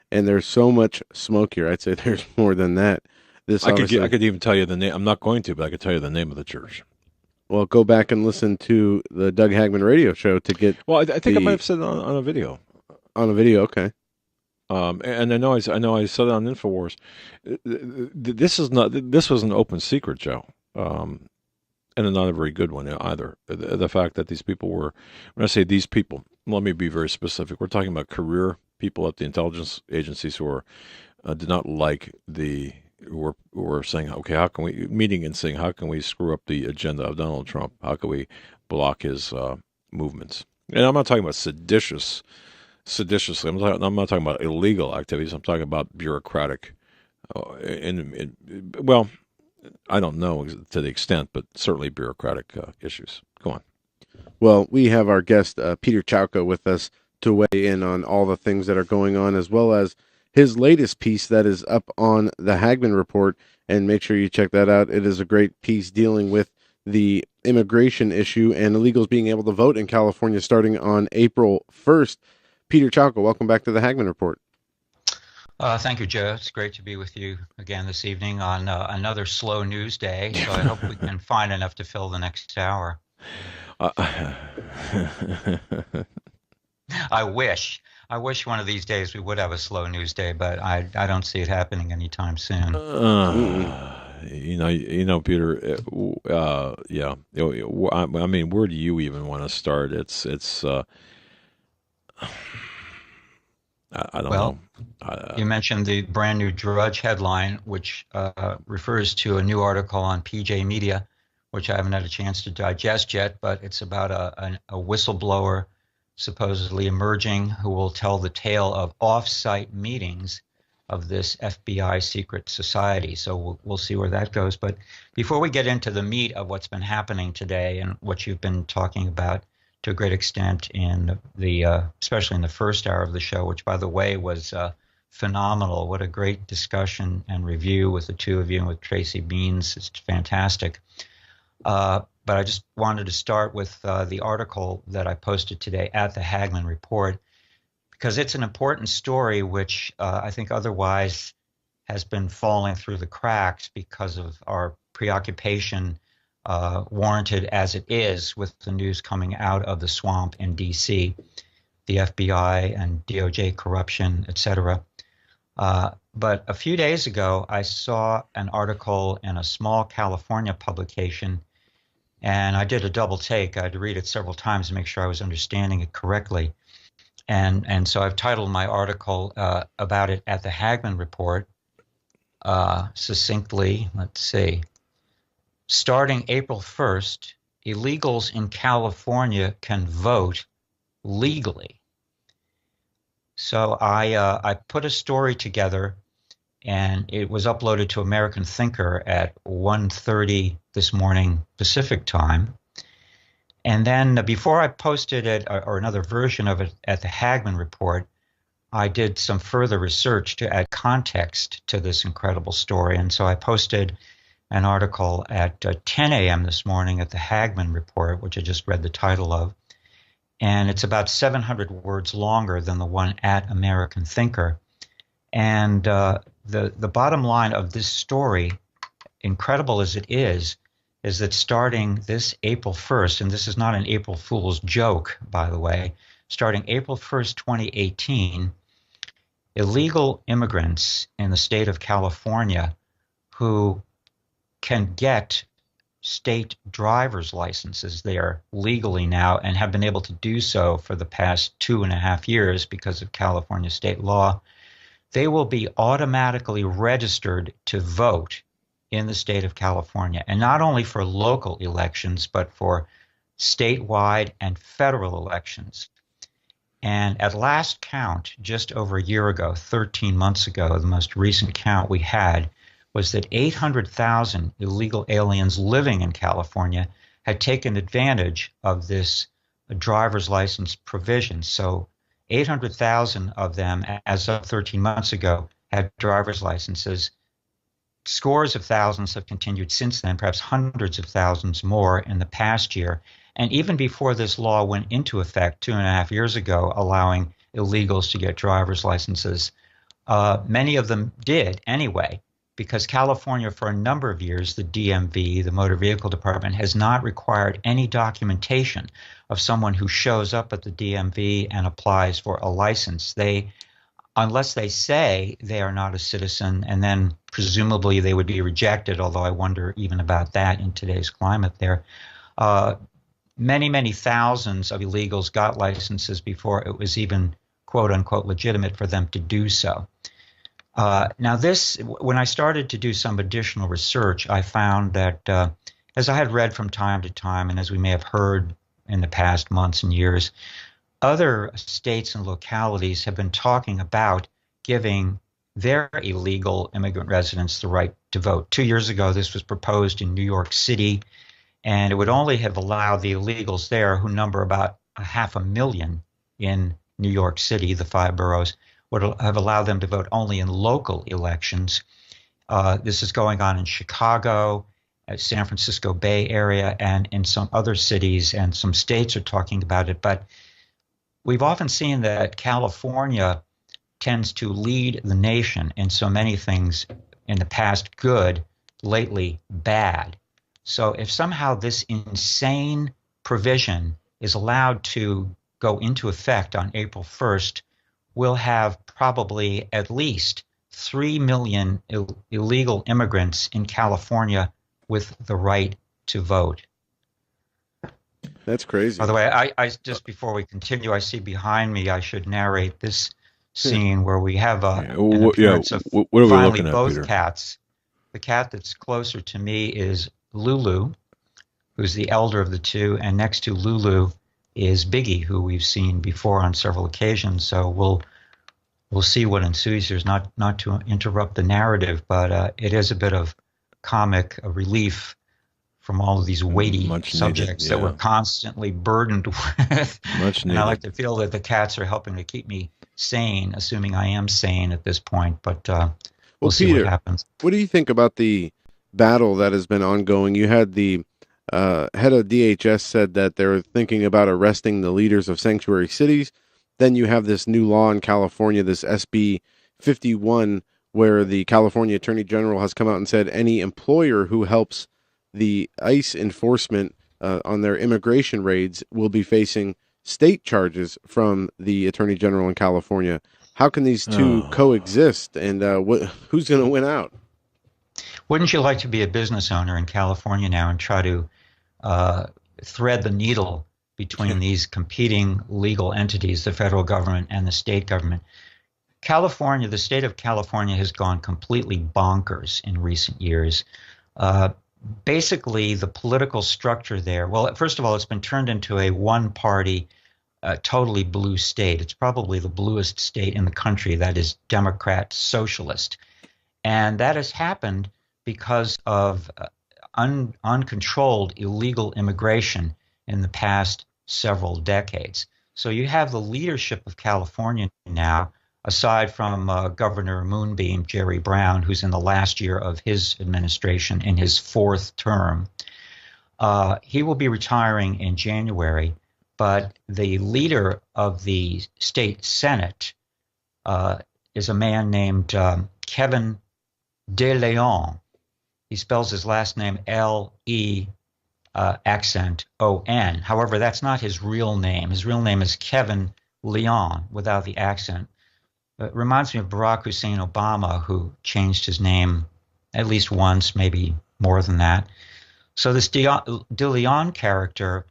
and there's so much smoke here. I'd say there's more than that. I could even tell you the name. I'm not going to, but I could tell you the name of the church. Well, go back and listen to the Doug Hagman radio show to get. Well, I think I might have said it on a video. On a video, okay. And I know I said it on InfoWars. This was an open secret, Joe, and not a very good one either. The fact that these people were, when I say these people, let me be very specific. We're talking about career people at the intelligence agencies who did not like who were saying, okay, how can we meeting and saying, how can we screw up the agenda of Donald Trump? How can we block his movements? And I'm not talking about seditiously. I'm not talking about illegal activities. I'm talking about bureaucratic, well, I don't know to the extent, but certainly bureaucratic issues. Go on. Well, we have our guest, Peter Chowka, with us to weigh in on all the things that are going on, as well as his latest piece that is up on the Hagman Report, and make sure you check that out. It is a great piece dealing with the immigration issue and illegals being able to vote in California starting on April 1st. Peter Chowka, welcome back to the Hagman Report. Thank you, Joe. It's great to be with you again this evening on another slow news day. So I hope we can find enough to fill the next hour. I wish one of these days we would have a slow news day, but I don't see it happening anytime soon. You know, Peter. Yeah. I mean, where do you even want to start? It's. I don't know. You mentioned the brand new Drudge headline, which refers to a new article on PJ Media, which I haven't had a chance to digest yet, but it's about a whistleblower supposedly emerging who will tell the tale of off-site meetings of this FBI secret society. So we'll see where that goes. But before we get into the meat of what's been happening today and what you've been talking about to a great extent in especially in the first hour of the show, which, by the way, was phenomenal. What a great discussion and review with the two of you and with Tracy Beanz. It's fantastic. But I just wanted to start with the article that I posted today at the Hagman Report, because it's an important story which I think otherwise has been falling through the cracks because of our preoccupation, warranted as it is, with the news coming out of the swamp in D.C., the FBI and DOJ corruption, etc. But a few days ago, I saw an article in a small California publication, and I did a double take. I had to read it several times to make sure I was understanding it correctly. And so I've titled my article about it at the Hagman Report succinctly. Let's see. Starting April 1st, illegals in California can vote legally. So I put a story together, and it was uploaded to American Thinker at 1:30 this morning Pacific time. And then before I posted it, or another version of it at the Hagman Report, I did some further research to add context to this incredible story. And so I posted an article at 10 a.m. this morning at the Hagman Report, which I just read the title of. And it's about 700 words longer than the one at American Thinker. And the bottom line of this story, incredible as it is that starting this April 1st, and this is not an April Fool's joke, by the way, starting April 1st, 2018, illegal immigrants in the state of California who can get state driver's licenses there legally now and have been able to do so for the past 2.5 years because of California state law, they will be automatically registered to vote in the state of California, and not only for local elections, but for statewide and federal elections. And at last count, just over a year ago, 13 months ago, the most recent count we had was that 800,000 illegal aliens living in California had taken advantage of this driver's license provision. So 800,000 of them, as of 13 months ago, had driver's licenses. Scores of thousands have continued since then, perhaps hundreds of thousands more in the past year. And even before this law went into effect 2.5 years ago, allowing illegals to get driver's licenses, many of them did anyway, because California, for a number of years, the DMV, the Motor Vehicle Department, has not required any documentation of someone who shows up at the DMV and applies for a license. Unless they say they are not a citizen, and then presumably they would be rejected, although I wonder even about that in today's climate there. Many, many thousands of illegals got licenses before it was even, quote unquote, legitimate for them to do so. Now when I started to do some additional research, I found that, as I had read from time to time, and as we may have heard in the past months and years, other states and localities have been talking about giving their illegal immigrant residents the right to vote. 2 years ago, this was proposed in New York City, and it would only have allowed the illegals there, who number about 500,000 in New York City, the 5 boroughs, would have allowed them to vote only in local elections. This is going on in Chicago, San Francisco Bay Area, and in some other cities, and some states are talking about it. But we've often seen that California tends to lead the nation in so many things, in the past good, lately bad. So if somehow this insane provision is allowed to go into effect on April 1st, we'll have probably at least 3 million illegal immigrants in California with the right to vote. That's crazy. By the way, I just before we continue, I see behind me, I should narrate this scene where we have an appearance of what are we finally looking at, both Peter? cats. The cat that's closer to me is Looe, who's the elder of the two, and next to Looe is Biggie, who we've seen before on several occasions. So we'll see what ensues here. Not to interrupt the narrative, but it is a bit of comic relief from all of these weighty subjects that we're constantly burdened with. And I like to feel that the cats are helping to keep me sane, assuming I am sane at this point. But we'll see Peter, what happens. What do you think about the battle that has been ongoing? You had the head of DHS said that they're thinking about arresting the leaders of sanctuary cities. Then you have this new law in California, this SB 51, where the California Attorney General has come out and said any employer who helps the ICE enforcement on their immigration raids will be facing state charges from the Attorney General in California. how can these two coexist, and who's going to win out? Wouldn't you like to be a business owner in California now and try to thread the needle between these competing legal entities, the federal government and the state government? California, the state of California has gone completely bonkers in recent years. Basically, the political structure there, well, first of all, it's been turned into a one-party, totally blue state. It's probably the bluest state in the country that is Democrat socialist. And that has happened because of uncontrolled illegal immigration in the past several decades. So you have the leadership of California now, aside from Governor Moonbeam, Jerry Brown, who's in the last year of his administration in his fourth term. He will be retiring in January, but the leader of the state Senate is a man named Kevin De Leon. He spells his last name L-E accent O-N. However, that's not his real name. His real name is Kevin Leon without the accent. It reminds me of Barack Hussein Obama, who changed his name at least once, maybe more than that. So this De Leon character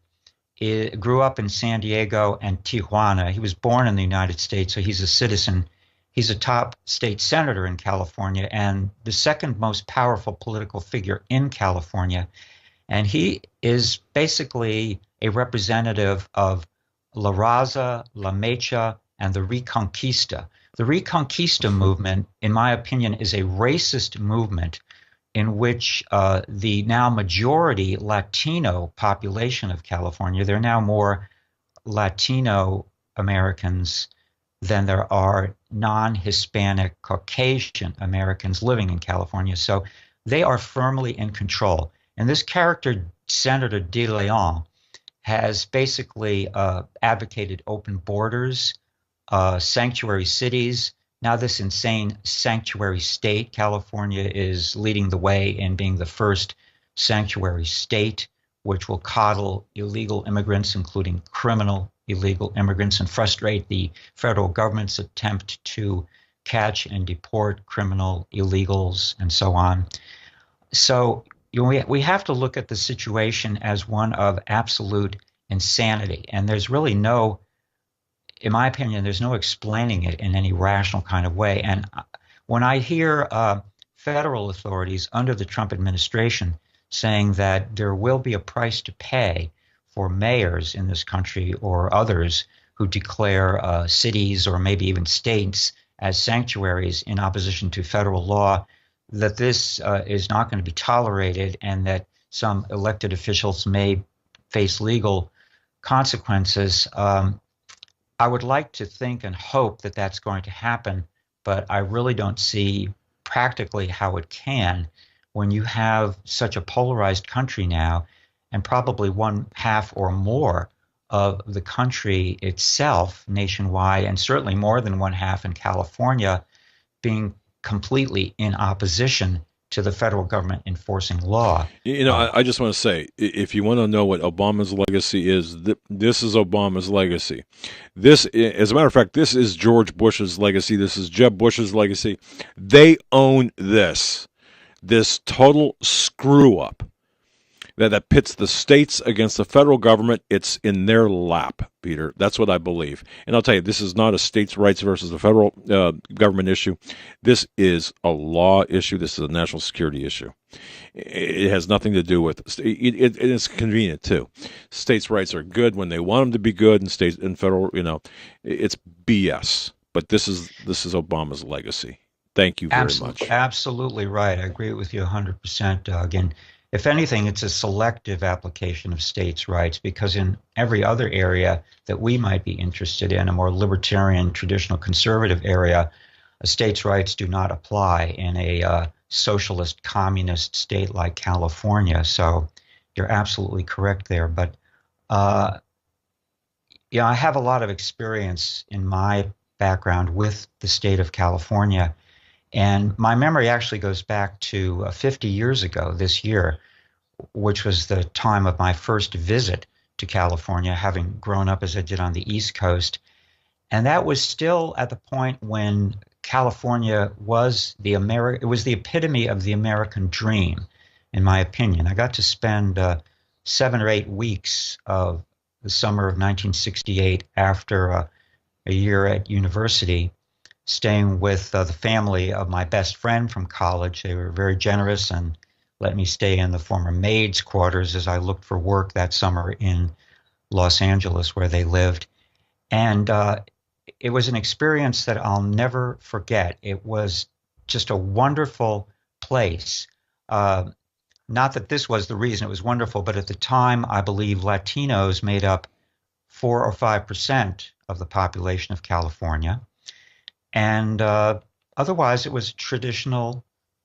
grew up in San Diego and Tijuana. He was born in the United States, so he's a citizen. He's a top state senator in California and the second most powerful political figure in California. And he is basically a representative of La Raza, La Mecha, and the Reconquista. The Reconquista movement, in my opinion, is a racist movement in which the now majority Latino population of California, there are now more Latino Americans than there are non-Hispanic Caucasian Americans living in California. So they are firmly in control. And this character, Senator De Leon, has basically advocated open borders, sanctuary cities. Now this insane sanctuary state, California is leading the way in being the first sanctuary state, which will coddle illegal immigrants, including criminal illegal immigrants, and frustrate the federal government's attempt to catch and deport criminal illegals and so on. So we have to look at the situation as one of absolute insanity. And there's really no, in my opinion, there's no explaining it in any rational kind of way. And when I hear federal authorities under the Trump administration saying that there will be a price to pay for mayors in this country or others who declare cities or maybe even states as sanctuaries in opposition to federal law, that this is not going to be tolerated and that some elected officials may face legal consequences. I would like to think and hope that that's going to happen, but I really don't see practically how it can when you have such a polarized country now, and probably one half or more of the country itself nationwide, and certainly more than one half in California, being completely in opposition to the federal government enforcing law. You know, I just want to say, if you want to know what Obama's legacy is, this is Obama's legacy. This, as a matter of fact, this is George Bush's legacy. This is Jeb Bush's legacy. They own this total screw up that pits the states against the federal government. It's in their lap, Peter. That's what I believe. And I'll tell you, this is not a states' rights versus the federal government issue. This is a law issue. This is a national security issue. It has nothing to do with it. It's convenient too. States' rights are good when they want them to be good, and state and federal, it's BS. But this is Obama's legacy. Thank you very much. Absolutely right. I agree with you 100%, Doug. And if anything, it's a selective application of states' rights, because in every other area that we might be interested in, a more libertarian, traditional conservative area, states' rights do not apply in a socialist, communist state like California. So you're absolutely correct there. But I have a lot of experience in my background with the state of California. And my memory actually goes back to 50 years ago this year, which was the time of my first visit to California, having grown up as I did on the East Coast. And that was still at the point when California was it was the epitome of the American dream, in my opinion. I got to spend 7 or 8 weeks of the summer of 1968 after a year at university, staying with the family of my best friend from college. They were very generous and let me stay in the former maid's quarters as I looked for work that summer in Los Angeles, where they lived. And it was an experience that I'll never forget. It was just a wonderful place. Not that this was the reason it was wonderful, but at the time, I believe Latinos made up 4 or 5% of the population of California. And otherwise, it was a traditional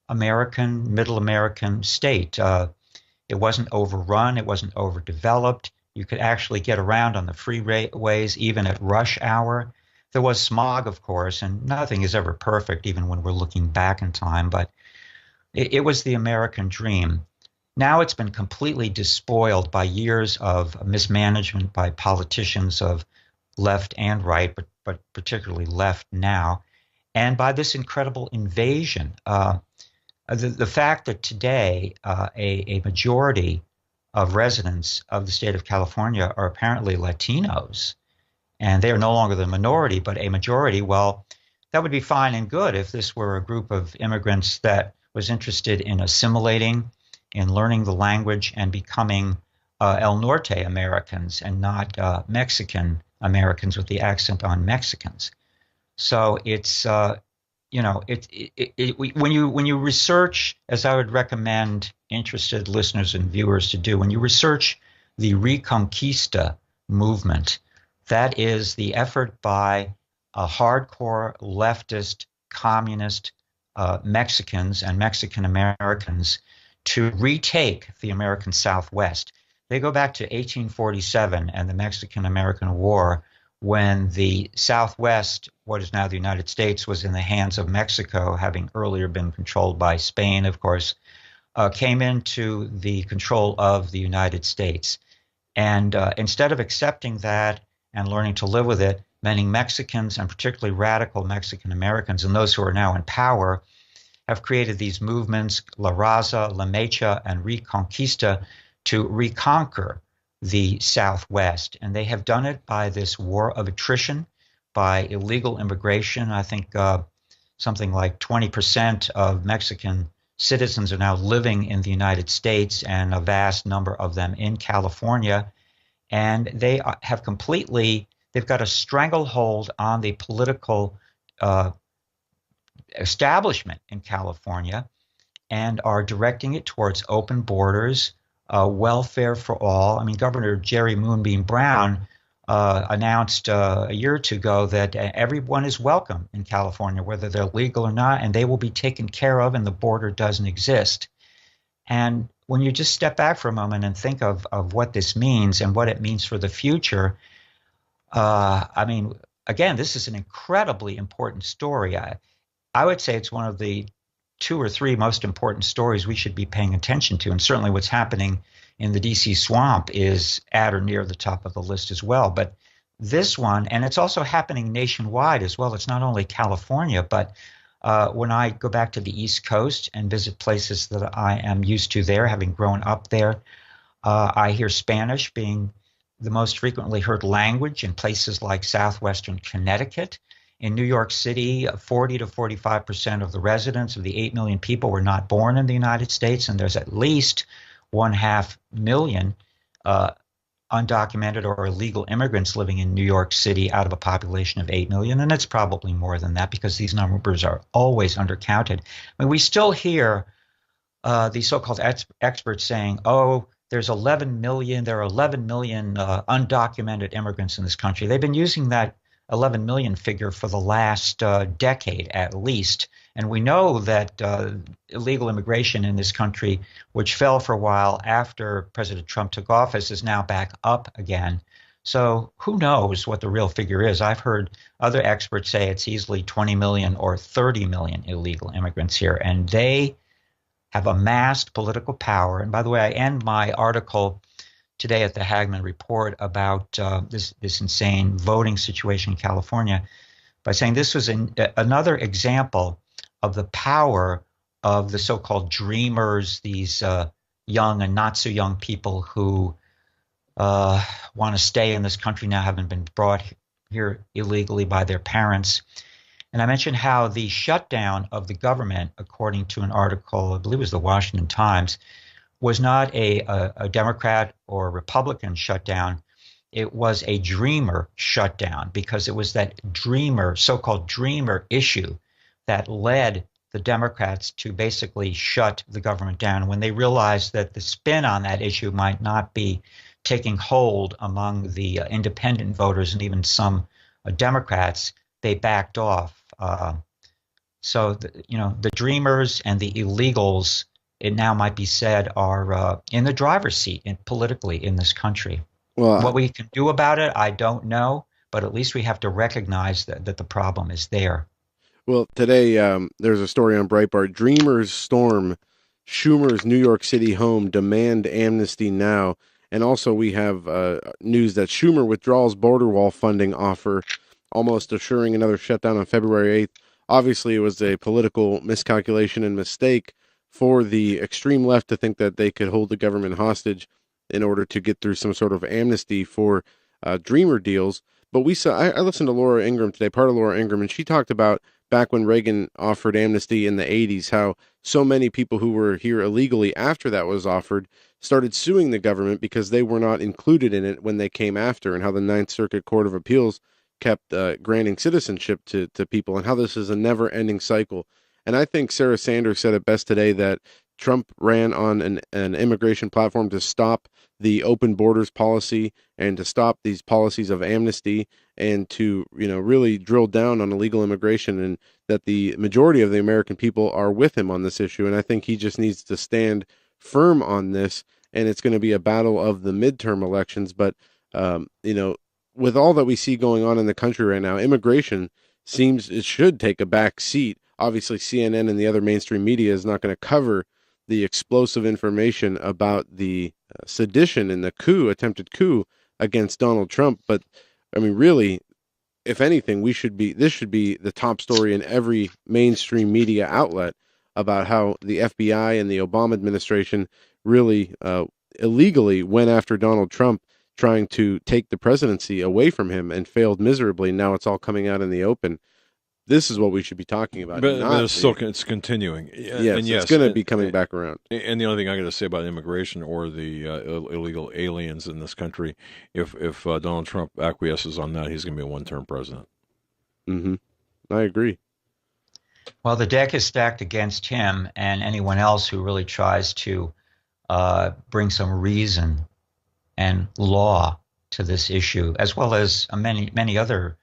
American, middle American state. It wasn't overrun. It wasn't overdeveloped. You could actually get around on the freeways, even at rush hour. There was smog, of course, and nothing is ever perfect, even when we're looking back in time. But it was the American dream. Now it's been completely despoiled by years of mismanagement by politicians of left and right, but particularly left now, and by this incredible invasion. The fact that today a majority of residents of the state of California are apparently Latinos, and they are no longer the minority, but a majority, well, that would be fine and good if this were a group of immigrants that was interested in assimilating, in learning the language, and becoming El Norte Americans and not Mexican Americans with the accent on Mexicans. So it's when you research, as I would recommend interested listeners and viewers to do, when you research the Reconquista movement, that is the effort by hardcore leftist communist Mexicans and Mexican Americans to retake the American Southwest. They go back to 1847 and the Mexican-American War, when the Southwest, what is now the United States, was in the hands of Mexico, having earlier been controlled by Spain, of course, came into the control of the United States. And instead of accepting that and learning to live with it, many Mexicans, and particularly radical Mexican Americans, and those who are now in power, have created these movements, La Raza, La Mecha, and Reconquista, to reconquer the Southwest. And they have done it by this war of attrition, by illegal immigration. I think something like 20% of Mexican citizens are now living in the United States, and a vast number of them in California. And they have they've got a stranglehold on the political establishment in California, and are directing it towards open borders, welfare for all. I mean, Governor Jerry Moonbeam Brown announced a year or two ago that everyone is welcome in California, whether they're legal or not, and they will be taken care of, and the border doesn't exist. And when you just step back for a moment and think of what this means and what it means for the future, I mean, again, this is an incredibly important story. I would say it's one of the 2 or 3 most important stories we should be paying attention to. And certainly what's happening in the DC swamp is at or near the top of the list as well. But this one, and it's also happening nationwide as well. It's not only California, but when I go back to the East Coast and visit places that I am used to there, having grown up there, I hear Spanish being the most frequently heard language in places like southwestern Connecticut. In New York City, 40 to 45% of the residents of the 8 million people were not born in the United States, and there's at least 1/2 million undocumented or illegal immigrants living in New York City out of a population of 8 million, and it's probably more than that because these numbers are always undercounted. I mean, we still hear these so-called experts saying, oh, there are 11 million undocumented immigrants in this country. They've been using that 11 million figure for the last decade at least. And we know that illegal immigration in this country, which fell for a while after President Trump took office, is now back up again. So who knows what the real figure is? I've heard other experts say it's easily 20 million or 30 million illegal immigrants here. And they have amassed political power. And by the way, I end my article today at the Hagman Report about this insane voting situation in California by saying this was another example of the power of the so-called dreamers, these young and not so young people who want to stay in this country now, having been brought here illegally by their parents. And I mentioned how the shutdown of the government, according to an article, I believe it was the Washington Times, was not a Democrat or Republican shutdown. It was a dreamer shutdown, because it was that dreamer, so-called dreamer issue that led the Democrats to basically shut the government down. When they realized that the spin on that issue might not be taking hold among the independent voters and even some Democrats, they backed off. So the dreamers and the illegals, it now might be said, are in the driver's seat politically in this country. Well, What we can do about it, I don't know, but at least we have to recognize that the problem is there. Well, today there's a story on Breitbart. Dreamers storm Schumer's New York City home, demand amnesty now. And also we have news that Schumer withdraws border wall funding offer, almost assuring another shutdown on February 8th. Obviously, it was a political miscalculation and mistake for the extreme left to think that they could hold the government hostage in order to get through some sort of amnesty for dreamer deals. But we saw, I listened to Laura Ingraham today, part of Laura Ingraham, and she talked about back when Reagan offered amnesty in the 80s, how so many people who were here illegally after that was offered started suing the government because they were not included in it when they came after, and how the Ninth Circuit Court of Appeals kept granting citizenship to people, and how this is a never-ending cycle. And I think Sarah Sanders said it best today that Trump ran on an immigration platform to stop the open borders policy and to stop these policies of amnesty and to, really drill down on illegal immigration, and that the majority of the American people are with him on this issue. And I think he just needs to stand firm on this, and it's going to be a battle of the midterm elections. But, with all that we see going on in the country right now, immigration seems it should take a back seat. Obviously, CNN and the other mainstream media is not going to cover the explosive information about the sedition and the attempted coup against Donald Trump. But I mean, really, if anything, this should be the top story in every mainstream media outlet about how the FBI and the Obama administration really illegally went after Donald Trump, trying to take the presidency away from him, and failed miserably. Now it's all coming out in the open. This is what we should be talking about. But it's continuing. Yes, and it's going to be coming back around. And the only thing I got to say about immigration or the illegal aliens in this country, if Donald Trump acquiesces on that, he's going to be a one-term president. Mm-hmm. I agree. Well, the deck is stacked against him and anyone else who really tries to bring some reason and law to this issue, as well as many other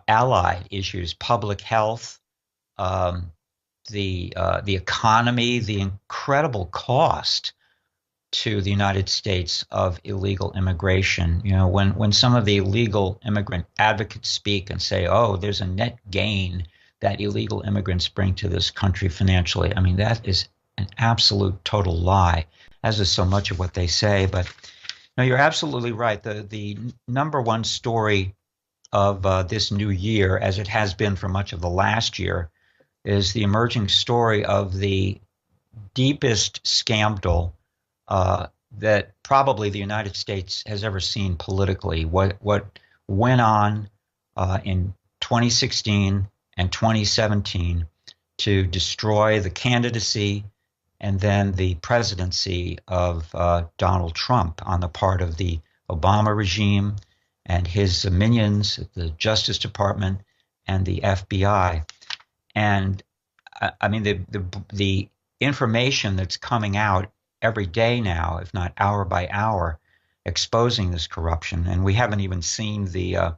allied issues: public health, the economy, the incredible cost to the United States of illegal immigration. When some of the illegal immigrant advocates speak and say, "Oh, there's a net gain that illegal immigrants bring to this country financially," I mean, that is an absolute total lie, as is so much of what they say. But no, you're absolutely right. The number one story of this new year, as it has been for much of the last year, is the emerging story of the deepest scandal that probably the United States has ever seen politically. What went on in 2016 and 2017 to destroy the candidacy and then the presidency of Donald Trump on the part of the Obama regime and his minions at the Justice Department and the FBI. And I mean, the information that's coming out every day now, if not hour by hour, exposing this corruption. And we haven't even seen the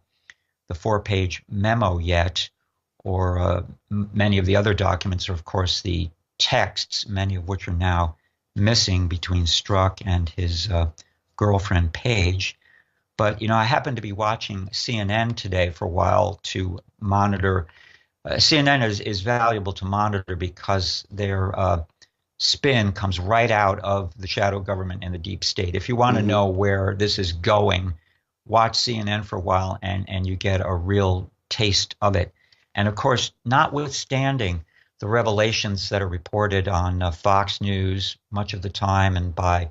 4-page memo yet, or many of the other documents are, of course, the texts, many of which are now missing between Strzok and his girlfriend Paige. But, I happened to be watching CNN today for a while to monitor. CNN is valuable to monitor because they're spin comes right out of the shadow government and the deep state. If you want to know where this is going, watch CNN for a while and you get a real taste of it. And of course, notwithstanding the revelations that are reported on Fox News much of the time and by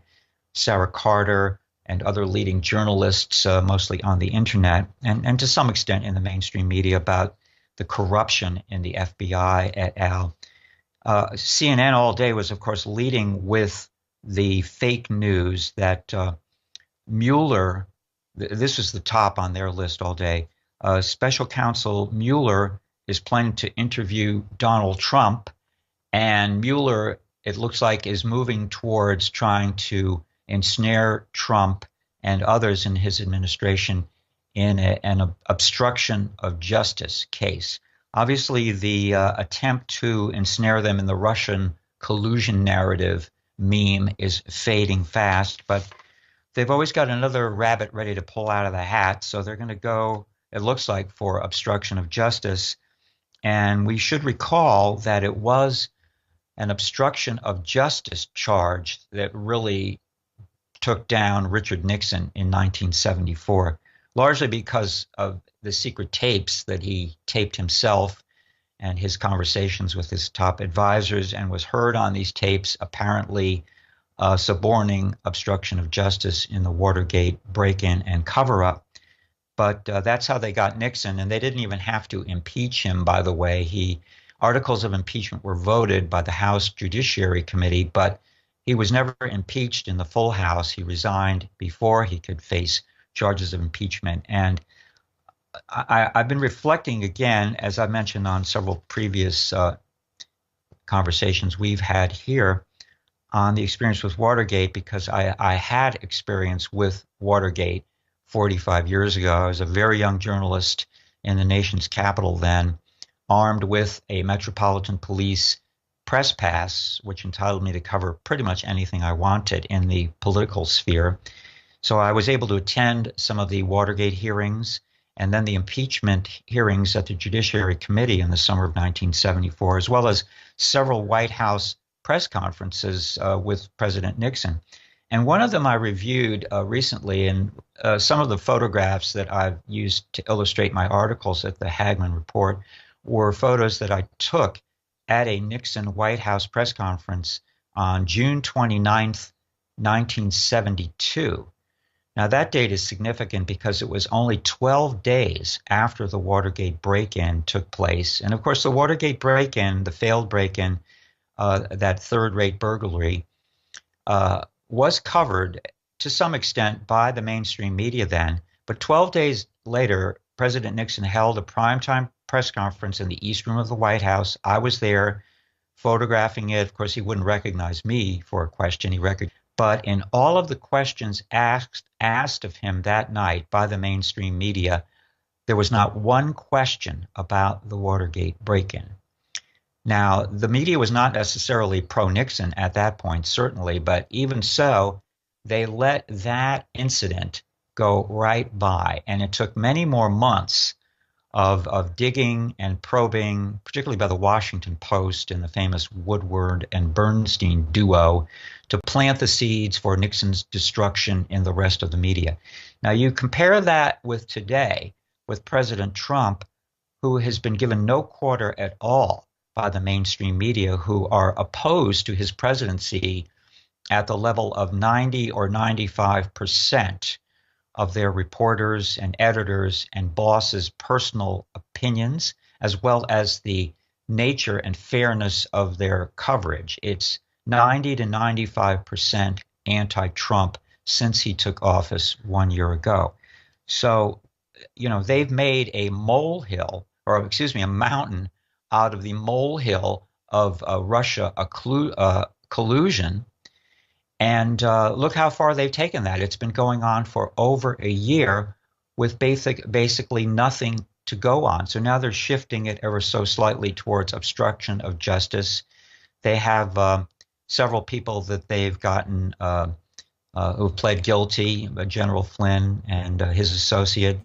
Sarah Carter and other leading journalists, mostly on the internet, and to some extent in the mainstream media about the corruption in the FBI et al. CNN all day was, of course, leading with the fake news that Mueller, this was the top on their list all day, Special Counsel Mueller is planning to interview Donald Trump, and Mueller, it looks like, is moving towards trying to ensnare Trump and others in his administration in an obstruction of justice case. Obviously, the attempt to ensnare them in the Russian collusion narrative meme is fading fast, but they've always got another rabbit ready to pull out of the hat, so they're going to go, it looks like, for obstruction of justice. And we should recall that it was an obstruction of justice charge that really took down Richard Nixon in 1974, largely because of the secret tapes that he taped himself and his conversations with his top advisors, and was heard on these tapes apparently suborning obstruction of justice in the Watergate break-in and cover-up. But that's how they got Nixon, and they didn't even have to impeach him, by the way. Articles of impeachment were voted by the House Judiciary Committee, but he was never impeached in the full House. He resigned before he could face charges of impeachment. And I've been reflecting again, as I mentioned on several previous conversations we've had here, on the experience with Watergate, because I had experience with Watergate 45 years ago. I was a very young journalist in the nation's capital then, armed with a Metropolitan Police press pass, which entitled me to cover pretty much anything I wanted in the political sphere. So I was able to attend some of the Watergate hearings and then the impeachment hearings at the Judiciary Committee in the summer of 1974, as well as several White House press conferences with President Nixon. And one of them I reviewed recently, and some of the photographs that I've used to illustrate my articles at the Hagman Report were photos that I took at a Nixon White House press conference on June 29th, 1972. Now, that date is significant because it was only 12 days after the Watergate break-in took place. And of course, the Watergate break-in, the failed break-in, that third-rate burglary, was covered to some extent by the mainstream media then. But 12 days later, President Nixon held a primetime press conference in the East Room of the White House. I was there photographing it. Of course, he wouldn't recognize me for a question. But in all of the questions asked of him that night by the mainstream media, there was not one question about the Watergate break-in. Now, the media was not necessarily pro-Nixon at that point, certainly, but even so, they let that incident go right by. And it took many more months of digging and probing, particularly by the Washington Post and the famous Woodward and Bernstein duo, to plant the seeds for Nixon's destruction in the rest of the media. Now, you compare that with today, with President Trump, who has been given no quarter at all by the mainstream media, who are opposed to his presidency at the level of 90 or 95% of their reporters and editors and bosses' personal opinions, as well as the nature and fairness of their coverage. It's 90 to 95% anti-Trump since he took office 1 year ago. So, they've made a molehill, or excuse me, a mountain out of the molehill of Russia collusion. And look how far they've taken that. It's been going on for over a year with basically nothing to go on. So now they're shifting it ever so slightly towards obstruction of justice. They have several people that they've gotten who've pled guilty, General Flynn and his associate,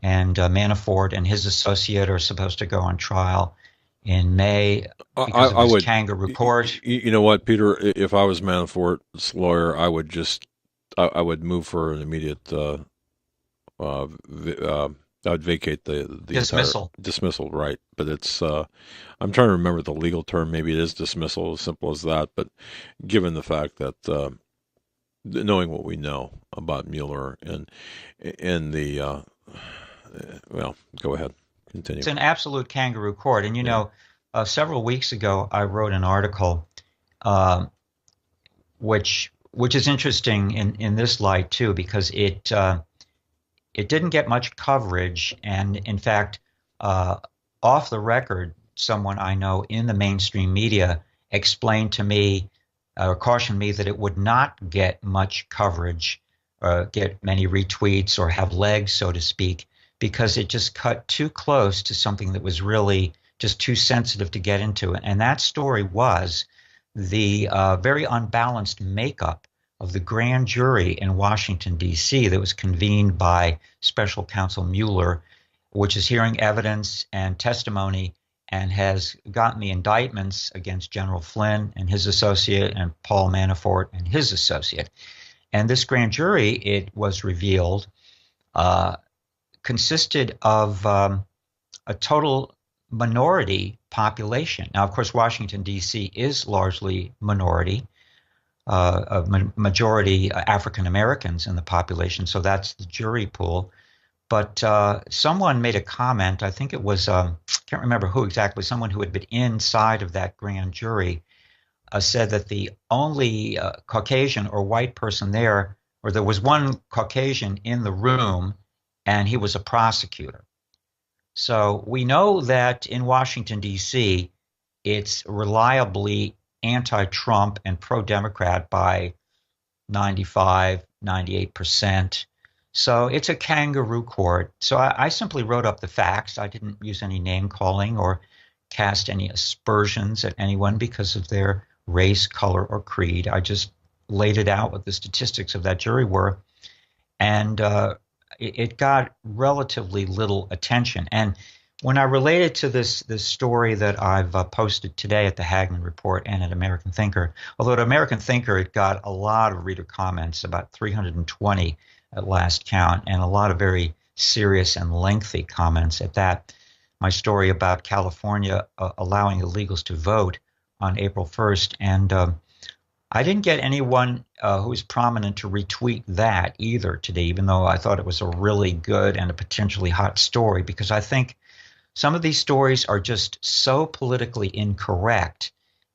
and Manafort and his associate are supposed to go on trial in May because of his kangaroo court. You know what, Peter? If I was Manafort's lawyer, I would move for an immediate. I would vacate the dismissal. Dismissal, right? But it's. I'm trying to remember the legal term. Maybe it is dismissal, as simple as that. But given the fact that knowing what we know about Mueller and the, well, go ahead, continue. It's an absolute kangaroo court, and you know. Several weeks ago, I wrote an article, which is interesting in this light too, because it didn't get much coverage, and in fact, off the record, someone I know in the mainstream media explained to me or cautioned me that it would not get much coverage, get many retweets, or have legs, so to speak, because it just cut too close to something that was really just too sensitive to get into it. And that story was the very unbalanced makeup of the grand jury in Washington, D.C. that was convened by Special Counsel Mueller, which is hearing evidence and testimony and has gotten the indictments against General Flynn and his associate and Paul Manafort and his associate. And this grand jury, it was revealed, consisted of a total minority population. Now, of course, Washington, D.C. is largely minority, a majority African Americans in the population, so that's the jury pool. But someone made a comment, I think it was, can't remember who exactly, someone who had been inside of that grand jury said that the only Caucasian or white person there, or there was one Caucasian in the room, and he was a prosecutor. So we know that in Washington, D.C., it's reliably anti-Trump and pro-Democrat by 95, 98%. So it's a kangaroo court. So I simply wrote up the facts. I didn't use any name calling or cast any aspersions at anyone because of their race, color, or creed. I just laid it out what the statistics of that jury were. And it got relatively little attention. And when I related to this story that I've posted today at the Hagman Report and at American Thinker, although at American Thinker it got a lot of reader comments, about 320 at last count, and a lot of very serious and lengthy comments at that. My story about California allowing illegals to vote on April 1st, and I didn't get anyone who was prominent to retweet that either today, even though I thought it was a really good and a potentially hot story, because I think some of these stories are just so politically incorrect,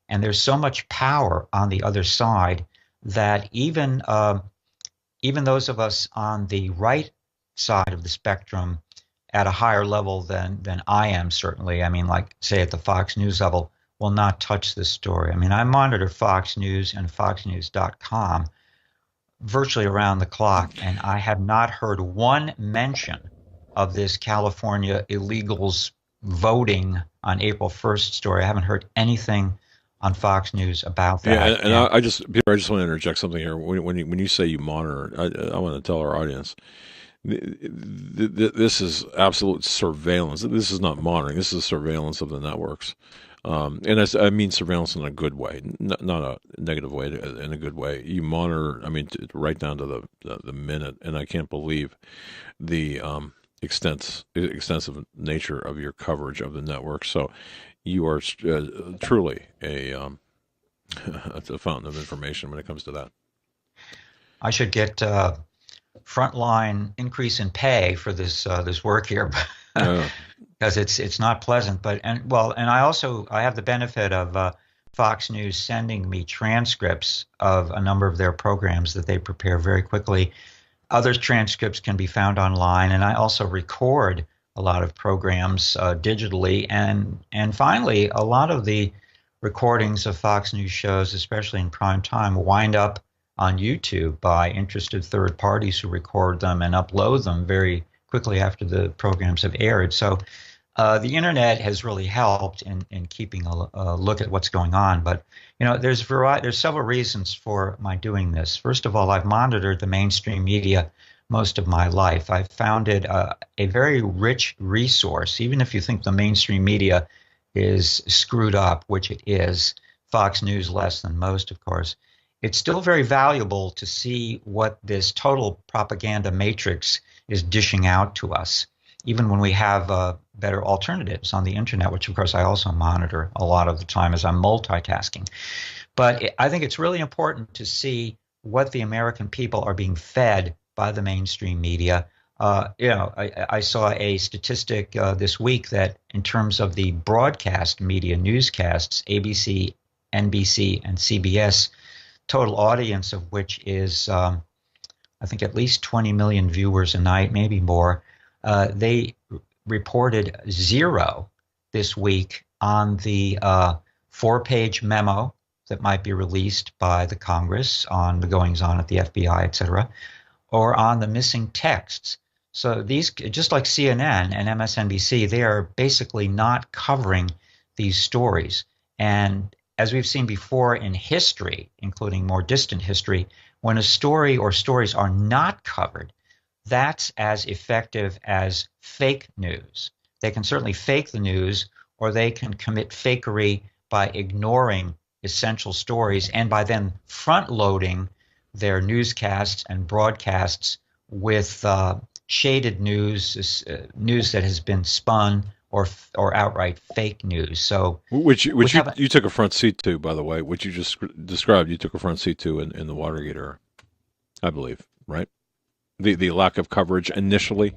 and there's so much power on the other side that even those of us on the right side of the spectrum at a higher level than I am, certainly, I mean, like, say, at the Fox News level, will not touch this story. I mean, I monitor Fox News and foxnews.com virtually around the clock, and I have not heard one mention of this California illegals voting on April 1st story. I haven't heard anything on Fox News about that. Yeah, and Peter, I just want to interject something here. When you say you monitor, I want to tell our audience, this is absolute surveillance. This is not monitoring. This is surveillance of the networks. And I mean surveillance in a good way, not a negative way, in a good way. You monitor, I mean, right down to the minute, and I can't believe the extensive nature of your coverage of the network. So you are truly a fountain of information when it comes to that. I should get frontline increase in pay for this work here. Because it's not pleasant, and I have the benefit of Fox News sending me transcripts of a number of their programs that they prepare very quickly. Other transcripts can be found online, and I also record a lot of programs digitally, and finally, a lot of the recordings of Fox News shows, especially in prime time, wind up on YouTube by interested third parties who record them and upload them very quickly after the programs have aired. So the internet has really helped in keeping a look at what's going on. But there's several reasons for my doing this. First of all, I've monitored the mainstream media most of my life. I've found it a very rich resource, even if you think the mainstream media is screwed up, which it is, Fox News less than most, of course, it's still very valuable to see what this total propaganda matrix is dishing out to us, even when we have better alternatives on the internet, which, of course, I also monitor a lot of the time as I'm multitasking. But I think it's really important to see what the American people are being fed by the mainstream media. I saw a statistic this week that in terms of the broadcast media newscasts, ABC, NBC, and CBS, total audience of which is, I think, at least 20 million viewers a night, maybe more, they reported 0 this week on the 4-page memo that might be released by the Congress on the goings-on at the FBI, et cetera, or on the missing texts. So these, just like CNN and MSNBC, they are basically not covering these stories. And as we've seen before in history, including more distant history, when a story or stories are not covered, that's as effective as fake news. They can certainly fake the news, or they can commit fakery by ignoring essential stories and by then front-loading their newscasts and broadcasts with shaded news, news that has been spun or outright fake news. So, which you took a front seat to, by the way, which you just described. You took a front seat to in the Watergate era, I believe, right? The lack of coverage initially.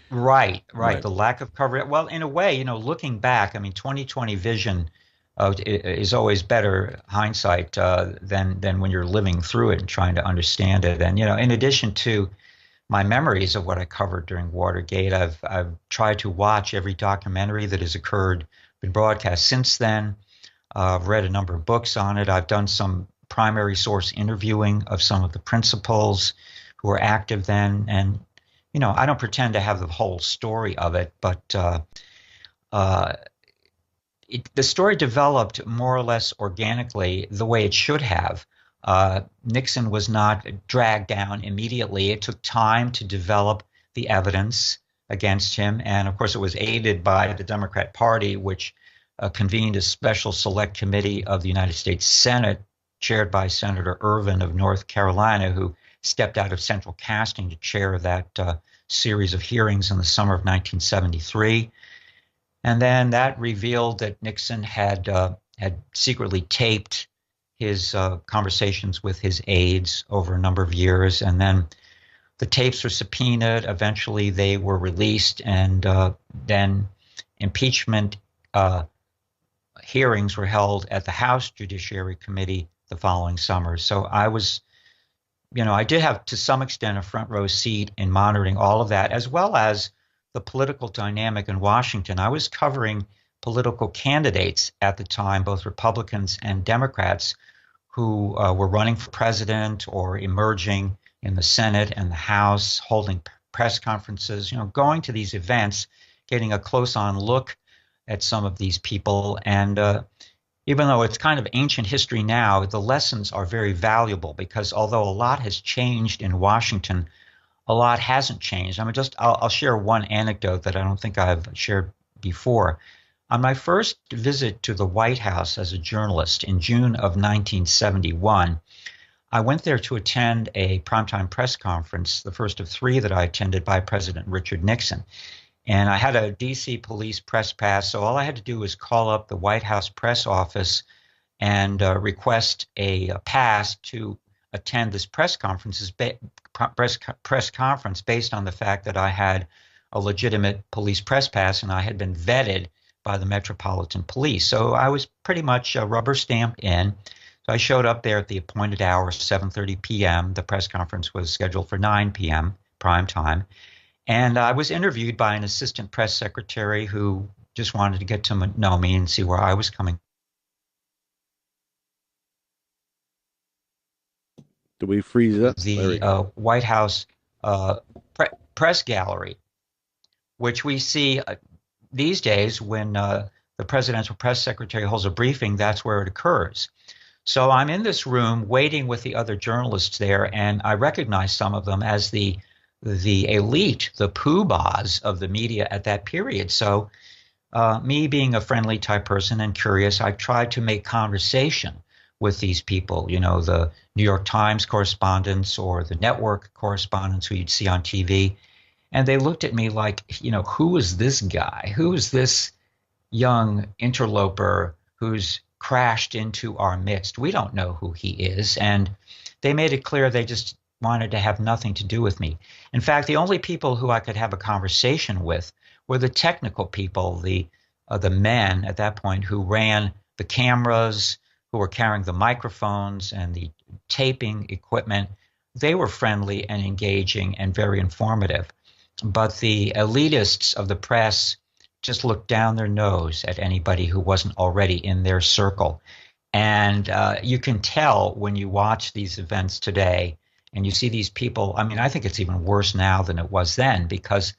Right. The lack of coverage. Well, in a way, looking back, I mean, 20/20 vision is always better hindsight than when you're living through it and trying to understand it. And in addition to my memories of what I covered during Watergate, I've tried to watch every documentary that has been broadcast since then. I've read a number of books on it. I've done some primary source interviewing of some of the principals who were active then. And, I don't pretend to have the whole story of it, but the story developed more or less organically the way it should have. Nixon was not dragged down immediately. It took time to develop the evidence against him. And of course, it was aided by the Democrat Party, which convened a special select committee of the United States Senate, chaired by Senator Ervin of North Carolina, who stepped out of central casting to chair that series of hearings in the summer of 1973. And then that revealed that Nixon had secretly taped his conversations with his aides over a number of years. And then the tapes were subpoenaed. Eventually, they were released. And then impeachment hearings were held at the House Judiciary Committee the following summer. So I did have, to some extent, a front row seat in monitoring all of that, as well as the political dynamic in Washington. I was covering political candidates at the time, both Republicans and Democrats, who were running for president or emerging in the Senate and the House, holding press conferences, going to these events, getting a close-on look at some of these people. And even though it's kind of ancient history now, the lessons are very valuable because although a lot has changed in Washington, a lot hasn't changed. I'll share one anecdote that I don't think I've shared before. On my first visit to the White House as a journalist in June of 1971, I went there to attend a primetime press conference, the first of 3 that I attended by President Richard Nixon. And I had a D.C. police press pass, so all I had to do was call up the White House press office and request a pass to attend this press conference based on the fact that I had a legitimate police press pass and I had been vetted by the Metropolitan Police. So I was pretty much rubber stamped in. So I showed up there at the appointed hour, 7:30 p.m. The press conference was scheduled for 9 p.m. prime time. And I was interviewed by an assistant press secretary who just wanted to get to know me and see where I was coming. Do we freeze up? The White House press gallery, which we see these days when the presidential press secretary holds a briefing, that's where it occurs. So I'm in this room waiting with the other journalists there, and I recognize some of them as the elite, the poobahs of the media at that period. So me being a friendly type person and curious, I tried to make conversation with these people, the New York Times correspondents or the network correspondents who you'd see on TV. And they looked at me like, who is this guy? Who is this young interloper who's crashed into our midst? We don't know who he is. And they made it clear they just wanted to have nothing to do with me. In fact, the only people who I could have a conversation with were the technical people, the men at that point who ran the cameras, who were carrying the microphones and the taping equipment. They were friendly and engaging and very informative. But the elitists of the press just looked down their nose at anybody who wasn't already in their circle. And you can tell when you watch these events today and you see these people. I mean, I think it's even worse now than it was then, because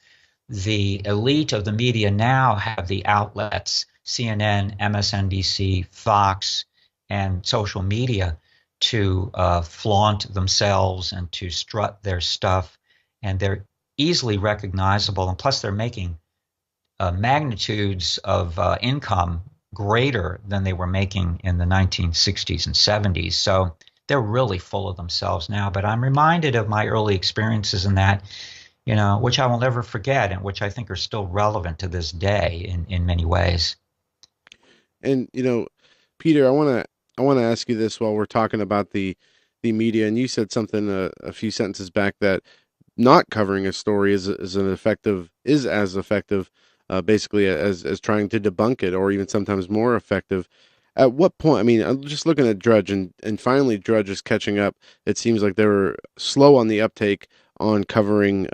the elite of the media now have the outlets, CNN, MSNBC, Fox, and social media to flaunt themselves and to strut their stuff. And they're easily recognizable. And plus, they're making magnitudes of income greater than they were making in the 1960s and 70s. So they're really full of themselves now. But I'm reminded of my early experiences in that, which I will never forget and which I think are still relevant to this day in many ways. And, Peter, I want to ask you this while we're talking about the media. And you said something a few sentences back that not covering a story is as effective, basically as trying to debunk it, or even sometimes more effective. At what point? I mean, I'm just looking at Drudge, and finally Drudge is catching up. It seems like they were slow on the uptake on covering,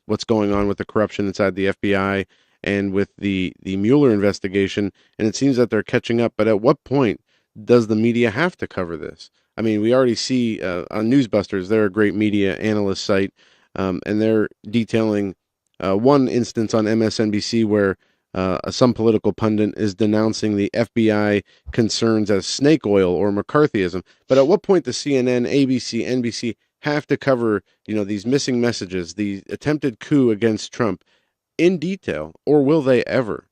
what's going on with the corruption inside the FBI and with the Mueller investigation, and it seems that they're catching up. But at what point does the media have to cover this? I mean, we already see on Newsbusters, they're a great media analyst site, and they're detailing one instance on MSNBC where some political pundit is denouncing the FBI concerns as snake oil or McCarthyism. But at what point does CNN, ABC, NBC have to cover, these missing messages, the attempted coup against Trump in detail, or will they ever?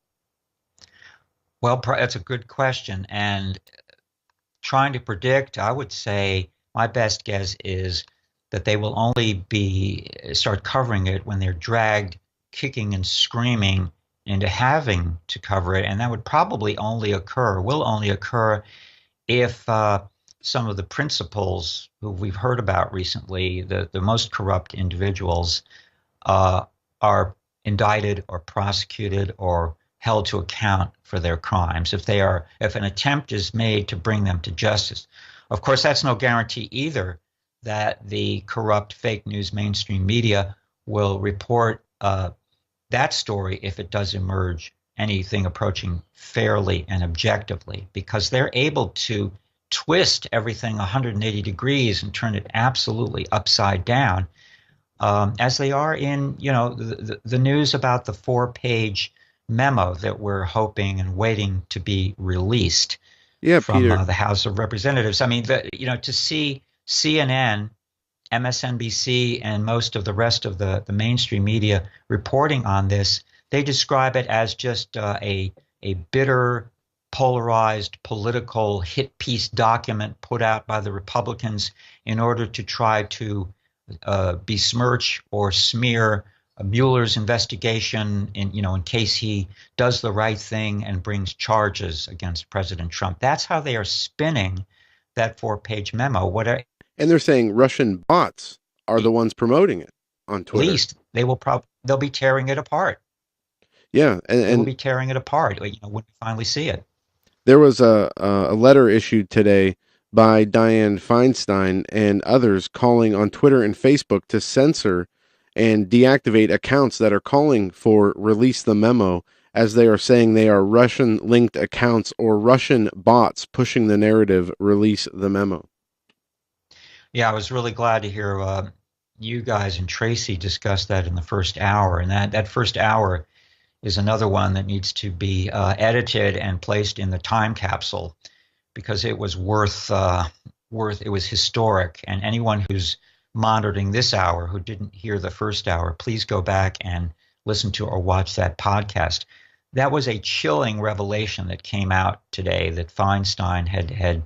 Well, that's a good question. And trying to predict, I would say my best guess is that they will only start covering it when they're dragged kicking and screaming into having to cover it. And that would probably will only occur if some of the principals who we've heard about recently, the most corrupt individuals, are indicted or prosecuted or held to account for their crimes. If an attempt is made to bring them to justice. Of course, that's no guarantee either that the corrupt fake news mainstream media will report that story if it does emerge anything approaching fairly and objectively, because they're able to twist everything 180 degrees and turn it absolutely upside down, as they are in the news about the 4-page memo that we're hoping and waiting to be released from the House of Representatives. I mean, to see CNN, MSNBC, and most of the rest of the mainstream media reporting on this, they describe it as just a bitter, polarized political hit piece document put out by the Republicans in order to try to besmirch or smear Mueller's investigation in case he does the right thing and brings charges against President Trump. That's how they are spinning that 4-page memo. And they're saying Russian bots are the ones promoting it on Twitter. At least they'll be tearing it apart. Yeah, and they'll be tearing it apart when we finally see it. There was a letter issued today by Dianne Feinstein and others calling on Twitter and Facebook to censor and deactivate accounts that are calling for release the memo, as they are saying they are Russian-linked accounts or Russian bots pushing the narrative, release the memo. Yeah, I was really glad to hear you guys and Tracy discuss that in the first hour. And that first hour is another one that needs to be edited and placed in the time capsule, because it was it was historic. And anyone who's monitoring this hour who didn't hear the first hour, please go back and listen to or watch that podcast. that was a chilling revelation that came out today, that Feinstein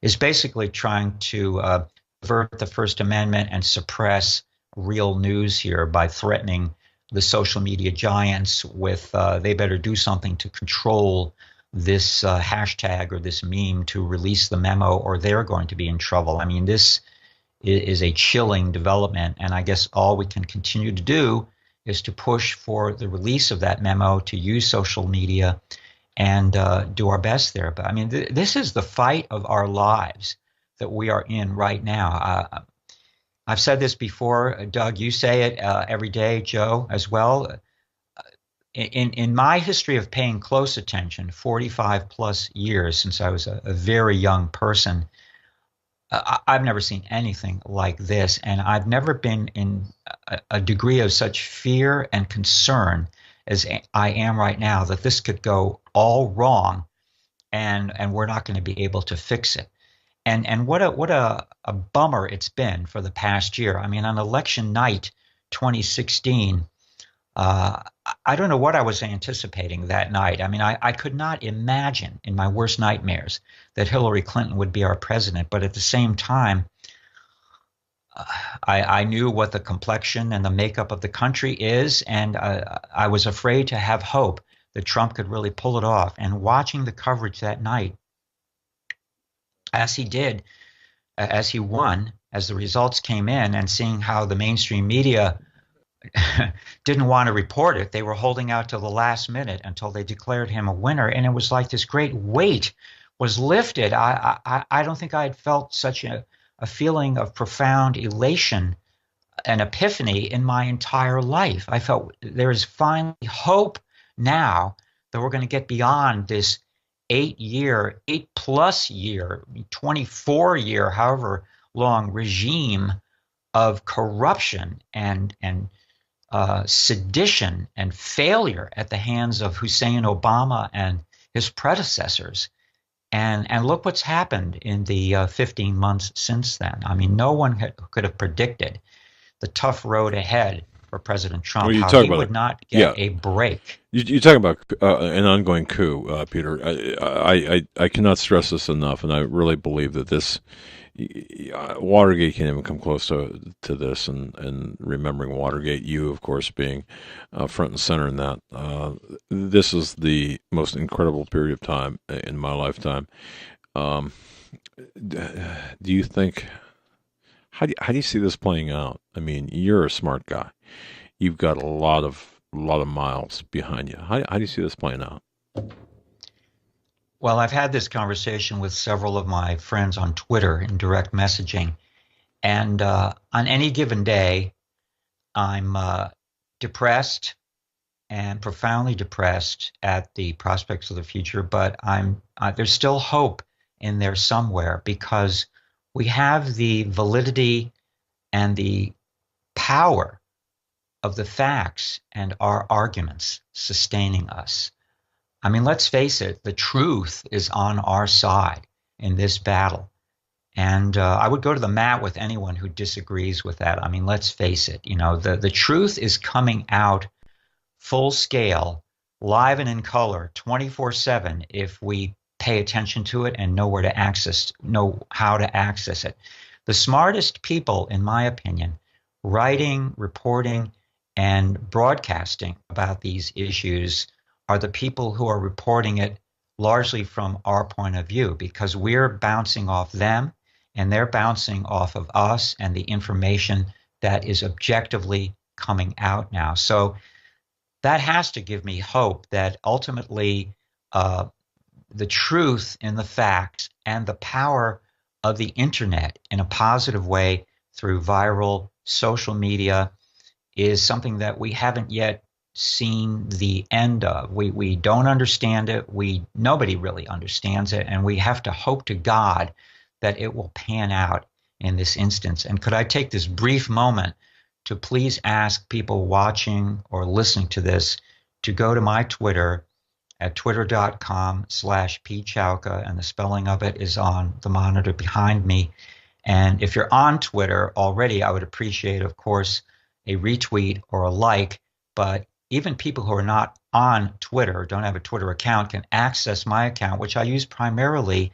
is basically trying to avert the First Amendment and suppress real news here by threatening the social media giants with they better do something to control this hashtag or this meme to release the memo, or they're going to be in trouble. I mean, this is a chilling development, and I guess all we can continue to do is to push for the release of that memo, to use social media, and do our best there. But I mean, this is the fight of our lives that we are in right now. I've said this before, Doug, you say it every day, Joe, as well. In my history of paying close attention, 45 plus years since I was a very young person, I've never seen anything like this, and I've never been in a degree of such fear and concern as I am right now, that this could go all wrong, and we're not going to be able to fix it. And what a bummer it's been for the past year. I mean, on election night 2016, I don't know what I was anticipating that night. I mean, I could not imagine in my worst nightmares that Hillary Clinton would be our president. But at the same time, I knew what the complexion and the makeup of the country is, and I was afraid to have hope that Trump could really pull it off. And watching the coverage that night, as he did, as he won, as the results came in, and seeing how the mainstream media didn't want to report it. They were holding out till the last minute until they declared him a winner. And it was like this great weight was lifted. I don't think I had felt such a feeling of profound elation and epiphany in my entire life. I felt there is finally hope now that we're going to get beyond this 8+ year, 24-year, however long regime of corruption and sedition and failure at the hands of Hussein Obama and his predecessors. And look what's happened in the 15 months since then. I mean, no one could have predicted the tough road ahead for President Trump. Well, how he would not get a break. You talk about an ongoing coup, Peter. I cannot stress this enough, and I really believe that this Watergate can't even come close to this. And remembering Watergate, you of course being front and center in that. This is the most incredible period of time in my lifetime. Do you think? How do you see this playing out? I mean, you're a smart guy. You've got a lot of miles behind you. How do you see this playing out? Well, I've had this conversation with several of my friends on Twitter in direct messaging. And on any given day, I'm depressed and profoundly depressed at the prospects of the future. But there's still hope in there somewhere, because we have the validity and the power of the facts and our arguments sustaining us. I mean, let's face it, the truth is on our side in this battle. And I would go to the mat with anyone who disagrees with that. I mean, let's face it, the truth is coming out full scale, live and in color, 24/7, if we pay attention to it and know how to access it. The smartest people, in my opinion, writing, reporting, and broadcasting about these issues are the people who are reporting it largely from our point of view, because we're bouncing off them and they're bouncing off of us and the information that is objectively coming out now. So that has to give me hope that ultimately the truth in the facts and the power of the internet in a positive way through viral social media is something that we haven't yet seen the end of. We don't understand it. Nobody really understands it. And we have to hope to God that it will pan out in this instance. And could I take this brief moment to please ask people watching or listening to this to go to my Twitter at twitter.com/pchowka, and the spelling of it is on the monitor behind me. And if you're on Twitter already, I would appreciate, of course, a retweet or a like, but even people who are not on Twitter, don't have a Twitter account, can access my account, which I use primarily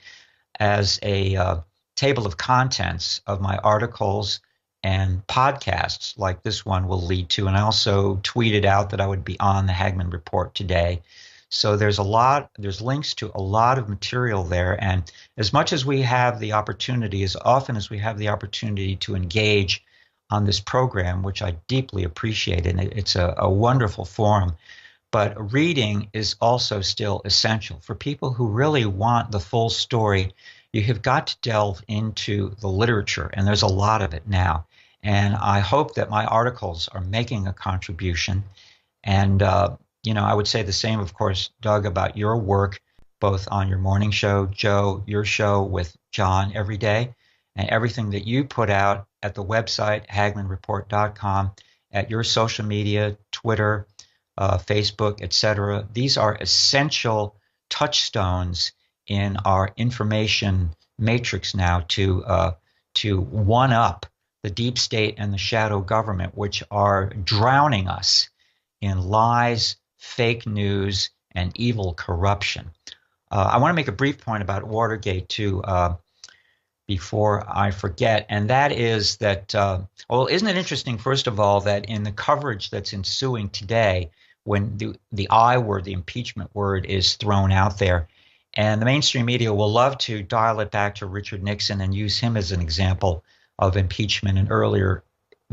as a table of contents of my articles and podcasts like this one will lead to. And I also tweeted out that I would be on the Hagmann Report today. So there's links to a lot of material there. And as much as we have the opportunity, as often as we have the opportunity to engage on this program, which I deeply appreciate, and it's a wonderful forum, but reading is also still essential. For people who really want the full story, you have got to delve into the literature, and there's a lot of it now. And I hope that my articles are making a contribution. And, I would say the same, of course, Doug, about your work, both on your morning show, Joe, your show with John every day, and everything that you put out at the website, HagmannReport.com, at your social media, Twitter, Facebook, etc. These are essential touchstones in our information matrix now to one up the deep state and the shadow government, which are drowning us in lies, fake news, and evil corruption. I want to make a brief point about Watergate too, before I forget, and that is that, isn't it interesting, first of all, that in the coverage that's ensuing today, when the I word, the impeachment word, is thrown out there, and the mainstream media will love to dial it back to Richard Nixon and use him as an example of impeachment, and earlier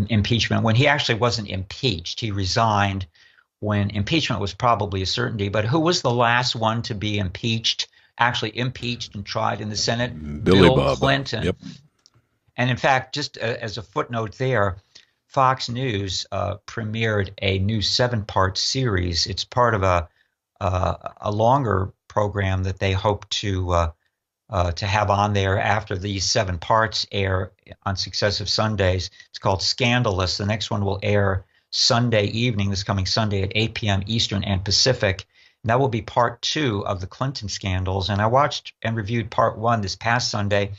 impeachment, when he actually wasn't impeached. He resigned when impeachment was probably a certainty. But who was the last one to be actually impeached and tried in the Senate? Bill Clinton. Yep. And in fact, just as a footnote there, Fox News premiered a new 7-part series. It's part of a longer program that they hope to have on there after these 7 parts air on successive Sundays. It's called Scandalous. The next one will air Sunday evening, this coming Sunday at 8 p.m. Eastern and Pacific. And that will be part 2 of the Clinton scandals. And I watched and reviewed part 1 this past Sunday,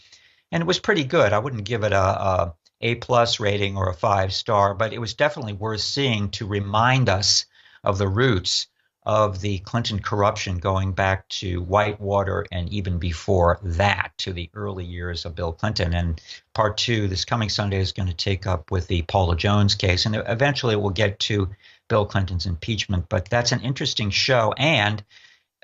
and it was pretty good. I wouldn't give it a A+ rating or a 5-star, but it was definitely worth seeing to remind us of the roots of the Clinton corruption going back to Whitewater and even before that, to the early years of Bill Clinton. And part 2 this coming Sunday is going to take up with the Paula Jones case, and eventually we'll get to Bill Clinton's impeachment. But that's an interesting show, and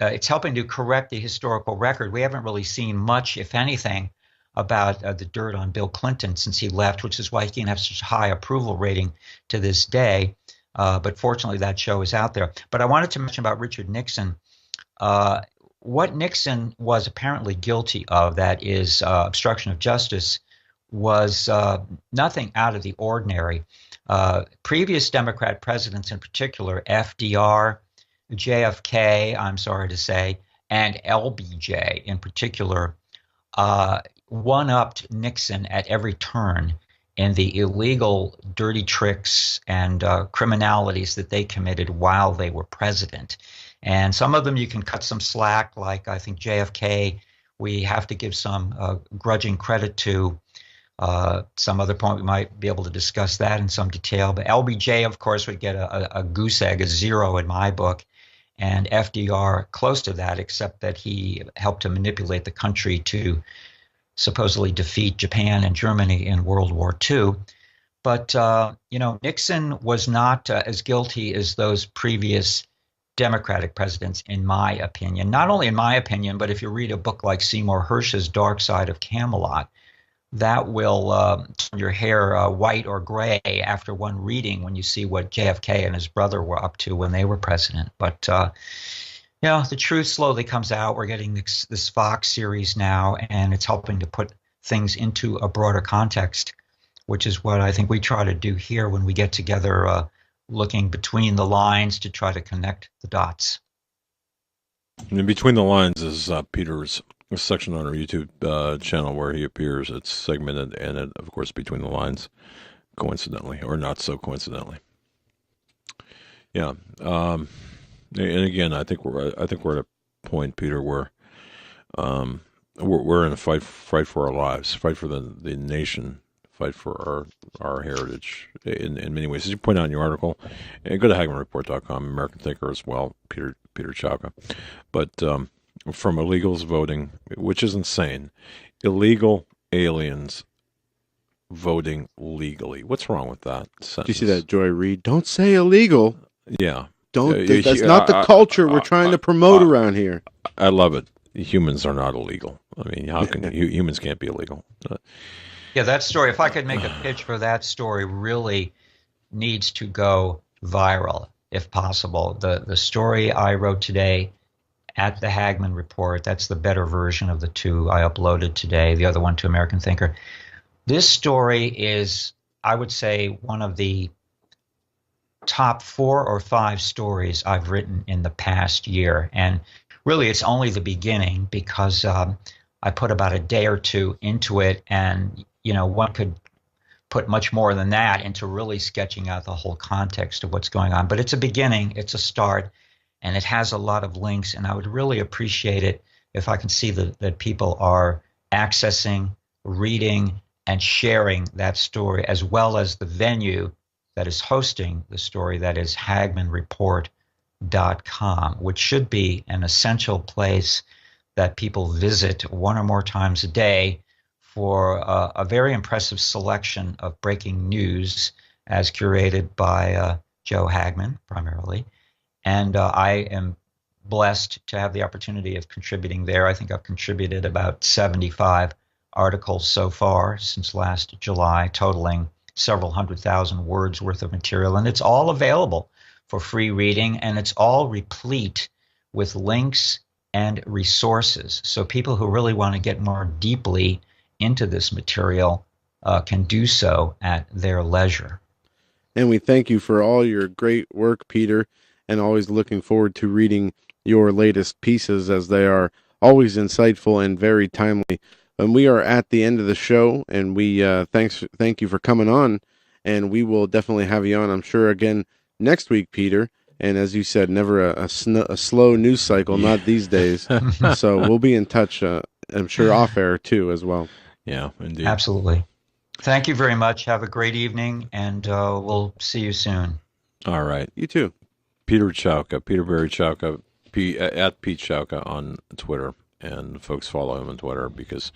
it's helping to correct the historical record. We haven't really seen much, if anything, about the dirt on Bill Clinton since he left, which is why he can have such a high approval rating to this day. But fortunately, that show is out there. But I wanted to mention about Richard Nixon. What Nixon was apparently guilty of, that is obstruction of justice, was nothing out of the ordinary. Previous Democrat presidents, in particular, FDR, JFK, I'm sorry to say, and LBJ in particular, one-upped Nixon at every turn in the illegal, dirty tricks and criminalities that they committed while they were president. And some of them you can cut some slack, like I think JFK, we have to give some grudging credit to. Some other point we might be able to discuss that in some detail. But LBJ, of course, would get a goose egg, a 0 in my book, and FDR close to that, except that he helped to manipulate the country to supposedly defeat Japan and Germany in World War II. But, Nixon was not as guilty as those previous Democratic presidents, in my opinion. Not only in my opinion, but if you read a book like Seymour Hersh's Dark Side of Camelot, that will turn your hair white or gray after one reading when you see what JFK and his brother were up to when they were president. But the truth slowly comes out. We're getting this Fox series now, and it's helping to put things into a broader context, which is what I think we try to do here when we get together, looking between the lines to try to connect the dots. And Between the Lines is Peter's section on our YouTube channel where he appears. It's segmented, and of course, Between the Lines, coincidentally, or not so coincidentally. Yeah. And again, I think we're at a point, Peter, where we're in a fight for our lives, fight for the nation, fight for our heritage in many ways. As you point out in your article, and go to HagmannReport.com, American Thinker as well, Peter Chowka. But from illegals voting, which is insane, illegal aliens voting legally. What's wrong with that sentence? Do you see that, Joy Reid? Don't say illegal. Yeah. That's not the culture we're trying to promote around here. I love it. Humans are not illegal. I mean, how can humans can't be illegal? Yeah, that story, if I could make a pitch for that story, really needs to go viral, if possible. The story I wrote today at the Hagmann Report, that's the better version of the two I uploaded today, the other one to American Thinker. This story is, I would say, one of the top 4 or 5 stories I've written in the past year. And really, it's only the beginning because I put about a day or two into it. And, one could put much more than that into really sketching out the whole context of what's going on. But it's a beginning. It's a start. And it has a lot of links. And I would really appreciate it if I can see that people are accessing, reading, and sharing that story, as well as the venue that is hosting the story, that is HagmannReport.com, which should be an essential place that people visit one or more times a day for a very impressive selection of breaking news as curated by Joe Hagmann, primarily. And I am blessed to have the opportunity of contributing there. I think I've contributed about 75 articles so far since last July, totaling several 100,000 words worth of material. And it's all available for free reading, and it's all replete with links and resources. So people who really want to get more deeply into this material can do so at their leisure. And we thank you for all your great work, Peter, and always looking forward to reading your latest pieces, as they are always insightful and very timely. And we are at the end of the show, and we thank you for coming on, and we will definitely have you on, I'm sure, again next week, Peter. And as you said, never a slow news cycle, not these days. So we'll be in touch, I'm sure, off air too as well. Yeah, indeed. Absolutely. Thank you very much. Have a great evening, and we'll see you soon. All right. You too. Peter Chowka, Peter Barry Chowka, at Pete Chowka on Twitter. And folks follow him on Twitter because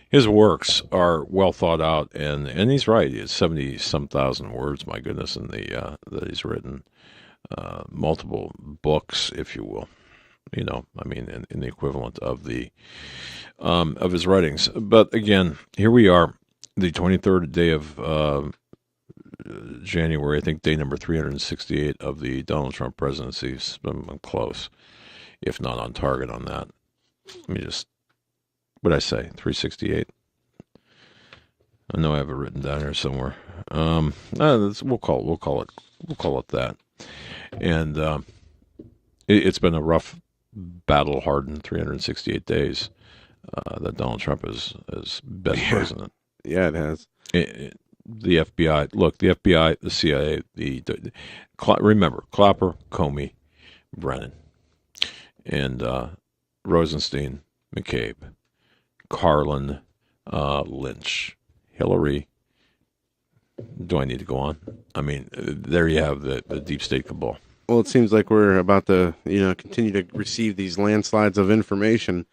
his works are well thought out, and he's right. It's 70-some thousand words, my goodness, in that he's written, multiple books, if you will. In the equivalent of of his writings. But again, here we are, the 23rd day of January. I think day number 368 of the Donald Trump presidency. I'm close, if not on target on that. Let me just, what'd I say? 368. I know I have it written down here somewhere. We'll call it that. And it's been a rough battle, hardened 368 days that Donald Trump has been president. Yeah, it has. The FBI, the FBI, the CIA, remember Clapper, Comey, Brennan, and Rosenstein, McCabe, Carlin, Lynch, Hillary. Do I need to go on? I mean, there you have the deep state cabal. Well, it seems like we're about to, continue to receive these landslides of information,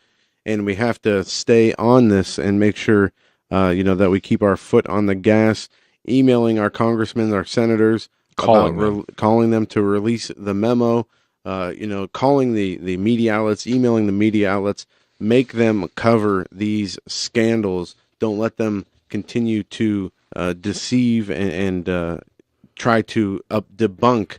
and we have to stay on this and make sure, that we keep our foot on the gas, emailing our congressmen, our senators, calling them to release the memo, calling the media outlets, emailing the media outlets, make them cover these scandals. Don't let them continue to deceive and try to debunk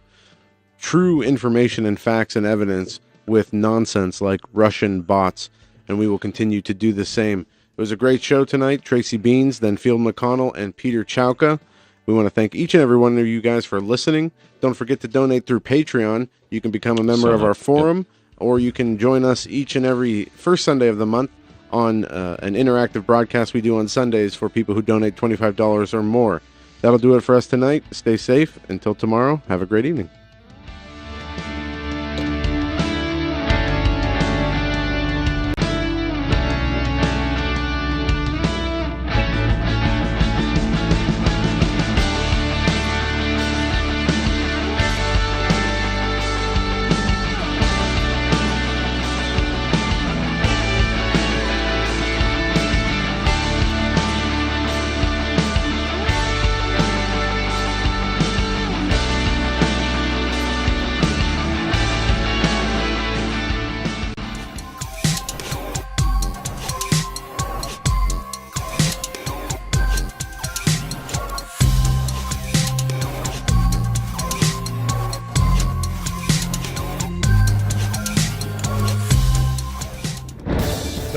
true information and facts and evidence with nonsense like Russian bots, and we will continue to do the same. It was a great show tonight. Tracy Beanz, then Field McConnell, and Peter Chowka. We want to thank each and every one of you guys for listening. Don't forget to donate through Patreon. You can become a member of our forum, or you can join us each and every first Sunday of the month on an interactive broadcast we do on Sundays for people who donate $25 or more. That'll do it for us tonight. Stay safe. Until tomorrow, have a great evening.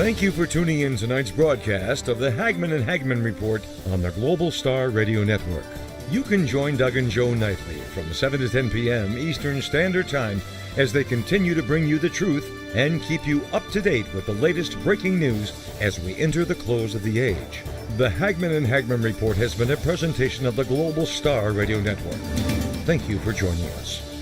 Thank you for tuning in tonight's broadcast of the Hagman and Hagman Report on the Global Star Radio Network. You can join Doug and Joe nightly from 7 to 10 p.m. Eastern Standard Time as they continue to bring you the truth and keep you up to date with the latest breaking news as we enter the close of the age. The Hagman and Hagman Report has been a presentation of the Global Star Radio Network. Thank you for joining us.